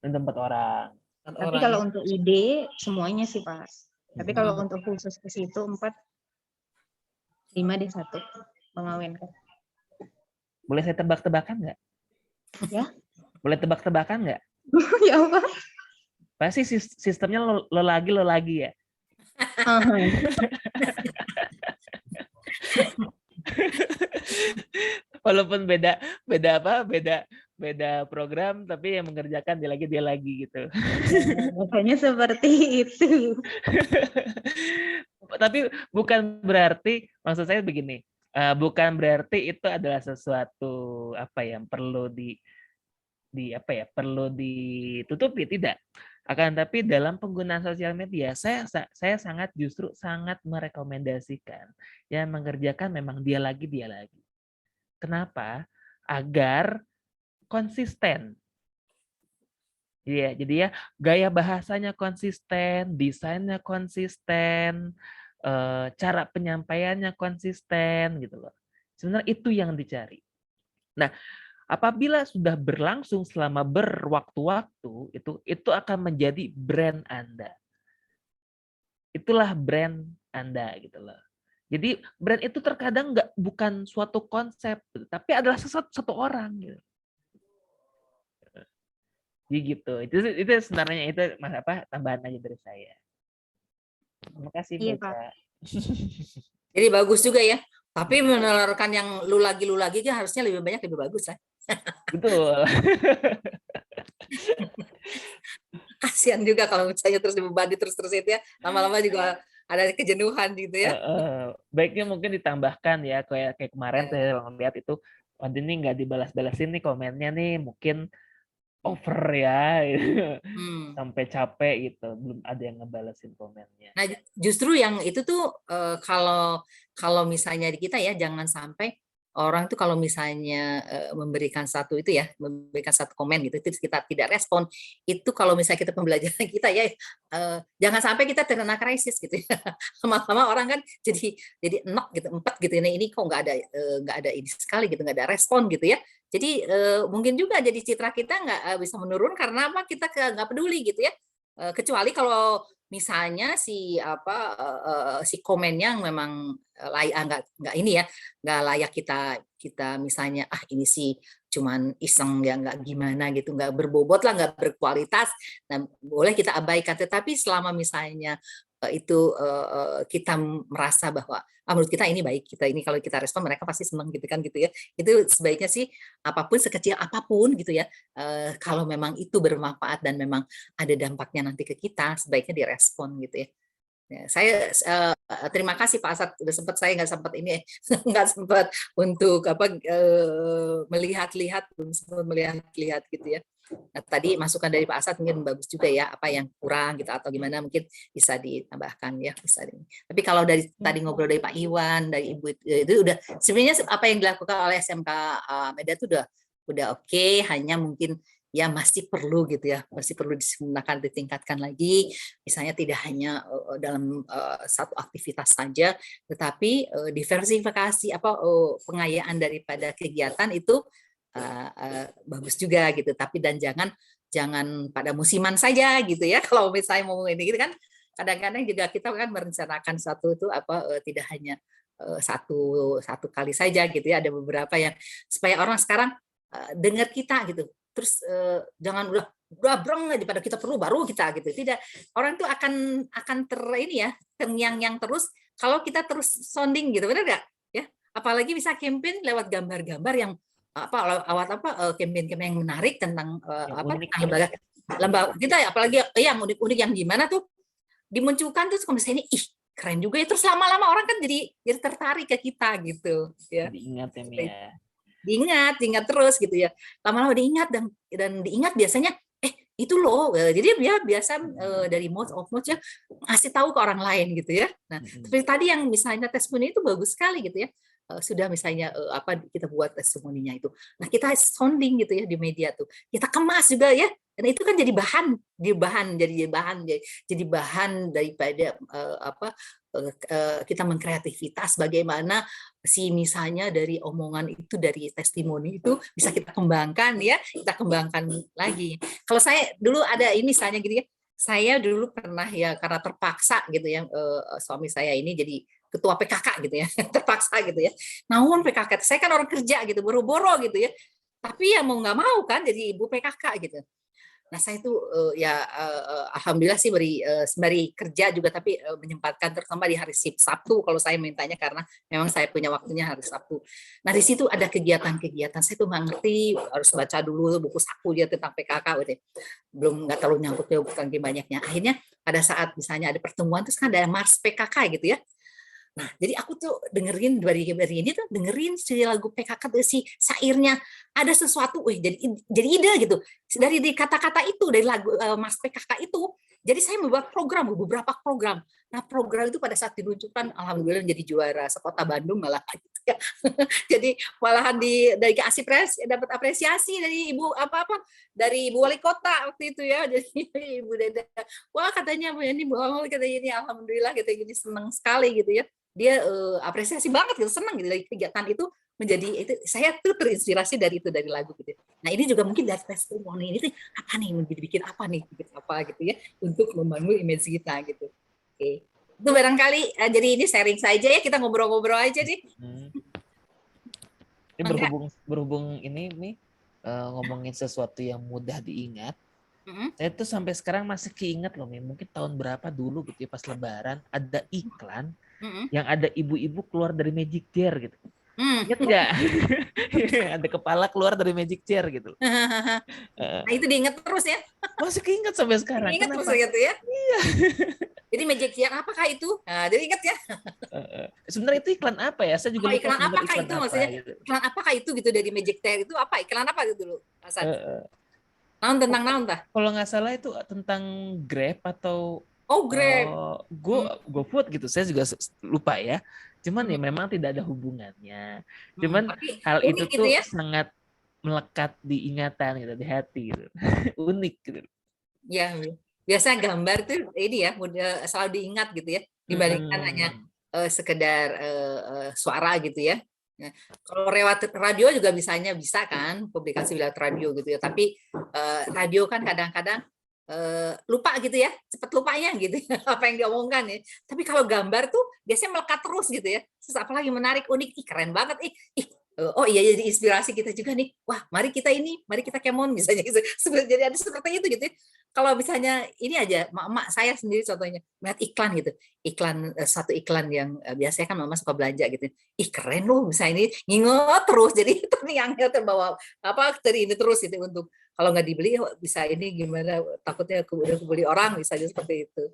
Ada 4 orang. Tapi kalau untuk ide semuanya sih Pak. Tapi kalau untuk khusus ke situ 4, 5 deh 1 mengawinkan. Boleh saya tebak-tebakan nggak? Ya. Boleh tebak-tebakan nggak? Ya Pak. Pasti sistemnya lo lagi ya. Walaupun beda program, tapi yang mengerjakan dia lagi gitu. Makanya seperti itu. Tapi bukan berarti, maksud saya begini, bukan berarti itu adalah sesuatu yang perlu perlu ditutupi, tidak. Akan tapi dalam penggunaan sosial media, saya justru sangat merekomendasikan yang mengerjakan memang dia lagi. Kenapa? Agar konsisten. Jadi ya gaya bahasanya konsisten, desainnya konsisten, cara penyampaiannya konsisten gitu loh. Sebenarnya itu yang dicari. Nah, apabila sudah berlangsung selama berwaktu-waktu, itu akan menjadi brand Anda. Itulah brand Anda gitu loh. Jadi brand itu terkadang bukan suatu konsep, tapi adalah satu orang gitu. Jadi gitu. Itu sebenarnya itu tambahan aja dari saya. Terima kasih Pak. Jadi bagus juga ya. Tapi menalarkan yang lu lagi kan harusnya lebih banyak lebih bagus ya. Betul. Kasihan juga kalau misalnya terus dibebani terus itu ya, lama-lama juga ada kejenuhan gitu ya. Baiknya mungkin ditambahkan ya, kayak kemarin saya ngeliat itu, waduh ini nggak dibalas-balasin nih komennya nih, mungkin over ya, sampai capek gitu, belum ada yang ngebalasin komennya. Nah, justru yang itu tuh kalau misalnya di kita ya, jangan sampai orang tuh kalau misalnya memberikan satu itu ya, memberikan satu komen gitu, itu kita tidak respon, itu kalau misalnya kita pembelajaran kita ya, jangan sampai kita terkena krisis gitu ya. Lama-lama orang kan jadi enok gitu, empat gitu, ini kok nggak ada ini sekali gitu, nggak ada respon gitu ya. Jadi mungkin juga jadi citra kita nggak bisa menurun karena apa, kita nggak peduli gitu ya. Kecuali kalau misalnya si komen yang memang layak, nggak ini ya, nggak layak kita misalnya ini sih cuman iseng ya, nggak gimana gitu, nggak berbobot lah, nggak berkualitas, nah boleh kita abaikan. Tetapi selama misalnya itu kita merasa bahwa menurut kita ini baik, kita ini kalau kita respon mereka pasti senang gitu kan gitu ya, itu sebaiknya sih apapun, sekecil apapun gitu ya, kalau memang itu bermanfaat dan memang ada dampaknya nanti ke kita, sebaiknya direspon gitu ya. Ya, saya terima kasih Pak Asad, udah sempat, saya nggak sempat ini nggak sempat untuk melihat-lihat, belum sempat melihat-lihat gitu ya. Nah, tadi masukan dari Pak Asad mungkin bagus juga ya, apa yang kurang gitu atau gimana mungkin bisa ditambahkan ya, bisa. Tapi kalau dari tadi ngobrol dari Pak Iwan, dari Ibu itu udah sebenarnya apa yang dilakukan oleh SMK Medan itu udah oke, hanya mungkin ya masih perlu gitu ya, masih perlu disempurnakan, ditingkatkan lagi, misalnya tidak hanya dalam satu aktivitas saja, tetapi diversifikasi pengayaan daripada kegiatan itu bagus juga gitu, tapi dan jangan pada musiman saja gitu ya. Kalau misalnya mau ini gitu kan, kadang-kadang juga kita kan merencanakan satu itu tidak hanya satu kali saja gitu ya, ada beberapa yang supaya orang sekarang dengar kita gitu. Terus jangan udah breng daripada kita perlu baru kita gitu. Tidak, orang tuh akan ini ya, terngiang-ngiang terus kalau kita terus sounding gitu, benar nggak? Ya, apalagi bisa campaign lewat gambar-gambar yang campaign-campaign yang menarik tentang lembaga kita ya, apalagi yang unik-unik yang gimana tuh dimunculkan, terus kalau misalnya ini keren juga ya, terus lama-lama orang kan jadi tertarik ke kita gitu ya. Diingat ya Mia. Diingat terus gitu ya, lama-lama diingat dan diingat biasanya itu loh, jadi dia biasa dari mode ya ngasih tahu ke orang lain gitu ya. Nah, seperti tadi yang misalnya testimoni itu bagus sekali gitu ya, sudah misalnya kita buat testimoninya itu, nah kita sounding gitu ya di media tuh, kita kemas juga ya, dan itu kan jadi bahan daripada kita mengkreativitas bagaimana si misalnya dari omongan itu, dari testimoni itu bisa kita kembangkan ya, kita kembangkan lagi. Kalau saya dulu ada ini misalnya gitu ya, saya dulu pernah ya karena terpaksa gitu ya, suami saya ini jadi ketua PKK gitu ya, terpaksa gitu ya. Namun PKK, saya kan orang kerja gitu, boro-boro gitu ya, tapi ya mau nggak mau kan jadi ibu PKK gitu. Nah, saya itu alhamdulillah sih sembari kerja juga, tapi menyempatkan terutama di hari Sabtu kalau saya mintanya, karena memang saya punya waktunya hari Sabtu. Nah, di situ ada kegiatan-kegiatan, saya tuh nggak ngerti, harus baca dulu buku saku dia tentang PKK gitu. Belum, nggak terlalu nyangkut ya bukan banyaknya. Akhirnya pada saat misalnya ada pertemuan terus kan ada Mars PKK gitu ya. Nah, jadi aku tuh dengerin dari ini tuh, dengerin si lagu PKK tuh, si syairnya ada sesuatu, jadi ide gitu. Dari kata-kata itu, dari lagu Mas PKK itu, jadi saya membuat beberapa program. Nah, program itu pada saat diluncurkan, alhamdulillah jadi juara sekota Bandung malah gitu ya. Jadi malahan dari dapat apresiasi dari dari Ibu Wali Kota waktu itu ya. Jadi Ibu Deda, wah katanya ini Bu Amel, katanya ini alhamdulillah gitu, jadi senang sekali gitu ya. Dia apresiasi banget gitu, senang gitu dari kegiatan itu, menjadi itu saya tuh terinspirasi dari lagu gitu. Nah, ini juga mungkin dari testimoni ini apa nih, bikin apa gitu ya, untuk membangun image kita gitu. Oke. Itu barangkali jadi ini sharing saja ya, kita ngobrol-ngobrol aja nih. Ini berhubung ini nih ngomongin sesuatu yang mudah diingat. Saya tuh sampai sekarang masih keinget loh, mungkin tahun berapa dulu gitu ya, pas Lebaran ada iklan yang ada ibu-ibu keluar dari Magic Jar gitu. Ingat nggak? Ada kepala keluar dari magic chair gitu. Nah, itu diingat terus ya. Masih keinget sampai sekarang. Ingat terus Kenapa? gitu ya. Iya. Jadi magic chair apakah itu? Nah, jadi ingat ya. Sebenarnya itu iklan apa ya? Saya juga lupa Iklan sebenarnya apakah iklan itu apa, maksudnya? gitu. Iklan apakah itu gitu dari magic chair itu apa? Iklan apa gitu dulu? Hasan? Naon tentang naon tah? Kalau nggak salah itu tentang Grab atau Oh, Grab. GoFood gitu. Saya juga lupa ya. Cuman ya memang tidak ada hubungannya. Cuman Tapi hal itu unik gitu tuh ya. sangat melekat di ingatan gitu, di hati gitu. Unik gitu. Ya, biasa gambar tuh ini ya selalu diingat gitu ya dibandingkan hanya sekedar suara gitu ya. Nah, kalau lewat radio juga bisa kan publikasi lewat radio gitu ya. Tapi radio kan kadang-kadang lupa gitu ya, cepet lupanya gitu ya, apa yang diomongkan ya. Tapi kalau gambar tuh biasanya melekat terus gitu ya. Terus apalagi menarik, unik, keren banget, oh iya jadi inspirasi kita juga nih. Wah, mari kita kemon misalnya gitu. Jadi ada seperti itu gitu ya. Kalau misalnya ini aja, emak saya sendiri contohnya melihat iklan gitu, satu iklan yang biasanya kan mama suka belanja gitu, keren loh, misalnya ini nginget terus, jadi terngiang-ngiang terbawa dari ini terus gitu untuk kalau nggak dibeli bisa ini gimana, takutnya kebeli orang misalnya seperti itu.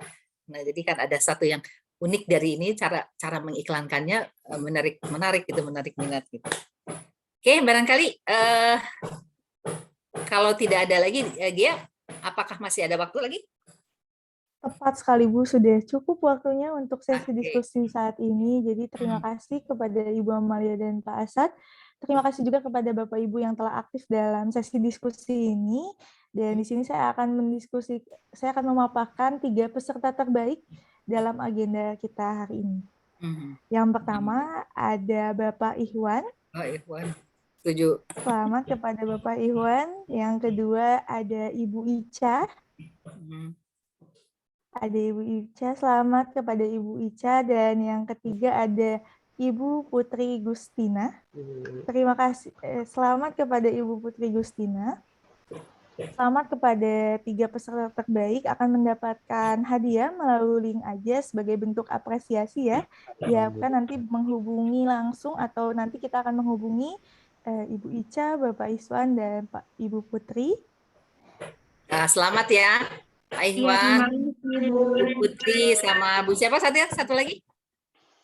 Nah jadi kan ada satu yang unik dari ini cara mengiklankannya menarik gitu, menarik minat gitu. Oke, barangkali kalau tidak ada lagi, Gia, apakah masih ada waktu lagi? Tepat sekali Bu, sudah cukup waktunya untuk sesi diskusi saat ini. Jadi terima kasih kepada Ibu Amalia dan Pak Asad. Terima kasih juga kepada Bapak Ibu yang telah aktif dalam sesi diskusi ini. Dan di sini saya akan memaparkan 3 peserta terbaik dalam agenda kita hari ini. Yang pertama ada Bapak Ihwan. Oh, Ihwan. Setuju. Selamat kepada Bapak Ihwan. Yang kedua ada Ibu Ica. Ada Ibu Ica, selamat kepada Ibu Ica. Dan yang ketiga ada Ibu Putri Gustina. Terima kasih. Selamat kepada Ibu Putri Gustina. Selamat kepada 3 peserta terbaik akan mendapatkan hadiah melalui link aja sebagai bentuk apresiasi ya. Diharapkan nanti menghubungi langsung atau nanti kita akan menghubungi Ibu Ica, Bapak Iswan, dan Ibu Putri. Selamat ya. Pak Iwan, Ibu Putri, sama Bu siapa satu lagi?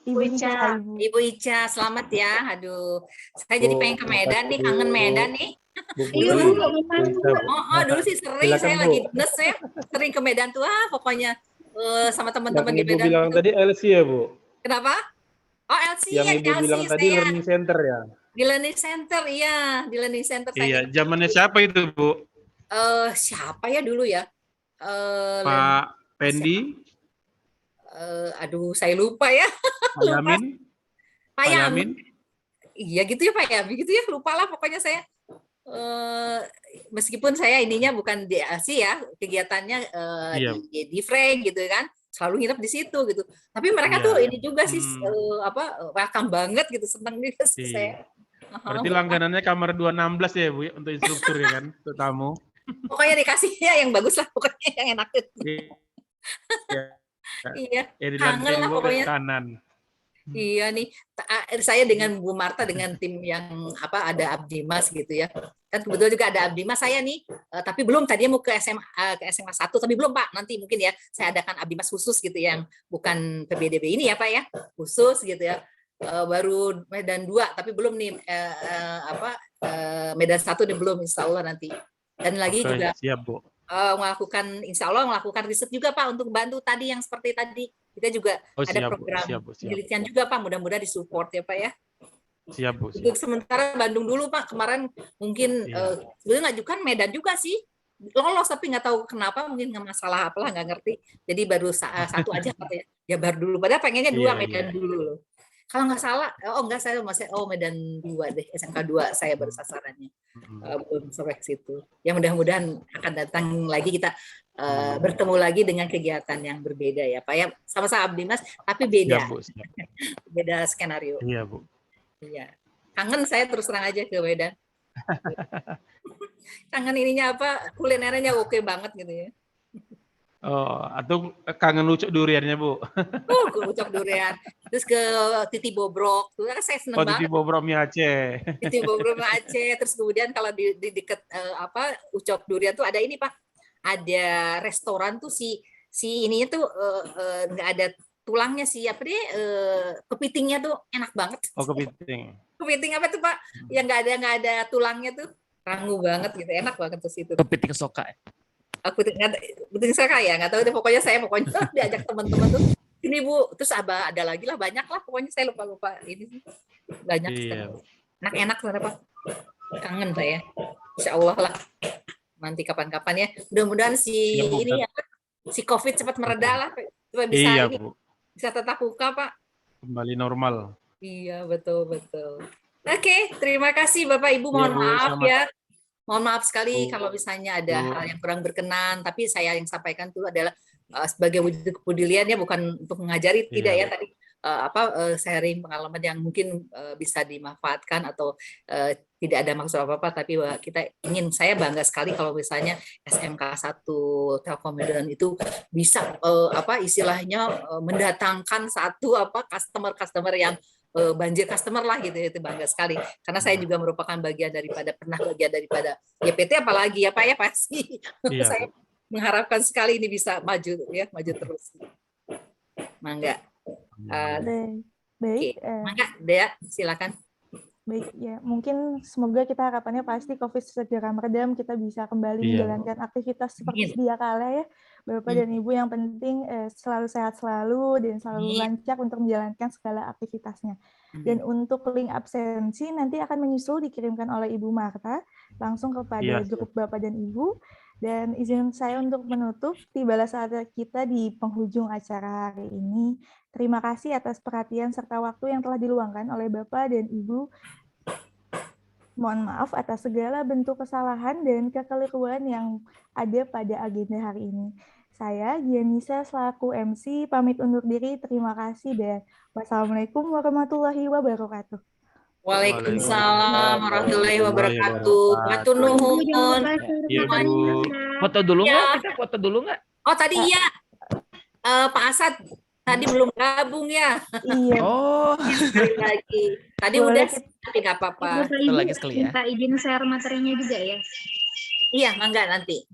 Ibu Ica. Ibu Ica, selamat ya. Aduh, saya jadi pengen ke Medan nih, kangen Medan nih. Dulu sih sering, saya lagi dinas ya, sering ke Medan tuh, pokoknya sama teman-teman di Medan. Yang Ibu bilang tadi LC ya, Bu? Kenapa? Oh, LC yang ya, Ibu bilang tadi Learning Center ya? Di Learning Center, iya. Di Learning Center. Iya, zamannya siapa itu, Bu? Siapa ya dulu ya? Pak Pendi? Aduh, saya lupa ya. Pak Yamin? Pak Yamin. Iya gitu ya Pak Yamin, gitu ya. Lupa lah pokoknya saya. Meskipun saya ininya bukan di ASI ya, kegiatannya di Frank gitu kan. Selalu nginep di situ gitu. Tapi mereka tuh ini juga sih welcome banget gitu, senang juga sih saya. Berarti langganannya kamar 216 ya, Bu, untuk instruktur ya kan, untuk tamu. Pokoknya dikasihnya yang bagus lah, pokoknya yang enak. Iya, kangen lah pokoknya. Kanan. Iya nih, saya dengan Bu Marta dengan tim yang ada Abdimas gitu ya. Kan kebetulan juga ada Abdimas saya nih, tapi belum, tadinya mau ke SMA 1 tapi belum Pak. Nanti mungkin ya saya adakan Abdimas khusus gitu yang bukan PBDB ini ya Pak ya, khusus gitu ya. Baru Medan 2 tapi belum nih Medan 1 nih belum, insya Allah nanti. Dan lagi juga siap, Bu. insya Allah melakukan riset juga Pak untuk bantu tadi yang seperti tadi. Kita juga ada program penelitian juga Pak, mudah-mudahan disupport ya Pak ya. Siap, Bu. Untuk sementara Bandung dulu Pak, kemarin mungkin sebenarnya ngajukan Medan juga sih. Lolos tapi nggak tahu kenapa, mungkin nggak masalah apalah, nggak ngerti. Jadi baru satu aja katanya. Ya baru dulu, padahal pengennya 2 Medan dulu loh. Kalau nggak salah, saya masih Medan 2 deh, SMK 2 saya baru sasarannya. Belum sampai ke situ. Ya mudah-mudahan akan datang lagi kita bertemu lagi dengan kegiatan yang berbeda ya Pak ya. Sama-sama Abdimas, tapi beda. Siap, Bu, siap. Beda skenario. Iya, Bu. Iya. Kangen saya terus terang aja ke Medan. Kangen ininya kulinernya oke banget gitu ya. Oh, atau kangen ucok duriannya, Bu? Ke ucok durian. Terus ke Titi Bobrok. Tuh kan saya seneng Oh, Titi banget. Bobrok mie Aceh. Titi Bobrok mie Aceh. Terus kemudian kalau di deket ucok durian tuh ada ini Pak. Ada restoran tuh si ininya tuh nggak ada tulangnya sih apa deh kepitingnya tuh enak banget. Oh, kepiting. Kepiting apa tuh Pak? Yang nggak ada tulangnya tuh rangu banget gitu, enak banget tuh situ. Kepiting soka. Aku kepiting soka ya, nggak tahu deh pokoknya saya diajak teman-teman tuh ini Bu, terus ada lagi lah banyak lah pokoknya saya lupa ini sih banyak sekali. Enak-enak Pak. Kangen saya. Insya Allah lah. Nanti kapan-kapan ya. Mudah-mudahan si COVID cepat mereda lah. Supaya bisa bisa tetap buka Pak. Kembali normal. Iya betul. Oke, terima kasih Bapak Ibu. Mohon maaf ya. Mohon maaf sekali kalau misalnya ada hal yang kurang berkenan. Tapi saya yang sampaikan itu adalah sebagai wujud kepedulian ya, bukan untuk mengajari tidak ya tadi. Sharing pengalaman yang mungkin bisa dimanfaatkan atau tidak ada maksud apa-apa, tapi saya bangga sekali kalau misalnya SMK 1 Telkom Medan itu bisa istilahnya mendatangkan satu customer yang banjir customer lah gitu, itu bangga sekali karena saya juga merupakan bagian daripada YPT apalagi ya Pak ya pasti saya mengharapkan sekali ini bisa maju terus. Mangga. Baik. Mangga, Dea, silakan. Baik, ya mungkin semoga kita harapannya pasti COVID segera meredam, kita bisa kembali menjalankan aktivitas seperti sedia kala ya, Bapak dan Ibu. Yang penting selalu sehat selalu dan selalu lancar untuk menjalankan segala aktivitasnya. Dan untuk link absensi nanti akan menyusul dikirimkan oleh Ibu Marta langsung kepada grup Bapak dan Ibu. Dan izin saya untuk menutup, tibalah saat kita di penghujung acara hari ini. Terima kasih atas perhatian serta waktu yang telah diluangkan oleh Bapak dan Ibu. Mohon maaf atas segala bentuk kesalahan dan kekeliruan yang ada pada agenda hari ini. Saya, Gianisa, selaku MC, pamit undur diri. Terima kasih dan wassalamualaikum warahmatullahi wabarakatuh. Waalaikumsalam warahmatullahi wabarakatuh. Matur nuhun. Foto dulu nggak? Kita foto dulu nggak? Oh tadi iya. Pak Asad tadi belum gabung ya. Iya. Oh. Sekali lagi. Tadi udah tapi nggak apa-apa. Minta izin share materinya juga ya. Iya, mangga nanti.